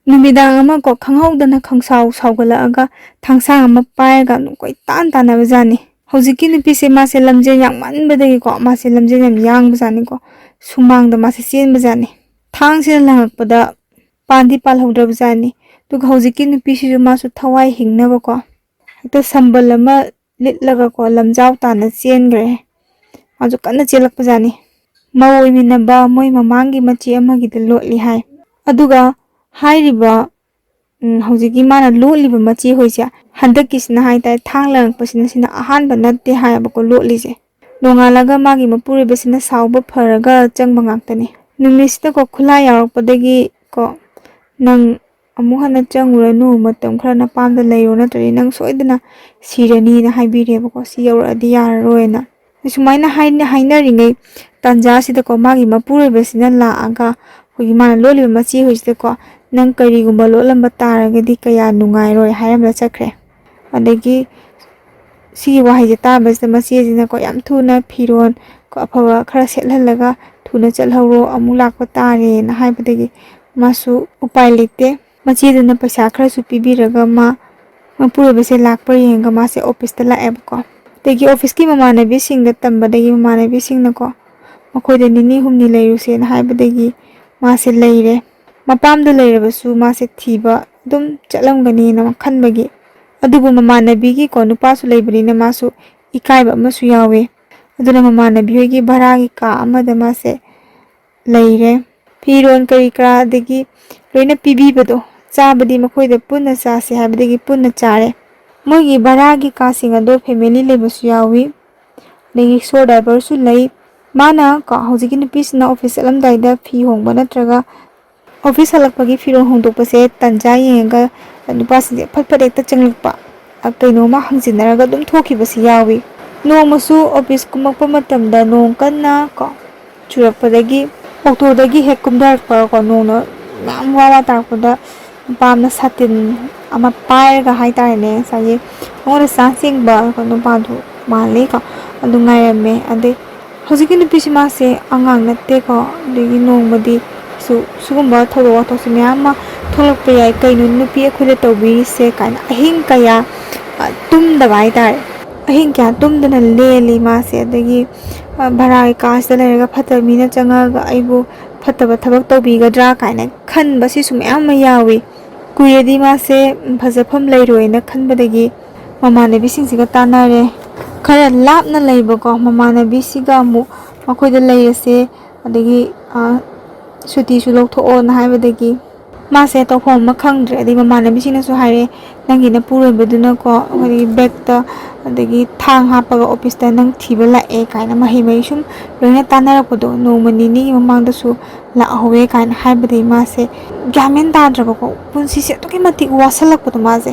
ꯅꯨꯃꯤꯗꯥꯡ ꯑꯃ ꯈꯪꯍꯧꯗꯅ ꯈꯪꯁꯥꯎ ꯁꯥꯎꯒꯠꯂꯛꯑꯒ ꯊꯥꯡꯁꯥꯡ ꯑꯃ ꯄꯥꯏꯔꯒ ꯀꯣꯏꯇꯥꯟ ꯇꯥꯟꯅꯕꯖꯥꯠꯅꯤ꯫ ꯍꯧꯖꯤꯛꯀꯤ ꯅꯨꯄꯤꯁꯦ ꯃꯥꯁꯦ ꯂꯝꯖꯦꯜ ꯌꯥꯡꯃꯟꯕꯗꯒꯤꯀꯣ ꯃꯥꯁꯦ ꯂꯝꯖꯦꯜ ꯌꯥꯝ ꯌꯥꯡꯕꯖꯥꯠꯅꯤꯀꯣ, ꯁꯨꯃꯥꯡꯗ ꯃꯥꯁꯦ ꯆꯦꯟꯕꯖꯥꯠꯅꯤ꯫ ꯊꯥꯡꯁꯤꯅ ꯂꯪꯉꯛꯄꯗ ꯄꯥꯟꯗꯤ ꯄꯥꯜꯍꯧꯗ꯭ꯔꯕꯖꯥꯠꯅꯤ꯫ ꯑꯗꯨꯒ ꯍꯧꯖꯤꯛꯀꯤ ꯅꯨꯄꯤꯁꯤꯁꯨ ꯃꯥꯁꯨ ꯊꯋꯥꯏ ꯍꯤꯡꯅꯕꯀꯣ ꯍꯦꯛꯇ ꯁꯝꯕꯜ ꯑꯃ ꯂꯤꯠꯂꯒꯀꯣ ꯂꯝꯖꯥꯎ ꯇꯥꯅ ꯆꯦꯟꯈ꯭ꯔꯦ꯫ ꯃꯥꯁꯨ ꯀꯟꯅ ꯆꯦꯜꯂꯛꯄꯖꯥꯠꯅꯤ꯫ ꯃꯧ ꯑꯣꯏꯃꯤꯟꯅꯕ ꯃꯣꯏ ꯃꯃꯥꯡꯒꯤ ꯃꯆꯦ ꯑꯃꯒꯤꯗ ꯂꯣꯠꯂꯤ ꯍꯥꯏ꯫ ꯑꯗꯨꯒ ꯍꯥꯏꯔꯤꯕ ꯍꯧꯖꯤꯛꯀꯤ ꯃꯥꯅ ꯂꯣꯠꯂꯤꯕ ꯃꯆꯦ ꯍꯣꯏꯁꯦ ꯍꯟꯗꯛꯀꯤꯁꯤꯅ ꯍꯥꯏꯇꯥꯔꯦ ꯊꯥꯡ ꯂꯪꯉꯛꯄꯁꯤꯅ ꯁꯤꯅ ꯑꯍꯥꯟꯕ ꯅꯠꯇꯦ ꯍꯥꯏꯌꯦꯕꯀꯣ ꯂꯣꯠꯂꯤꯁꯦ꯫ ꯅꯣꯡꯉꯥꯜꯂꯒ ꯃꯥꯒꯤ ꯃꯄꯨꯔꯣꯏꯕꯁꯤꯅ ꯁꯥꯎꯕ ꯐꯔꯒ ꯆꯪꯕ ꯉꯥꯛꯇꯅꯤ꯫ ꯅꯨꯃꯤꯠꯁꯤꯗꯀꯣ ꯈꯨꯠꯂꯥꯏ ꯌꯥꯎꯔꯛꯄꯗꯒꯤꯀꯣ ꯅꯪ ꯑꯃꯨꯛ ꯍꯟꯅ ꯆꯪꯉꯨꯔꯅꯨ, ꯃꯇꯝ ꯈꯔ ꯅꯄꯥꯝꯗ ꯂꯩꯔꯣ, ꯅꯠꯇ꯭ꯔꯗꯤ ꯅꯪ ꯁꯣꯏꯗꯅ ꯁꯤꯔꯅꯤꯅ ꯍꯥꯏꯕꯤꯔꯦꯕꯀꯣ, ꯁꯤ ꯌꯧꯔꯛꯑꯗꯤ ꯌꯥꯔꯔꯣꯏꯅ꯫ ꯁꯨꯃꯥꯏꯅ ꯍꯥꯏꯅꯔꯤꯉꯩ ꯇꯥꯟꯖꯥꯁꯤꯗꯀꯣ ꯃꯥꯒꯤ ꯃꯄꯨꯔꯣꯏꯕꯁꯤꯅ ꯂꯥꯛꯑꯒ ꯑꯩꯈꯣꯏꯒꯤ ꯃꯥꯅ ꯂꯣꯠꯂꯤꯕ ꯃꯆꯦ ꯍꯣꯏꯁꯤꯗꯀꯣ ꯅꯪ ꯀꯔꯤꯒꯨꯝꯕ ꯂꯣꯠꯂꯝꯕ ꯇꯥꯔꯒꯗꯤ ꯀꯌꯥ ꯅꯨꯡꯉꯥꯏꯔꯣꯏ ꯍꯥꯏꯔꯝꯃ ꯆꯠꯈ꯭ꯔꯦ꯫ ꯑꯗꯒꯤ ꯁꯤꯒꯤ ꯋꯥꯍꯩꯁꯦ ꯇꯥꯕꯁꯤꯗ ꯃꯆꯦꯁꯤꯅꯀꯣ ꯌꯥꯝ ꯊꯨꯅ ꯐꯤꯔꯣꯜ ꯑꯐꯕ ꯈꯔ ꯁꯦꯠꯍꯜꯂꯒ ꯊꯨꯅ ꯆꯠꯍꯧꯔꯣ, ꯑꯃꯨꯛ ꯂꯥꯛꯄ ꯇꯥꯔꯦꯅ ꯍꯥꯏꯕꯗꯒꯤ ꯃꯥꯁꯨ ꯎꯄꯥꯏ ꯂꯩꯇꯦ ꯃꯆꯦꯗꯨꯅ ꯄꯩꯁꯥ ꯈꯔꯁꯨ ꯄꯤꯕꯤꯔꯒ ꯃꯄꯨꯔꯣꯏꯕꯁꯦ ꯂꯥꯛꯄ ꯌꯦꯡꯉꯒ ꯃꯥꯁꯦ ꯑꯣꯐꯤꯁꯇ ꯂꯥꯛꯑꯦꯕꯀꯣ꯫ ꯑꯗꯒꯤ ꯑꯣꯐꯤꯁꯀꯤ ꯃꯃꯥꯟꯅꯕꯤꯁꯤꯡꯗ ꯇꯝꯕꯗꯒꯤ ꯃꯃꯥꯟꯅꯕꯤꯁꯤꯡꯅꯀꯣ ꯃꯈꯣꯏꯗ ꯅꯤꯅꯤ ꯍꯨꯝꯅꯤ ꯂꯩꯔꯨꯁꯦꯅ ꯍꯥꯏꯕꯗꯒꯤ ꯃꯥꯁꯦ ꯂꯩꯔꯦ꯫ ꯃꯄꯥꯝꯗ ꯂꯩꯔꯕꯁꯨ ꯃꯥꯁꯦ ꯊꯤꯕ ꯑꯗꯨꯝ ꯆꯠꯂꯝꯒꯅꯤꯅ ꯈꯟꯕꯒꯤ, ꯑꯗꯨꯕꯨ ꯃꯃꯥꯟꯅꯕꯤꯒꯤꯀꯣ ꯅꯨꯄꯥꯁꯨ ꯂꯩꯕꯅꯤꯅ ꯃꯥꯁꯨ ꯏꯀꯥꯏꯕ ꯑꯃꯁꯨ ꯌꯥꯎꯋꯦ꯫ ꯑꯗꯨꯅ ꯃꯃꯥꯟꯅꯕꯤ ꯍꯣꯏꯒꯤ ꯚꯔꯥꯒꯤ ꯀꯥ ꯑꯃꯗ ꯃꯥꯁꯦ ꯂꯩꯔꯦ꯫ ꯐꯤꯔꯣꯜ ꯀꯔꯤ ꯀꯔꯥ ꯑꯗꯒꯤ ꯂꯣꯏꯅ ꯄꯤꯕꯤꯕꯗꯣ, ꯆꯥꯕꯗꯤ ꯃꯈꯣꯏꯗ ꯄꯨꯟꯅ ꯆꯥꯁꯦ ꯍꯥꯏꯕꯗꯒꯤ ꯄꯨꯟꯅ ꯆꯥꯔꯦ꯫ ꯃꯣꯏꯒꯤ ꯚꯔꯥꯒꯤ ꯀꯥꯁꯤꯡ ꯑꯗꯣ ꯐꯦꯃꯤꯂꯤ ꯂꯩꯕꯁꯨ ꯌꯥꯎꯏ, ꯑꯗꯒꯤ ꯁꯣ ꯗ꯭ꯔꯥꯏꯚꯔꯁꯨ ꯂꯩ꯫ ꯃꯥꯅ ꯍꯧꯖꯤꯛꯀꯤ ꯅꯨꯄꯤꯁꯤꯅ ꯑꯣꯐꯤꯁ ꯆꯠꯂꯝꯗꯥꯏꯗ ꯐꯤ ꯍꯣꯡꯕ ꯅꯠꯇ꯭ꯔꯒ ꯑꯣꯐꯤꯁ ꯍꯜꯂꯛꯄꯒꯤ ꯐꯤꯔꯣꯜ ꯍꯣꯡꯗꯣꯛꯄꯁꯦ ꯇꯟꯖꯥ ꯌꯦꯡꯉꯒ ꯅꯨꯄꯥꯁꯤꯡꯁꯦ ꯐꯠ ꯐꯠ ꯍꯦꯛꯇ ꯆꯪꯂꯛꯄ, ꯀꯩꯅꯣꯝꯃ ꯍꯪꯖꯤꯟꯅꯔꯒ ꯑꯗꯨꯝ ꯊꯣꯛꯈꯤꯕꯁꯤ ꯌꯥꯎꯏ꯫ ꯅꯣꯡꯃꯁꯨ ꯑꯣꯐꯤꯁ ꯀꯨꯝꯃꯛꯄ ꯃꯇꯝꯗ ꯅꯣꯡ ꯀꯟꯅ ꯆꯨꯔꯛꯄꯗꯒꯤ ꯑꯣꯇꯣꯗꯒꯤ ꯍꯦꯛ ꯀꯨꯝꯊꯔꯛꯄ ꯅꯣꯡꯅ ꯃꯌꯥꯝ ꯋꯥ ꯇꯥꯔꯛꯄꯗ ꯅꯨꯄꯥ ꯑꯃꯅ ꯁꯥꯇꯤꯟ ꯑꯃ ꯄꯥꯏꯔꯒ ꯍꯥꯏꯇꯥꯔꯦꯅꯦ, ꯉꯁꯥꯏꯒꯤ ꯃꯉꯣꯟꯗ ꯆꯥꯟꯁ ꯌꯦꯡꯕ ꯅꯨꯄꯥꯗꯨ ꯃꯥꯜꯂꯦꯀꯣ ꯑꯗꯨ ꯉꯥꯏꯔꯝꯃꯦ꯫ ꯑꯗꯩ ꯍꯧꯖꯤꯛꯀꯤ ꯅꯨꯄꯤꯁꯤ ꯃꯥꯁꯦ ꯑꯉꯥꯡ ꯅꯠꯇꯦꯀꯣ, ꯑꯗꯒꯤ ꯅꯣꯡꯃꯗꯤ ꯁꯤꯒꯨꯝꯕ ꯊꯧꯗꯣꯛ ꯋꯥꯊꯣꯛꯁꯦ ꯃꯌꯥꯝ ꯑꯃ ꯊꯣꯛꯂꯛꯄ ꯌꯥꯏ, ꯀꯩꯅꯣ ꯅꯨꯄꯤ ꯑꯩꯈꯣꯏꯗ ꯇꯧꯕꯤꯔꯤꯁꯦ ꯀꯥꯏꯅ ꯑꯍꯤꯡ ꯀꯌꯥ ꯇꯨꯝꯗꯕ ꯍꯥꯏꯇꯥꯔꯦ, ꯑꯍꯤꯡ ꯀꯌꯥ ꯇꯨꯝꯗꯅ ꯂꯦꯜꯂꯤ ꯃꯥꯁꯦ꯫ ꯑꯗꯒꯤ ꯚꯔꯥꯒꯤ ꯀꯥꯁꯤꯗ ꯂꯩꯔꯒ ꯐꯠꯇꯕ ꯃꯤꯅ ꯆꯪꯉꯛꯑꯒ ꯑꯩꯕꯨ ꯐꯠꯇꯕ ꯊꯕꯛ ꯇꯧꯕꯤꯒꯗ꯭ꯔꯥ ꯀꯥꯏꯅ ꯈꯟꯕ ꯁꯤꯁꯨ ꯃꯌꯥꯝ ꯑꯃ ꯌꯥꯎꯏ꯫ ꯀꯨꯏꯔꯗꯤ ꯃꯥꯁꯦ ꯐꯖꯐꯝ ꯂꯩꯔꯣꯏꯅ ꯈꯟꯕꯗꯒꯤ ꯃꯃꯥꯟꯅꯕꯤꯁꯤꯡꯁꯤꯒ ꯇꯥꯟꯅꯔꯦ꯫ ꯈꯔ ꯂꯥꯞꯅ ꯂꯩꯕꯀꯣ ꯃꯃꯥꯟꯅꯕꯤꯁꯤꯒ ꯑꯃꯨꯛ ꯃꯈꯣꯏꯗ ꯂꯩꯔꯁꯦ, ꯑꯗꯒꯤ ꯁꯨꯇꯤꯁꯨ ꯂꯧꯊꯣꯛꯑꯣꯅ ꯍꯥꯏꯕꯗꯒꯤ ꯃꯥꯁꯦ ꯇꯧꯐꯝ ꯑꯃ ꯈꯪꯗ꯭ꯔꯦ꯫ ꯑꯗꯩ ꯃꯃꯥꯟꯅꯕꯤꯁꯤꯡꯅꯁꯨ ꯍꯥꯏꯔꯦ ꯅꯪꯒꯤ ꯅꯄꯨꯔꯣꯏꯕꯗꯨꯅꯀꯣ ꯑꯩꯈꯣꯏꯒꯤ ꯕꯦꯛꯇ ꯑꯗꯒꯤ ꯊꯥꯡ ꯍꯥꯞꯄꯒ ꯑꯣꯐꯤꯁꯇ ꯅꯪ ꯊꯤꯕ ꯂꯥꯛꯑꯦ ꯀꯥꯏꯅ ꯃꯍꯩ ꯁꯨꯝ ꯂꯣꯏꯅ ꯇꯥꯟꯅꯔꯛꯄꯗꯣ ꯅꯣꯡꯃ ꯅꯤꯅꯤꯒꯤ ꯃꯃꯥꯡꯗꯁꯨ ꯂꯥꯛꯍꯧꯋꯦ ꯀꯥꯏꯅ ꯍꯥꯏꯕꯗꯒꯤ ꯃꯥꯁꯦ ꯒ꯭ꯌꯥꯟ ꯃꯦꯟ ꯇꯥꯗ꯭ꯔꯕꯀꯣ, ꯄꯨꯟꯁꯤꯁꯦ ꯑꯗꯨꯛꯀꯤ ꯃꯇꯤꯛ ꯋꯥꯁꯜꯂꯛꯄꯗꯣ ꯃꯥꯁꯦ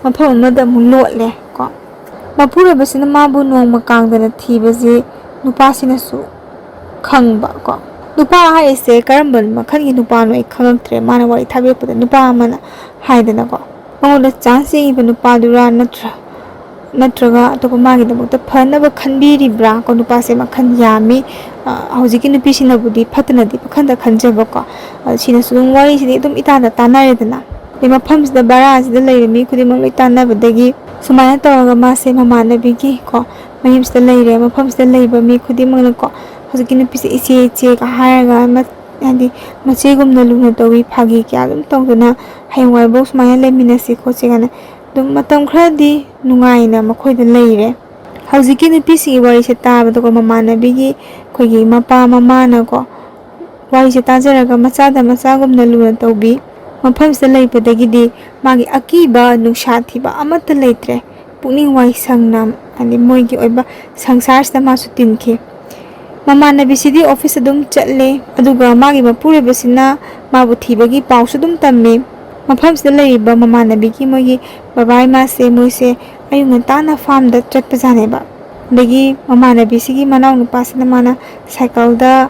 ꯃꯐꯝ ꯑꯃꯗ ꯑꯃꯨꯛ ꯂꯣꯠꯂꯦ ꯀꯣ꯫ ꯃꯄꯨꯔꯣꯏꯕꯁꯤꯅ ꯃꯥꯕꯨ ꯅꯣꯡꯃ ꯀꯥꯡꯗꯅ ꯊꯤꯕꯁꯤ ꯅꯨꯄꯥꯁꯤꯅꯁꯨ ꯈꯪꯕ ꯀꯣ꯫ ꯅꯨꯄꯥ ꯍꯥꯏꯔꯤꯁꯦ ꯀꯔꯝꯕ ꯃꯈꯜꯒꯤ ꯅꯨꯄꯥꯅꯣ ꯑꯩ ꯈꯪꯉꯛꯇ꯭ꯔꯦ꯫ ꯃꯥꯅ ꯋꯥꯔꯤ ꯊꯥꯕꯤꯔꯛꯄꯗ ꯅꯨꯄꯥ ꯑꯃꯅ ꯍꯥꯏꯗꯅꯀꯣ ꯃꯉꯣꯟꯗ ꯆꯥꯟꯁ ꯌꯦꯡꯉꯤꯕ ꯅꯨꯄꯥꯗꯨꯔꯥ ꯅꯠꯇ꯭ꯔꯒ ꯑꯇꯣꯞꯄ ꯃꯥꯒꯤꯗꯃꯛꯇ ꯐꯅꯕ ꯈꯟꯕꯤꯔꯤꯕ꯭ꯔꯥ ꯀꯣ꯫ ꯅꯨꯄꯥꯁꯦ ꯃꯈꯜ ꯌꯥꯝꯃꯤ, ꯍꯧꯖꯤꯛꯀꯤ ꯅꯨꯄꯤꯁꯤꯅꯕꯨꯗꯤ ꯐꯠꯇꯅꯗꯤ ꯄꯥꯈꯟꯗ ꯈꯟꯖꯕꯀꯣ, ꯁꯤꯅꯁꯨ ꯑꯗꯨꯝ ꯋꯥꯔꯤꯁꯤꯗꯤ ꯑꯗꯨꯝ ꯏꯇꯥꯗ ꯇꯥꯟꯅꯔꯦꯗꯅ꯫ ꯃꯐꯝꯁꯤꯗ ꯚꯔꯥꯁꯤꯗ ꯂꯩꯕ ꯃꯤ ꯈꯨꯗꯤꯡꯃꯛ ꯂꯣꯏ ꯇꯥꯟꯅꯕꯗꯒꯤ ꯁꯨꯃꯥꯏꯅ ꯇꯧꯔꯒ ꯃꯥꯁꯦ ꯃꯃꯥꯟꯅꯕꯤꯒꯤ ꯃꯌꯨꯝꯁꯤꯗ ꯂꯩꯔꯦ꯫ ꯃꯐꯝꯁꯤꯗ ꯂꯩꯕ ꯃꯤ ꯈꯨꯗꯤꯡꯃꯛꯅꯀꯣ ꯍꯧꯖꯤꯛꯀꯤ ꯅꯨꯄꯤꯁꯦ ꯏꯆꯦ ꯏꯆꯦꯒ ꯍꯥꯏꯔꯒ ꯍꯥꯏꯗꯤ ꯃꯆꯦꯒꯨꯝꯅ ꯂꯨꯅ ꯇꯧꯋꯤ, ꯐꯥꯒꯤ ꯀꯌꯥ ꯑꯗꯨꯝ ꯇꯧꯗꯨꯅ ꯍꯌꯦꯡꯋꯥꯏꯐꯥꯎ ꯁꯨꯃꯥꯏꯅ ꯂꯩꯃꯤꯟꯅꯁꯤ ꯈꯣꯠꯁꯤ ꯀꯥꯏꯅ ꯑꯗꯨꯝ ꯃꯇꯝ ꯈꯔꯗꯤ ꯅꯨꯡꯉꯥꯏꯅ ꯃꯈꯣꯏꯗ ꯂꯩꯔꯦ꯫ ꯍꯧꯖꯤꯛꯀꯤ ꯅꯨꯄꯤꯁꯤꯒꯤ ꯋꯥꯔꯤꯁꯦ ꯇꯥꯕꯗꯀꯣ ꯃꯃꯥꯟꯅꯕꯤꯒꯤ ꯑꯩꯈꯣꯏꯒꯤ ꯃꯄꯥ ꯃꯃꯥꯅꯀꯣ ꯋꯥꯔꯤꯁꯦ ꯇꯥꯖꯔꯒ ꯃꯆꯥꯗ ꯃꯆꯥꯒꯨꯝꯅ ꯂꯨꯅ ꯇꯧꯕꯤ꯫ ꯃꯐꯝꯁꯤꯗ ꯂꯩꯕꯗꯒꯤꯗꯤ ꯃꯥꯒꯤ ꯑꯀꯤꯕ ꯅꯨꯡꯁꯥ ꯊꯤꯕ ꯑꯃꯠꯇ ꯂꯩꯇ꯭ꯔꯦ꯫ ꯄꯨꯛꯅꯤꯡ ꯋꯥꯏꯁꯪꯅ ꯍꯥꯏꯗꯤ ꯃꯣꯏꯒꯤ ꯑꯣꯏꯕ ꯁꯪꯁꯥꯔꯁꯤꯗ ꯃꯥꯁꯨ ꯇꯤꯟꯈꯤ꯫ ꯃꯃꯥꯟꯅꯕꯤꯁꯤꯗꯤ ꯑꯣꯐꯤꯁ ꯑꯗꯨꯝ ꯆꯠꯂꯦ, ꯑꯗꯨꯒ ꯃꯥꯒꯤ ꯃꯄꯨꯔꯣꯏꯕꯁꯤꯅ ꯃꯥꯕꯨ ꯊꯤꯕꯒꯤ ꯄꯥꯎꯁꯨ ꯑꯗꯨꯝ ꯇꯝꯃꯤ꯫ ꯃꯐꯝꯁꯤꯗ ꯂꯩꯔꯤꯕ ꯃꯃꯥꯟꯅꯕꯤꯒꯤ ꯃꯣꯏꯒꯤ ꯕꯕꯥ ꯏꯃꯥꯁꯦ ꯃꯣꯏꯁꯦ ꯑꯌꯨꯛ ꯉꯟꯇꯥꯅ ꯐꯥꯔꯝꯗ ꯆꯠꯄꯖꯥꯠꯅꯦꯕ꯫ Dagi mamanabi sigi manau nupasina mana cycle da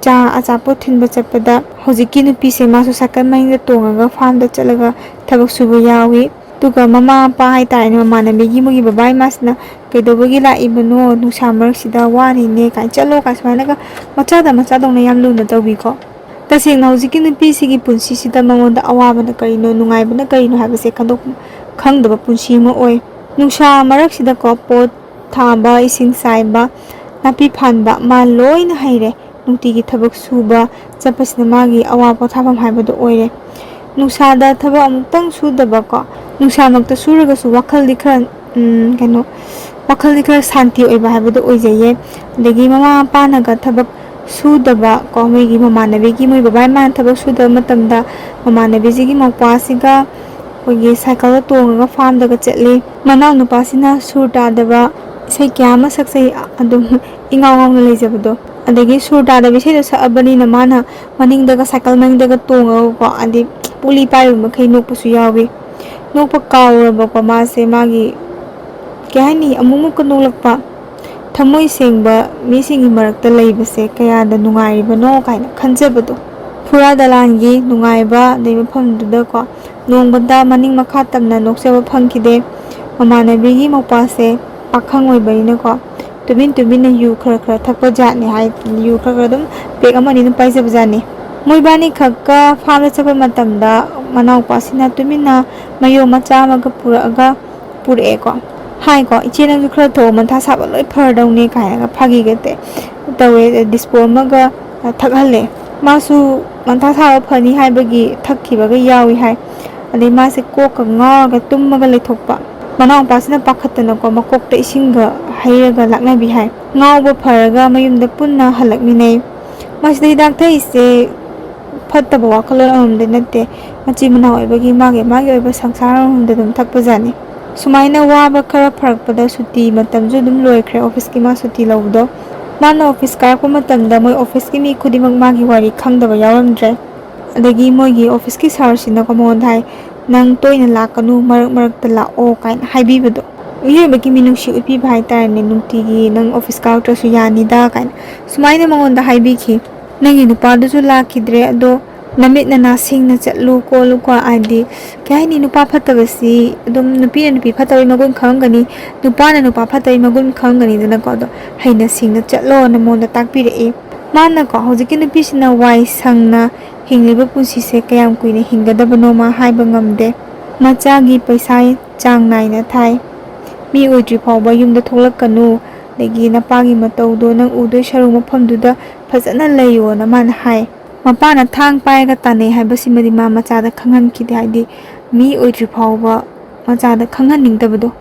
cha achapo thinba chappada hojiki nupi se masu cycle mahinda tongaga farm da chalaga thabak suba yawi tuga mama pa hai tai mamanabi gi mugi babai masna kedobogi la ibano nusa marak sida wari ne kai chalo kasmana ga macha dongna yam luna tawbi ko tasing na hojiki nupi sigi punsi sida mangonda awaba na karino nungai bana karino habase khandok khangdaba punsi mo oi nusa marak sida ko pot thaba ising saiba napi phanba ma loina haire nungtigi thabak suba chapasina magi awa pothapam haibado oire nusa da thaba amutang sudaba ko nusa makta suraga su wakhal dikhran kano wakhal dikhra santi oiba haibado oijaye dagi mama panaga thabak sudaba ko megi mamanabi gi moi babai man thabak sudaba matamda mamanabi ji gi mapasiga kogi cycle tongaga farm daga chetli manau nupasina surta daba sai kyama saksai adum ingaw ngawna leijabado adagi surta da bisai da sabani na mana maning daga cycle maning daga tonga ko adi puli payu makai nokpu su yawi nokpa kawraba ko mase magi kyani amumu ko nolakpa thamoi sengba misingi marakta leibase kaya da nungai bano kaina khanjabado pura dalangi nungai ba dei mafamduda ko nongbada maning makha tamna nokseba phangkide mamanabi gi mopase pakhang oibaina ko tumin yu khara thakpa jani hai yu khara dum pek amani dum paisa bajani moibani khakka farm chapa matamda manau pasina tumina mayo macha maga puraga pure ko hai ko ichena ju khara tho man tha saba loi phar dawne kai ga phagi gate tawe dispo maga thakhale masu man tha sa phani hai bagi thakkiba ga yawi hai ade ma se ko ka nga ga tummaga lethokpa manau pasina pakhatana ko makokta isinga hairaga laknabi hai ngawba pharaga mayumda punna halakminai masdai dakthai se phattaba wakhalon amde natte machi manau oibagi mage oiba sangsara humda dum thakpa jani sumaina waba khara pharakpada suti matamju dum loikhre office ki ma suti lawdo mana office karakpa matamda moi office ki mi khudimak magi wari khangdaba yaramdre adagi moigi office ki sarsina ko mon thai nang toina lakanu marak ta la o kain haibibado uyebaki minungsi upi bhai tarne nungtigi nang office counter su yani da kain sumaina mangonda haibiki nangi nupadu su lakidre ado namit na nasing na chatlu ko lukwa adi kaya ni nupa phatabasi adum nupi phatawi magun khangani nupa phatawi magun khangani dana ko do haina sing na chatlo na monda takpire e mana ko hojiki nupi sina wai sangna hingliba punsi se kayam kuine hingadabano ma haiba ngamde machagi paisa chang naina thai mi oidri phawba yumda tholakanu dagi napagi matawdo nang udoi sharu mafamduda phajana leyo na man hai mapana thang paiga tane haibasimadi ma machada khanghankide haidi mi oidri phawba machada khanghaningdabado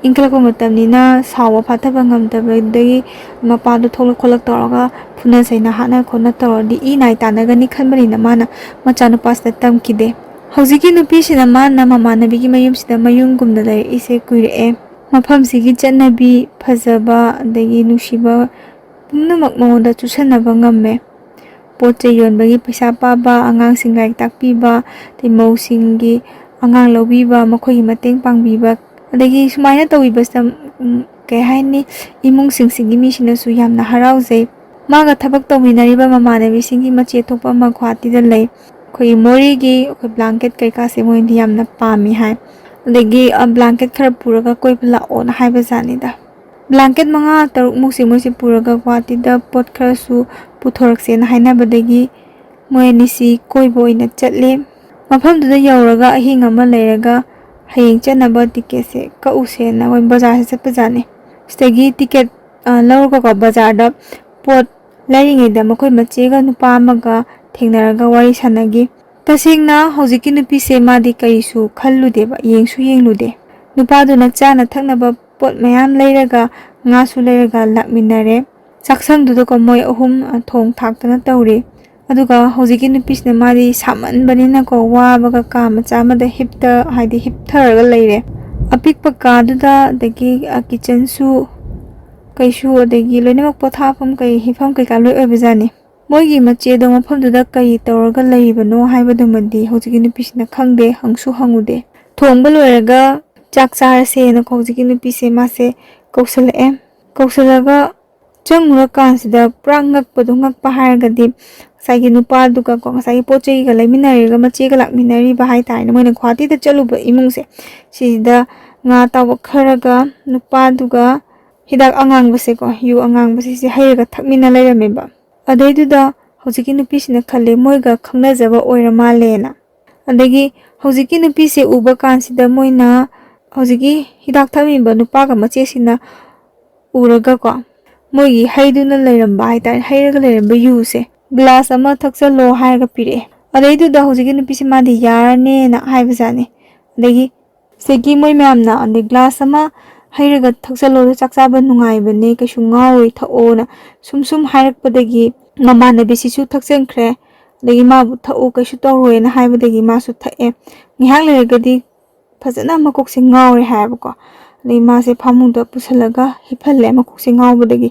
ingkalakpa matamnina sawa phathaba ngamdabadagi mapado tholak kholak tawraga phuna saina hana khona tawrdi I nai tanagani khanbanina mana machana pasda tamkide hojiki nupi sina mana mamanabigi mayum sida mayung gumda lai ise kuire mafam sigi chanabi phajaba dagi nushiba pumnamak monda chusanaba ngamme poche yonbagi paisa paba angang sing laik takpiba timau singi angang lobiba makhoi mateng pangbiba adagi sumaina tawibasta kay haini imung singsingi misina su yamna harauzai maga thabak tawminariba mamanabi singi mache thokpa makhwati da lay khoi morigi khoi blanket kai ka se moindi yamna pami hai adagi blanket khara puraga koi bla on haiba janida blanket manga taruk musi moisi puraga gwati da pot khara su puthorakse na haina badagi moenisi koi boina chatle mafam duda yauraga ahing ama leiraga hayeng chanaba ticket se ka use na oi bazar se chapajane stegi ticket lawga ko bazar da pot lairinge da makoi machega nupa amaga thengnaraga wari sanagi tasingna hojiki nupi se madi kaisu khalludeba yenglude nupa du na chana thaknaba pot mayam leiraga nga su leiraga lakminare saksang du ko moi ahum thong thaktana tawre aduga hojiki nupi se madi saman banina ko wa baga ka macha ma da hipta haidi hiptharaga leire apikpa ka du da dagi kitchen su kaisu dagi loinak pothapam kai hifam kai ka loi obajani moigi mache do mafam du da kai tawraga leibano haibadumadi hojiki nupi sina khangde hangsu hangude thongba loiraga chak char se na hojiki nupi se ma se kausala ꯀꯧꯁꯜꯂꯒ ꯆꯪꯉꯨꯔꯀꯥꯟꯁꯤꯗ ꯄꯨꯔꯥ ꯉꯛꯄ ꯍꯥꯏꯔꯒꯗꯤ ꯉꯁꯥꯏꯒꯤ ꯅꯨꯄꯥꯗꯨꯒ ꯉꯁꯥꯏꯒꯤ ꯄꯣꯠ ꯆꯩꯒ ꯂꯩꯃꯤꯟꯅꯔꯤꯒ ꯃꯆꯦꯒ ꯂꯥꯛꯃꯤꯟꯅꯔꯤꯕ ꯍꯥꯏꯇꯥꯔꯦꯅꯦ ꯃꯣꯏꯅ ꯒꯨꯋꯥꯍꯥꯇꯤꯗ ꯆꯠꯂꯨꯕ ꯏꯃꯨꯡꯁꯦ ꯁꯤꯗ ꯉꯥ ꯇꯥꯎꯕ ꯈꯔꯒ ꯅꯨꯄꯥꯗꯨꯒ ꯍꯤꯗꯥꯛ ꯑꯉꯥꯡꯕꯁꯦꯀꯣ ꯌꯨ ꯑꯉꯥꯡꯕꯁꯤꯁꯦ ꯍꯩꯔꯒ ꯊꯛꯃꯤꯟꯅ ꯂꯩꯔꯝꯃꯦꯕ ꯑꯗꯩꯗꯨꯗ ꯍꯧꯖꯤꯛꯀꯤ ꯅꯨꯄꯤꯁꯤꯅ ꯈꯜꯂꯦ ꯃꯣꯏꯒ ꯈꯪꯅꯖꯕ ꯑꯣꯏꯔ ꯃꯥꯜꯂꯦꯅ ꯑꯗꯒꯤ ꯍꯧꯖꯤꯛꯀꯤ ꯅꯨꯄꯤꯁꯦ ꯎꯕ ꯀꯥꯟꯁꯤꯗ ꯃꯣꯏꯅ ꯍꯧꯖꯤꯛꯀꯤ ꯍꯤꯗꯥꯛ ꯊꯛꯃꯤꯟꯅꯕ ꯅꯨꯄꯥꯒ ꯃꯆꯦꯁꯤꯅ ꯎꯔꯒꯀꯣ ꯃꯣꯏꯒꯤ ꯍꯩꯗꯨꯅ ꯂꯩꯔꯝꯕ ꯍꯥꯏꯇꯥꯔꯦ ꯍꯩꯔꯒ ꯂꯩꯔꯝꯕ ꯌꯨꯁꯦ ꯒ꯭ꯂꯥꯁ ꯑꯃ ꯊꯛꯆꯜꯂꯣ ꯍꯥꯏꯔꯒ ꯄꯤꯔꯛꯑꯦ ꯑꯗꯩꯗꯨꯗ ꯍꯧꯖꯤꯛꯀꯤ ꯅꯨꯄꯤꯁꯦ ꯃꯥꯗꯤ ꯌꯥꯔꯅꯦꯅ ꯍꯥꯏꯕꯖꯥꯠꯅꯤ ꯑꯗꯒꯤ ꯁꯤꯒꯤ ꯃꯣꯏ ꯃꯌꯥꯝꯅ ꯑꯗꯩ ꯒ꯭ꯂꯥꯁ ꯑꯃ ꯍꯩꯔꯒ ꯊꯛꯆꯜꯂꯣ ꯆꯥꯛ ꯆꯥꯕ ꯅꯨꯡꯉꯥꯏꯕꯅꯦ ꯀꯩꯁꯨ ꯉꯥꯎꯔꯣꯏ ꯊꯛꯑꯣꯅ ꯁꯨꯝ ꯍꯥꯏꯔꯛꯄꯗꯒꯤ ꯃꯃꯥꯟꯅꯕꯤꯁꯤꯁꯨ ꯊꯛꯆꯟꯈ꯭ꯔꯦ ꯑꯗꯒꯤ ꯃꯥꯕꯨ ꯊꯛꯎ ꯀꯩꯁꯨ ꯇꯧꯔꯣꯏꯅ ꯍꯥꯏꯕꯗꯒꯤ ꯃꯥꯁꯨ ꯊꯛꯑꯦ ꯉꯥꯏꯍꯥꯛ ꯂꯩꯔꯒꯗꯤ ꯐꯖꯅ ꯃꯀꯣꯛꯁꯦ ꯉꯥꯎꯔꯦ ꯍꯥꯏꯌꯦꯕꯀꯣ ꯑꯗꯩ ꯃꯥꯁꯦ ꯐꯃꯨꯡꯗ ꯄꯨꯁꯜꯂꯒ ꯍꯤꯞꯍꯜꯂꯦ ꯃꯀꯣꯛꯁꯦ ꯉꯥꯎꯕꯗꯒꯤ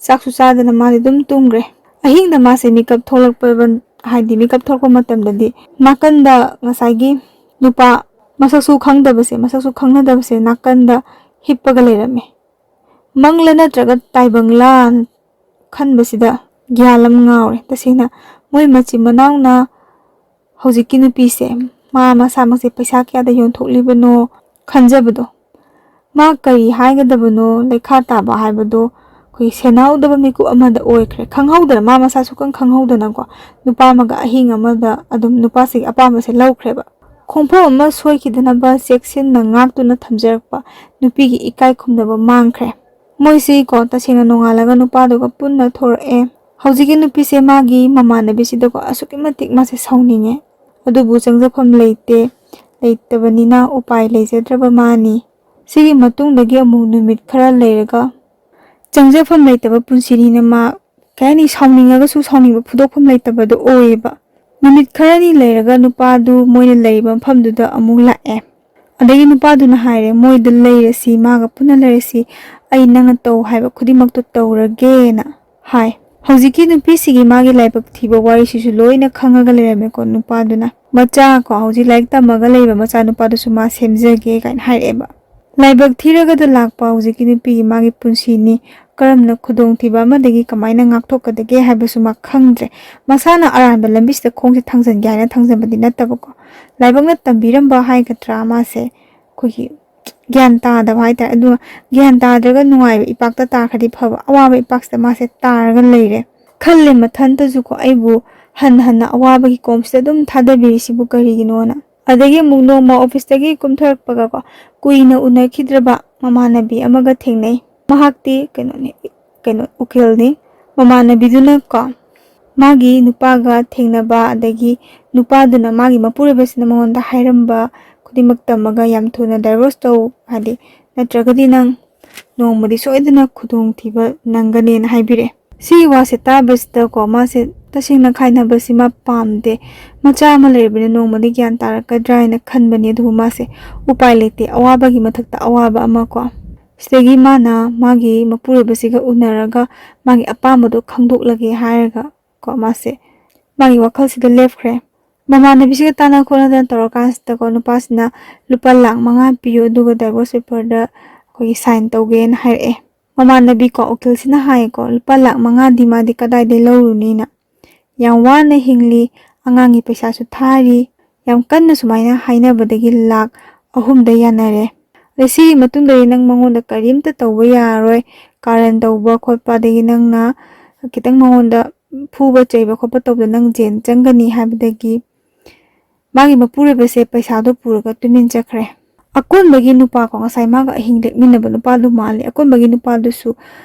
ꯆꯥꯛꯁꯨ ꯆꯥꯗꯅ ꯃꯥꯁꯦ ꯑꯗꯨꯝ ꯇꯨꯝꯈ꯭ꯔꯦ ꯑꯍꯤꯡꯗ ꯃꯥꯁꯦ ꯃꯤꯀꯞ ꯊꯣꯛꯂꯛꯄ ꯃꯇꯝꯗꯗꯤ ꯅꯥꯀꯟꯗ ꯉꯁꯥꯏꯒꯤ ꯅꯨꯄꯥ ꯃꯁꯛꯁꯨ ꯈꯪꯅꯗꯕꯁꯦ ꯅꯥꯀꯟꯗ ꯍꯤꯞꯄꯒ ꯂꯩꯔꯝꯃꯦ ꯃꯪꯂ ꯅꯠꯇ꯭ꯔꯒ ꯇꯥꯏꯕꯪꯂꯥ ꯈꯟꯕꯁꯤꯗ ꯒ꯭ꯌꯥꯟ ꯑꯃ ꯉꯥꯎꯔꯦ ꯇꯁꯦꯡꯅ ꯃꯣꯏ ꯃꯆꯤꯟ ꯃꯅꯥꯎꯅ ꯍꯧꯖꯤꯛꯀꯤ ꯅꯨꯄꯤꯁꯦ ꯃꯥ ꯃꯁꯥꯃꯛꯁꯦ ꯄꯩꯁꯥ ꯀꯌꯥꯗ ꯌꯣꯟꯊꯣꯛꯂꯤꯕꯅꯣ ꯈꯟꯖꯕꯗꯣ ꯃꯥ ꯀꯔꯤ ꯍꯥꯏꯒꯗꯕꯅꯣ ꯂꯩꯈꯥ ꯇꯥꯕ ꯍꯥꯏꯕꯗꯣ ꯑꯩꯈꯣꯏ ꯁꯦꯟꯅꯍꯧꯗꯕ ꯃꯤꯀꯨꯞ ꯑꯃꯗ ꯑꯣꯏꯈ꯭ꯔꯦ ꯈꯪꯍꯧꯗꯅ ꯃꯥ ꯃꯁꯥ ꯁꯨꯛꯈꯪ ꯈꯪꯍꯧꯗꯅꯀꯣ ꯅꯨꯄꯥ ꯑꯃꯒ ꯑꯍꯤꯡ ꯑꯃꯗ ꯑꯗꯨꯝ ꯅꯨꯄꯥꯁꯤꯒꯤ ꯑꯄꯥꯝꯕꯁꯦ ꯂꯧꯈ꯭ꯔꯦꯕ ꯈꯣꯡꯐꯝ ꯑꯃ ꯁꯣꯏꯈꯤꯗꯅꯕ ꯆꯦꯛꯁꯤꯟꯅ ꯉꯥꯛꯇꯨꯅ ꯊꯝꯖꯔꯛꯄ ꯅꯨꯄꯤꯒꯤ ꯏꯀꯥꯏ ꯈꯨꯝꯅꯕ ꯃꯥꯡꯈ꯭ꯔꯦ ꯃꯣꯏꯁꯤꯀꯣ ꯇꯁꯦꯡꯅ ꯅꯣꯡꯉꯥꯜꯂꯒ ꯅꯨꯄꯥꯗꯨꯒ ꯄꯨꯟꯅ ꯊꯣꯔꯛꯑꯦ ꯍꯧꯖꯤꯛꯀꯤ ꯅꯨꯄꯤꯁꯦ ꯃꯥꯒꯤ ꯃꯃꯥꯟꯅꯕꯤꯁꯤꯗꯀꯣ ꯑꯁꯨꯛꯀꯤ ꯃꯇꯤꯛ ꯃꯥꯁꯦ ꯁꯥꯎꯅꯤꯡꯉꯦ ꯑꯗꯨꯕꯨ ꯆꯪꯖꯐꯝ ꯂꯩꯇꯕꯅꯤꯅ ꯎꯄꯥꯏ ꯂꯩꯖꯗ꯭ꯔꯕ ꯃꯥꯅꯤ ꯁꯤꯒꯤ ꯃꯇꯨꯡꯗꯒꯤ ꯑꯃꯨꯛ ꯅꯨꯃꯤꯠ ꯈꯔ ꯂꯩꯔꯒ ꯆꯪꯖꯐꯝ ꯂꯩꯇꯕ ꯄꯨꯟꯁꯤꯅꯤꯅ ꯃꯥ ꯀꯩ ꯍꯥꯏꯅꯤ ꯁꯥꯎꯅꯤꯡꯉꯒꯁꯨ ꯁꯥꯎꯅꯤꯡꯕ ꯐꯨꯗꯣꯛꯐꯝ ꯂꯩꯇꯕꯗꯣ ꯑꯣꯏꯌꯦꯕ ꯅꯨꯃꯤꯠ ꯈꯔꯅꯤ ꯂꯩꯔꯒ ꯅꯨꯄꯥꯗꯨ ꯃꯣꯏꯅ ꯂꯩꯔꯤꯕ ꯃꯐꯝꯗꯨꯗ ꯑꯃꯨꯛ ꯂꯥꯛꯑꯦ ꯑꯗꯒꯤ ꯅꯨꯄꯥꯗꯨꯅ ꯍꯥꯏꯔꯦ ꯃꯣꯏꯗ ꯂꯩꯔꯁꯤ ꯃꯥꯒ ꯄꯨꯟꯅ ꯂꯩꯔꯁꯤ ꯑꯩ ꯅꯪꯅ ꯇꯧ ꯍꯥꯏꯕ ꯈꯨꯗꯤꯡꯃꯛꯇꯣ ꯇꯧꯔꯒꯦꯅ ꯍꯥꯏ ꯍꯧꯖꯤꯛꯀꯤ ꯅꯨꯄꯤꯁꯤꯒꯤ ꯃꯥꯒꯤ ꯂꯥꯏꯕꯛ ꯊꯤꯕ ꯋꯥꯔꯤꯁꯤꯁꯨ ꯂꯣꯏꯅ ꯈꯪꯉꯒ ꯂꯩꯔꯝꯃꯦꯀꯣ ꯅꯨꯄꯥꯗꯨꯅ ꯍꯧꯖꯤꯛ ꯂꯥꯏꯔꯤꯛ ꯇꯝꯃꯒ ꯂꯩꯕ ꯃꯆꯥ ꯅꯨꯄꯥꯗꯨꯁꯨ ꯃꯥ ꯁꯦꯝꯖꯒꯦ ꯀꯥꯏꯅ ꯍꯥꯏꯔꯛꯑꯦꯕ ꯂꯥꯏꯕꯛ ꯊꯤꯔꯒꯗ ꯂꯥꯛꯄ ꯍꯧꯖꯤꯛꯀꯤ ꯅꯨꯄꯤꯒꯤ ꯃꯥꯒꯤ ꯄꯨꯟꯁꯤꯅꯤ ꯀꯔꯝꯅ ꯈꯨꯗꯣꯡꯊꯤꯕ ꯑꯃꯗꯒꯤ ꯀꯃꯥꯏꯅ ꯉꯥꯛꯊꯣꯛꯀꯗꯒꯦ ꯍꯥꯏꯕꯁꯨ ꯃꯥ ꯈꯪꯗ꯭ꯔꯦ ꯃꯁꯥꯅ ꯑꯔꯥꯟꯕ ꯂꯝꯕꯤꯁꯤꯗ ꯈꯣꯡꯁꯦ ꯊꯥꯡꯖꯟꯒꯦ ꯍꯥꯏꯅ ꯊꯥꯡꯖꯟꯕꯗꯤ ꯅꯠꯇꯕꯀꯣ ꯂꯥꯏꯕꯛꯅ ꯇꯝꯕꯤꯔꯝꯕ ꯍꯥꯏꯒꯗ꯭ꯔꯥ ꯃꯥꯁꯦ ꯑꯩꯈꯣꯏꯒꯤ ꯒ꯭ꯌꯥꯟ ꯇꯥꯗꯕ ꯍꯥꯏꯇꯥꯔꯦ ꯑꯗꯨꯒ ꯒ꯭ꯌꯥꯟ ꯇꯥꯗ꯭ꯔꯒ ꯅꯨꯡꯉꯥꯏꯕ ꯏꯄꯥꯛꯇ ꯇꯥꯈ꯭ꯔꯗꯤ ꯐꯕ ꯑꯋꯥꯕ ꯏꯄꯥꯛꯁꯤꯗ ꯃꯥꯁꯦ ꯇꯥꯔꯒ ꯂꯩꯔꯦ ꯈꯜꯂꯦ ꯃꯊꯟꯇꯁꯨꯀꯣ ꯑꯩꯕꯨ ꯍꯟꯅ ꯑꯋꯥꯕꯒꯤ ꯀꯣꯝꯁꯤꯗ ꯑꯗꯨꯝ ꯊꯥꯗꯕꯤꯔꯤꯁꯤꯕꯨ ꯀꯔꯤꯒꯤꯅꯣꯅ ꯑꯗꯒꯤ ꯑꯃꯨꯛ ꯅꯣꯡꯃ ꯑꯣꯐꯤꯁꯇꯒꯤ ꯀꯨꯝꯊꯔꯛꯄꯒꯀꯣ ꯀꯨꯏꯅ ꯎꯅꯈꯤꯗ꯭ꯔꯕ ꯃꯃꯥꯟꯅꯕꯤ ꯑꯃꯒ ꯊꯦꯡꯅꯩ ꯃꯍꯥꯛꯇꯤ ꯎꯀꯤꯜꯅꯤ ꯃꯃꯥꯟꯅꯕꯤꯗꯨꯅꯀꯣ ꯃꯥꯒꯤ ꯅꯨꯄꯥꯒ ꯊꯦꯡꯅꯕ ꯑꯗꯒꯤ ꯅꯨꯄꯥꯗꯨꯅ ꯃꯥꯒꯤ ꯃꯄꯨꯔꯣꯏꯕꯁꯤꯅ ꯃꯉꯣꯟꯗ ꯍꯥꯏꯔꯝꯕ ꯈꯨꯗꯤꯡꯃꯛ ꯇꯝꯃꯒ ꯌꯥꯝ ꯊꯨꯅ ꯗꯥꯏꯚꯣꯔꯁ ꯇꯧ ꯍꯥꯏꯗꯤ ꯅꯠꯇ꯭ꯔꯒꯗꯤ ꯅꯪ ꯅꯣꯡꯃꯗꯤ ꯁꯣꯏꯗꯅ ꯈꯨꯗꯣꯡꯊꯤꯕ ꯅꯪꯒꯅꯦꯅ ꯍꯥꯏꯕꯤꯔꯛꯑꯦ ꯁꯤꯒꯤ ꯋꯥꯁꯦ ꯇꯥꯕꯁꯤꯗꯀꯣ ꯃꯥꯁꯦ ꯇꯁꯦꯡꯅ ꯈꯥꯏꯅꯕꯁꯤ ꯃꯥ ꯄꯥꯝꯗꯦ ꯃꯆꯥ ꯑꯃ ꯂꯩꯔꯕꯅꯤꯅ ꯅꯣꯡꯃꯗꯤ ꯒ꯭ꯌꯥꯟ ꯇꯥꯔꯛꯀꯗ꯭ꯔꯥ ꯍꯥꯏꯅ ꯈꯟꯕꯅꯤ ꯑꯗꯨꯕꯨ ꯃꯥꯁꯦ ꯎꯄꯥꯏ ꯂꯩꯇꯦ ꯑꯋꯥꯕꯒꯤ ꯃꯊꯛꯇ ꯑꯋꯥꯕ ꯑꯃ ꯁꯤꯗꯒꯤ ꯃꯥꯅ ꯃꯥꯒꯤ ꯃꯄꯨꯔꯣꯏꯕꯁꯤꯒ ꯎꯅꯔꯒ ꯃꯥꯒꯤ ꯑꯄꯥꯝꯕꯗꯣ ꯈꯪꯗꯣꯛꯂꯒꯦ ꯍꯥꯏꯔꯒ ꯃꯥꯁꯦ ꯃꯥꯒꯤ ꯋꯥꯈꯜꯁꯤꯗ ꯂꯦꯞꯈ꯭ꯔꯦ ꯃꯃꯥꯟꯅꯕꯤꯁꯤꯒ ꯇꯥꯟꯅ ꯈꯣꯠꯅꯗꯅ ꯇꯧꯔꯀꯥꯟꯁꯤꯗꯀꯣ ꯅꯨꯄꯥꯁꯤꯅ ꯂꯨꯄꯥ ꯂꯥꯛ 5 ꯄꯤꯌꯨ ꯑꯗꯨꯒ ꯗꯥꯏꯚꯣꯔꯁ ꯄꯦꯄꯔꯗ ꯑꯩꯈꯣꯏꯒꯤ ꯁꯥꯏꯟ ꯇꯧꯒꯦꯅ ꯍꯥꯏꯔꯛꯑꯦ ꯃꯃꯥꯟꯅꯕꯤꯀꯣ ꯎꯀꯤꯜꯁꯤꯅ ꯍꯥꯏꯌꯦꯀꯣ ꯂꯨꯄꯥ ꯂꯥꯛ 5ꯗꯤ ꯃꯥꯗꯤ ꯀꯗꯥꯏꯗꯒꯤ ꯂꯧꯔꯨꯅꯤꯅ ꯌꯥꯝ ꯋꯥꯅ ꯍꯤꯡꯂꯤ ꯑꯉꯥꯡꯒꯤ ꯄꯩꯁꯥꯁꯨ ꯊꯥꯔꯤ ꯌꯥꯝ ꯀꯟꯅ ꯁꯨꯃꯥꯏꯅ ꯍꯥꯏꯅꯕꯗꯒꯤ ꯂꯥꯛ 3ꯗ ꯌꯥꯅꯔꯦ ꯑꯗꯩ ꯁꯤꯒꯤ ꯃꯇꯨꯡꯗꯗꯤ ꯅꯪ ꯃꯉꯣꯟꯗ ꯀꯔꯤꯝꯇ ꯇꯧꯕ ꯌꯥꯔꯔꯣꯏ ꯀꯥꯔꯟ ꯇꯧꯕ ꯈꯣꯠꯄ ꯑꯗꯒꯤ ꯅꯪꯅ ꯈꯤꯇꯪ ꯃꯉꯣꯟꯗ ꯐꯨꯕ ꯆꯩꯕ ꯈꯣꯠꯄ ꯇꯧꯕꯗ ꯅꯪ ꯖꯦꯜ ꯆꯪꯒꯅꯤ ꯍꯥꯏꯕꯗꯒꯤ ꯃꯥꯒꯤ ꯃꯄꯨꯔꯣꯏꯕꯁꯦ ꯄꯩꯁꯥꯗꯣ ꯄꯨꯔꯒ ꯇꯨꯃꯤꯟ ꯆꯠꯈ꯭ꯔꯦ ꯑꯀꯣꯟꯕꯒꯤ ꯅꯨꯄꯥꯀꯣ ꯉꯁꯥꯏ ꯃꯥꯒ ꯑꯍꯤꯡ ꯂꯦꯛꯃꯤꯟꯅꯕ ꯅꯨꯄꯥꯗꯨ ꯃꯥꯜꯂꯦ ꯑꯀꯣꯟꯕꯒꯤ ꯅꯨꯄꯥꯗꯨꯁꯨ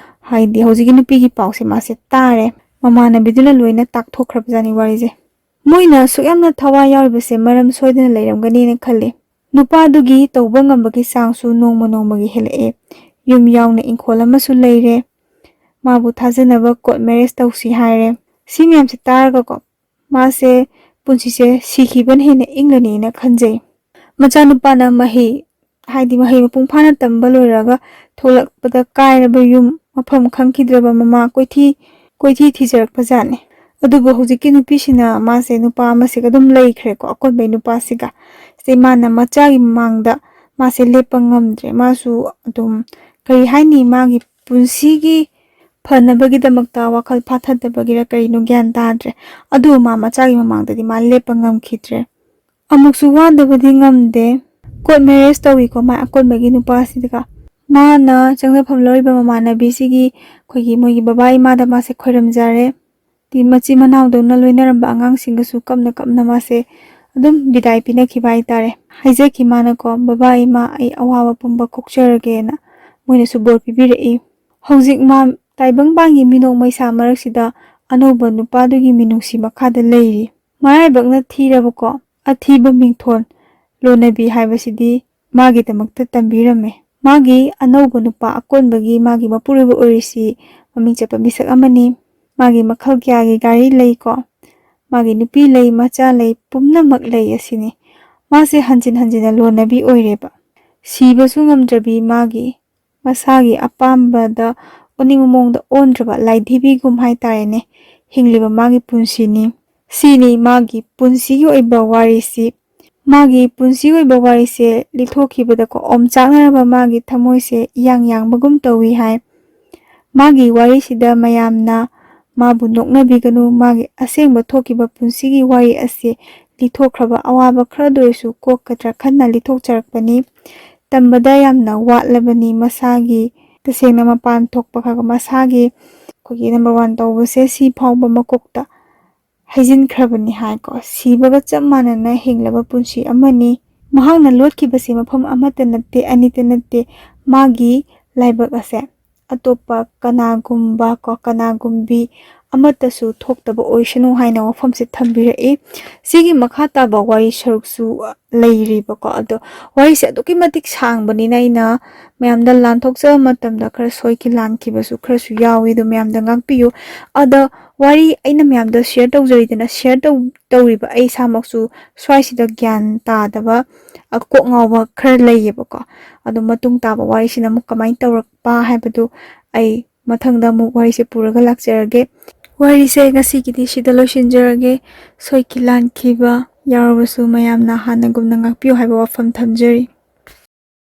ꯍꯥꯏꯗꯤ ꯍꯧꯖꯤꯛꯀꯤ ꯅꯨꯄꯤꯒꯤ ꯄꯥꯎꯁꯦ ꯃꯥꯁꯦ ꯇꯥꯔꯦ ꯃꯃꯥꯟꯅꯕꯤꯗꯨꯅ ꯂꯣꯏꯅ ꯇꯥꯛꯊꯣꯛꯈ꯭ꯔꯕꯖꯥꯠꯅꯤ ꯋꯥꯔꯤꯁꯦ ꯃꯣꯏꯅ ꯑꯁꯨꯛ ꯌꯥꯝꯅ ꯊꯋꯥꯏ ꯌꯥꯎꯔꯤꯕꯁꯦ ꯃꯔꯝ ꯁꯣꯏꯗꯅ ꯂꯩꯔꯝꯒꯅꯤꯅ ꯈꯜꯂꯤ ꯅꯨꯄꯥꯗꯨꯒꯤ ꯇꯧꯕ ꯉꯝꯕꯒꯤ ꯆꯥꯡꯁꯨ ꯅꯣꯡꯃꯒꯤ ꯍꯦꯜꯂꯛꯑꯦ ꯌꯨꯝ ꯌꯥꯎꯅ ꯏꯪꯈꯣꯜ ꯑꯃꯁꯨ ꯂꯩꯔꯦ ꯃꯥꯕꯨ ꯊꯥꯖꯅꯕ ꯀꯣꯔꯠ ꯃꯦꯔꯦꯖ ꯇꯧꯁꯤ ꯍꯥꯏꯔꯦ ꯁꯤ ꯃꯌꯥꯝꯁꯦ ꯇꯥꯔꯒꯀꯣ ꯃꯥꯁꯦ ꯄꯨꯟꯁꯤꯁꯦ ꯁꯤꯈꯤꯕꯅ ꯍꯦꯟꯅ ꯏꯪꯒꯅꯤꯅ ꯈꯟꯖꯩ ꯃꯆꯥꯅꯨꯄꯥꯅ ꯃꯍꯩ ꯃꯄꯨꯡ ꯐꯥꯅ ꯇꯝꯕ ꯂꯣꯏꯔꯒ ꯊꯣꯛꯂꯛꯄꯗ ꯀꯥꯏꯔꯕ ꯌꯨꯝ ꯃꯐꯝ ꯈꯪꯈꯤꯗ꯭ꯔꯕ ꯃꯃꯥ ꯀꯣꯏꯊꯤ ꯊꯤꯖꯔꯛꯄꯖꯥꯠꯅꯤ ꯑꯗꯨꯕꯨ ꯍꯧꯖꯤꯛꯀꯤ ꯅꯨꯄꯤꯁꯤꯅ ꯃꯥꯁꯦ ꯅꯨꯄꯥ ꯑꯃꯁꯤꯒ ꯑꯗꯨꯝ ꯂꯩꯈ꯭ꯔꯦꯀꯣ ꯑꯀꯣꯟꯕꯩ ꯅꯨꯄꯥꯁꯤꯒ ꯁꯤ ꯃꯥꯅ ꯃꯆꯥꯒꯤ ꯃꯃꯥꯡꯗ ꯃꯥꯁꯦ ꯂꯦꯞꯄ ꯉꯝꯗ꯭ꯔꯦ ꯃꯥꯁꯨ ꯑꯗꯨꯝ ꯀꯔꯤ ꯍꯥꯏꯅꯤ ꯃꯥꯒꯤ ꯄꯨꯟꯁꯤꯒꯤ ꯐꯅꯕꯒꯤꯗꯃꯛꯇ ꯋꯥꯈꯜ ꯐꯥꯊꯗꯕꯒꯤꯔ ꯀꯔꯤꯅꯣ ꯒ꯭ꯌꯥꯟ ꯇꯥꯗ꯭ꯔꯦ ꯑꯗꯨ ꯃꯥ ꯃꯆꯥꯒꯤ ꯃꯃꯥꯡꯗꯗꯤ ꯃꯥ ꯂꯦꯞꯄ ꯉꯝꯈꯤꯗ꯭ꯔꯦ ꯑꯃꯨꯛꯁꯨ ꯋꯥꯗꯕꯗꯤ ꯉꯝꯗꯦ ꯀꯣꯔꯠ ꯃꯦꯔꯦꯖ ꯇꯧꯏꯀꯣ ꯃꯥ ꯑꯀꯣꯟꯕꯒꯤ ꯅꯨꯄꯥꯁꯤꯒ ꯃꯥꯅ ꯆꯪꯖꯐꯝ ꯂꯧꯔꯤꯕ ꯃꯃꯥꯟꯅꯕꯤꯁꯤꯒꯤ ꯃꯣꯏꯒꯤ ꯕꯕꯥ ꯏꯃꯥꯗ ꯃꯥꯁꯦ ꯈꯣꯏꯔꯝꯖꯔꯦ ꯃꯆꯤ ꯃꯅꯥꯎꯗꯧꯅ ꯂꯣꯏꯅꯔꯝꯕ ꯑꯉꯥꯡꯁꯤꯡꯒꯁꯨ ꯀꯞꯅ ꯀꯞꯅ ꯃꯥꯁꯦ ꯑꯗꯨꯝ ꯕꯤꯗꯥꯏ ꯄꯤꯅꯈꯤꯕ ꯍꯥꯏꯇꯥꯔꯦ ꯍꯥꯏꯖꯈꯤ ꯃꯥꯅꯀꯣ ꯕꯕꯥ ꯏꯃꯥ ꯑꯩ ꯑꯋꯥꯕ ꯄꯨꯝꯕ ꯀꯣꯛꯆꯔꯒꯦꯅ ꯃꯣꯏꯅꯁꯨ ꯕꯣꯔ ꯄꯤꯕꯤꯔꯛꯏ ꯍꯧꯖꯤꯛ ꯃꯥ ꯇꯥꯏꯕꯪꯄꯥꯟꯒꯤ ꯃꯤꯅꯣꯛ ꯃꯩꯁꯥ ꯃꯔꯛꯁꯤꯗ ꯑꯅꯧꯕ ꯅꯨꯄꯥꯗꯨꯒꯤ ꯃꯤꯅꯨꯡꯁꯤ ꯃꯈꯥꯗ ꯂꯩꯔꯤ ꯃꯔꯥꯏꯕꯛꯅ ꯊꯤꯔꯕꯀꯣ ꯑꯊꯤꯕ ꯃꯤꯡꯊꯣꯟ ꯂꯣꯅꯕꯤ ꯍꯥꯏꯕꯁꯤꯗꯤ ꯃꯥꯒꯤꯗꯃꯛꯇ ꯇꯝꯕꯤꯔꯝꯃꯦ ꯃꯥꯒꯤ ꯑꯅꯧꯕ ꯅꯨꯄꯥ ꯑꯀꯣꯟꯕꯒꯤ ꯃꯥꯒꯤ ꯃꯄꯨꯔꯣꯏꯕ ꯑꯣꯏꯔꯤꯁꯤ ꯃꯃꯤꯡ ꯆꯠꯄ ꯃꯤꯁꯛ ꯑꯃꯅꯤ ꯃꯥꯒꯤ ꯃꯈꯜ ꯀꯌꯥꯒꯤ ꯒꯥꯔꯤ ꯂꯩꯀꯣ ꯃꯥꯒꯤ ꯅꯨꯄꯤ ꯂꯩ ꯃꯆꯥ ꯂꯩ ꯄꯨꯝꯅꯃꯛ ꯂꯩ ꯑꯁꯤꯅꯤ ꯃꯥꯁꯦ ꯍꯟꯖꯤꯟ ꯍꯟꯖꯤꯟꯅ ꯂꯣꯅꯕꯤ ꯑꯣꯏꯔꯦꯕ ꯁꯤꯕꯁꯨ ꯉꯝꯗ꯭ꯔꯕꯤ ꯃꯥꯒꯤ ꯃꯁꯥꯒꯤ ꯑꯄꯥꯝꯕꯗ ꯑꯣꯅꯤꯡꯕ ꯃꯑꯣꯡꯗ ꯑꯣꯟꯗ꯭ꯔꯕ ꯂꯥꯏꯙꯤꯕꯤꯒꯨꯝ ꯍꯥꯏꯇꯥꯔꯦꯅꯦ ꯍꯤꯡꯂꯤꯕ ꯃꯥꯒꯤ ꯄꯨꯟꯁꯤꯅꯤ ꯁꯤꯅꯤ ꯃꯥꯒꯤ ꯄꯨꯟꯁꯤꯒꯤ ꯑꯣꯏꯕ ꯋꯥꯔꯤꯁꯤ ꯃꯥꯒꯤ ꯄꯨꯟꯁꯤꯒꯤ ꯑꯣꯏꯕ ꯋꯥꯔꯤꯁꯦ ꯂꯤꯊꯣꯛꯈꯤꯕꯗꯀꯣ ꯑꯣꯝꯆꯥꯛꯅꯔꯕ ꯃꯥꯒꯤ ꯊꯃꯣꯏꯁꯦ ꯏꯌꯥꯡ ꯌꯥꯡꯕꯒꯨꯝ ꯇꯧꯏ ꯍꯥꯏ ꯃꯥꯒꯤ ꯋꯥꯔꯤꯁꯤꯗ ꯃꯌꯥꯝꯅ ꯃꯥꯕꯨ ꯅꯣꯛꯅꯕꯤꯒꯅꯨ ꯃꯥꯒꯤ ꯑꯁꯦꯡꯕ ꯊꯣꯛꯈꯤꯕ ꯄꯨꯟꯁꯤꯒꯤ ꯋꯥꯔꯤ ꯑꯁꯤ ꯂꯤꯊꯣꯛꯈ꯭ꯔꯕ ꯑꯋꯥꯕ ꯈꯔꯗ ꯑꯣꯏꯔꯁꯨ ꯀꯣꯛꯀꯗ꯭ꯔꯥ ꯈꯟꯅ ꯂꯤꯊꯣꯛꯆꯔꯛꯄꯅꯤ ꯇꯝꯕꯗ ꯌꯥꯝꯅ ꯋꯥꯠꯂꯕꯅꯤ ꯃꯁꯥꯒꯤ ꯇꯁꯦꯡꯅ ꯃꯄꯥꯟ ꯊꯣꯛꯄ ꯈꯔ ꯃꯁꯥꯒꯤ ꯅꯝꯕꯔ 1 ꯇꯧꯕꯁꯦ ꯁꯤ ꯐꯥꯎꯕ ꯃꯀꯣꯛꯇ ꯍꯩꯖꯤꯟꯈ꯭ꯔꯕꯅꯤ ꯍꯥꯏꯀꯣ ꯁꯤꯕꯒ ꯆꯞ ꯃꯥꯟꯅꯅ ꯍꯤꯡꯂꯕ ꯄꯨꯟꯁꯤ ꯑꯃꯅꯤ ꯃꯍꯥꯛꯅ ꯂꯣꯠꯈꯤꯕꯁꯤ ꯃꯐꯝ ꯑꯃꯠꯇ ꯅꯠꯇꯦ ꯑꯅꯤꯇ ꯅꯠꯇꯦ ꯃꯥꯒꯤ ꯂꯥꯏꯕꯛ ꯑꯁꯦ ꯑꯇꯣꯞꯄ ꯀꯅꯥꯒꯨꯝꯕꯤ ꯑꯃꯠꯇꯁꯨ ꯊꯣꯛꯇꯕ ꯑꯣꯏꯁꯅꯨ ꯍꯥꯏꯅ ꯋꯥꯐꯝꯁꯦ ꯊꯝꯕꯤꯔꯛꯏ ꯁꯤꯒꯤ ꯃꯈꯥ ꯇꯥꯕ ꯋꯥꯔꯤ ꯁꯔꯨꯛꯁꯨ ꯂꯩꯔꯤꯕꯀꯣ ꯑꯗꯣ ꯋꯥꯔꯤꯁꯦ ꯑꯗꯨꯛꯀꯤ ꯃꯇꯤꯛ ꯁꯥꯡꯕꯅꯤꯅ ꯑꯩꯅ ꯃꯌꯥꯝꯗ ꯂꯥꯟꯊꯣꯛꯆꯕ ꯃꯇꯝꯗ ꯈꯔ ꯁꯣꯏꯈꯤ ꯂꯥꯟꯈꯤꯕꯁꯨ ꯈꯔꯁꯨ ꯌꯥꯎꯏ ꯑꯗꯣ ꯃꯌꯥꯝꯗ ꯉꯥꯛꯄꯤꯌꯨ ꯑꯗ ꯋꯥꯔꯤ ꯑꯩꯅ ꯃꯌꯥꯝꯗ ꯁꯤꯌꯔ ꯇꯧꯖꯔꯤꯗꯅ ꯁꯤꯌꯔ ꯇꯧꯔꯤꯕ ꯑꯩ ꯏꯁꯥꯃꯛꯁꯨ ꯁ꯭ꯋꯥꯏꯁꯤꯗ ꯒ꯭ꯌꯥꯟ ꯇꯥꯗꯕ ꯀꯣꯛ ꯉꯥꯎꯕ ꯈꯔ ꯂꯩꯌꯦꯕꯀꯣ ꯑꯗꯣ ꯃꯇꯨꯡ ꯇꯥꯕ ꯋꯥꯔꯤꯁꯤꯅ ꯑꯃꯨꯛ ꯀꯃꯥꯏꯅ ꯇꯧꯔꯛꯄ ꯍꯥꯏꯕꯗꯨ ꯑꯩ ꯃꯊꯪꯗ ꯑꯃꯨꯛ ꯋꯥꯔꯤꯁꯦ ꯄꯨꯔꯒ ꯂꯥꯛꯆꯔꯒꯦ ꯋꯥꯔꯤꯁꯦ ꯉꯁꯤꯒꯤꯗꯤ ꯁꯤꯗ ꯂꯣꯏꯁꯤꯟꯖꯔꯒꯦ ꯁꯣꯏꯈꯤ ꯂꯥꯟꯈꯤꯕ ꯌꯥꯎꯔꯕꯁꯨ ꯃꯌꯥꯝꯅ ꯍꯥꯟꯅꯒꯨꯝꯅ ꯉꯥꯛꯄꯤꯌꯨ ꯍꯥꯏꯕ ꯋꯥꯐꯝ ꯊꯝꯖꯔꯤ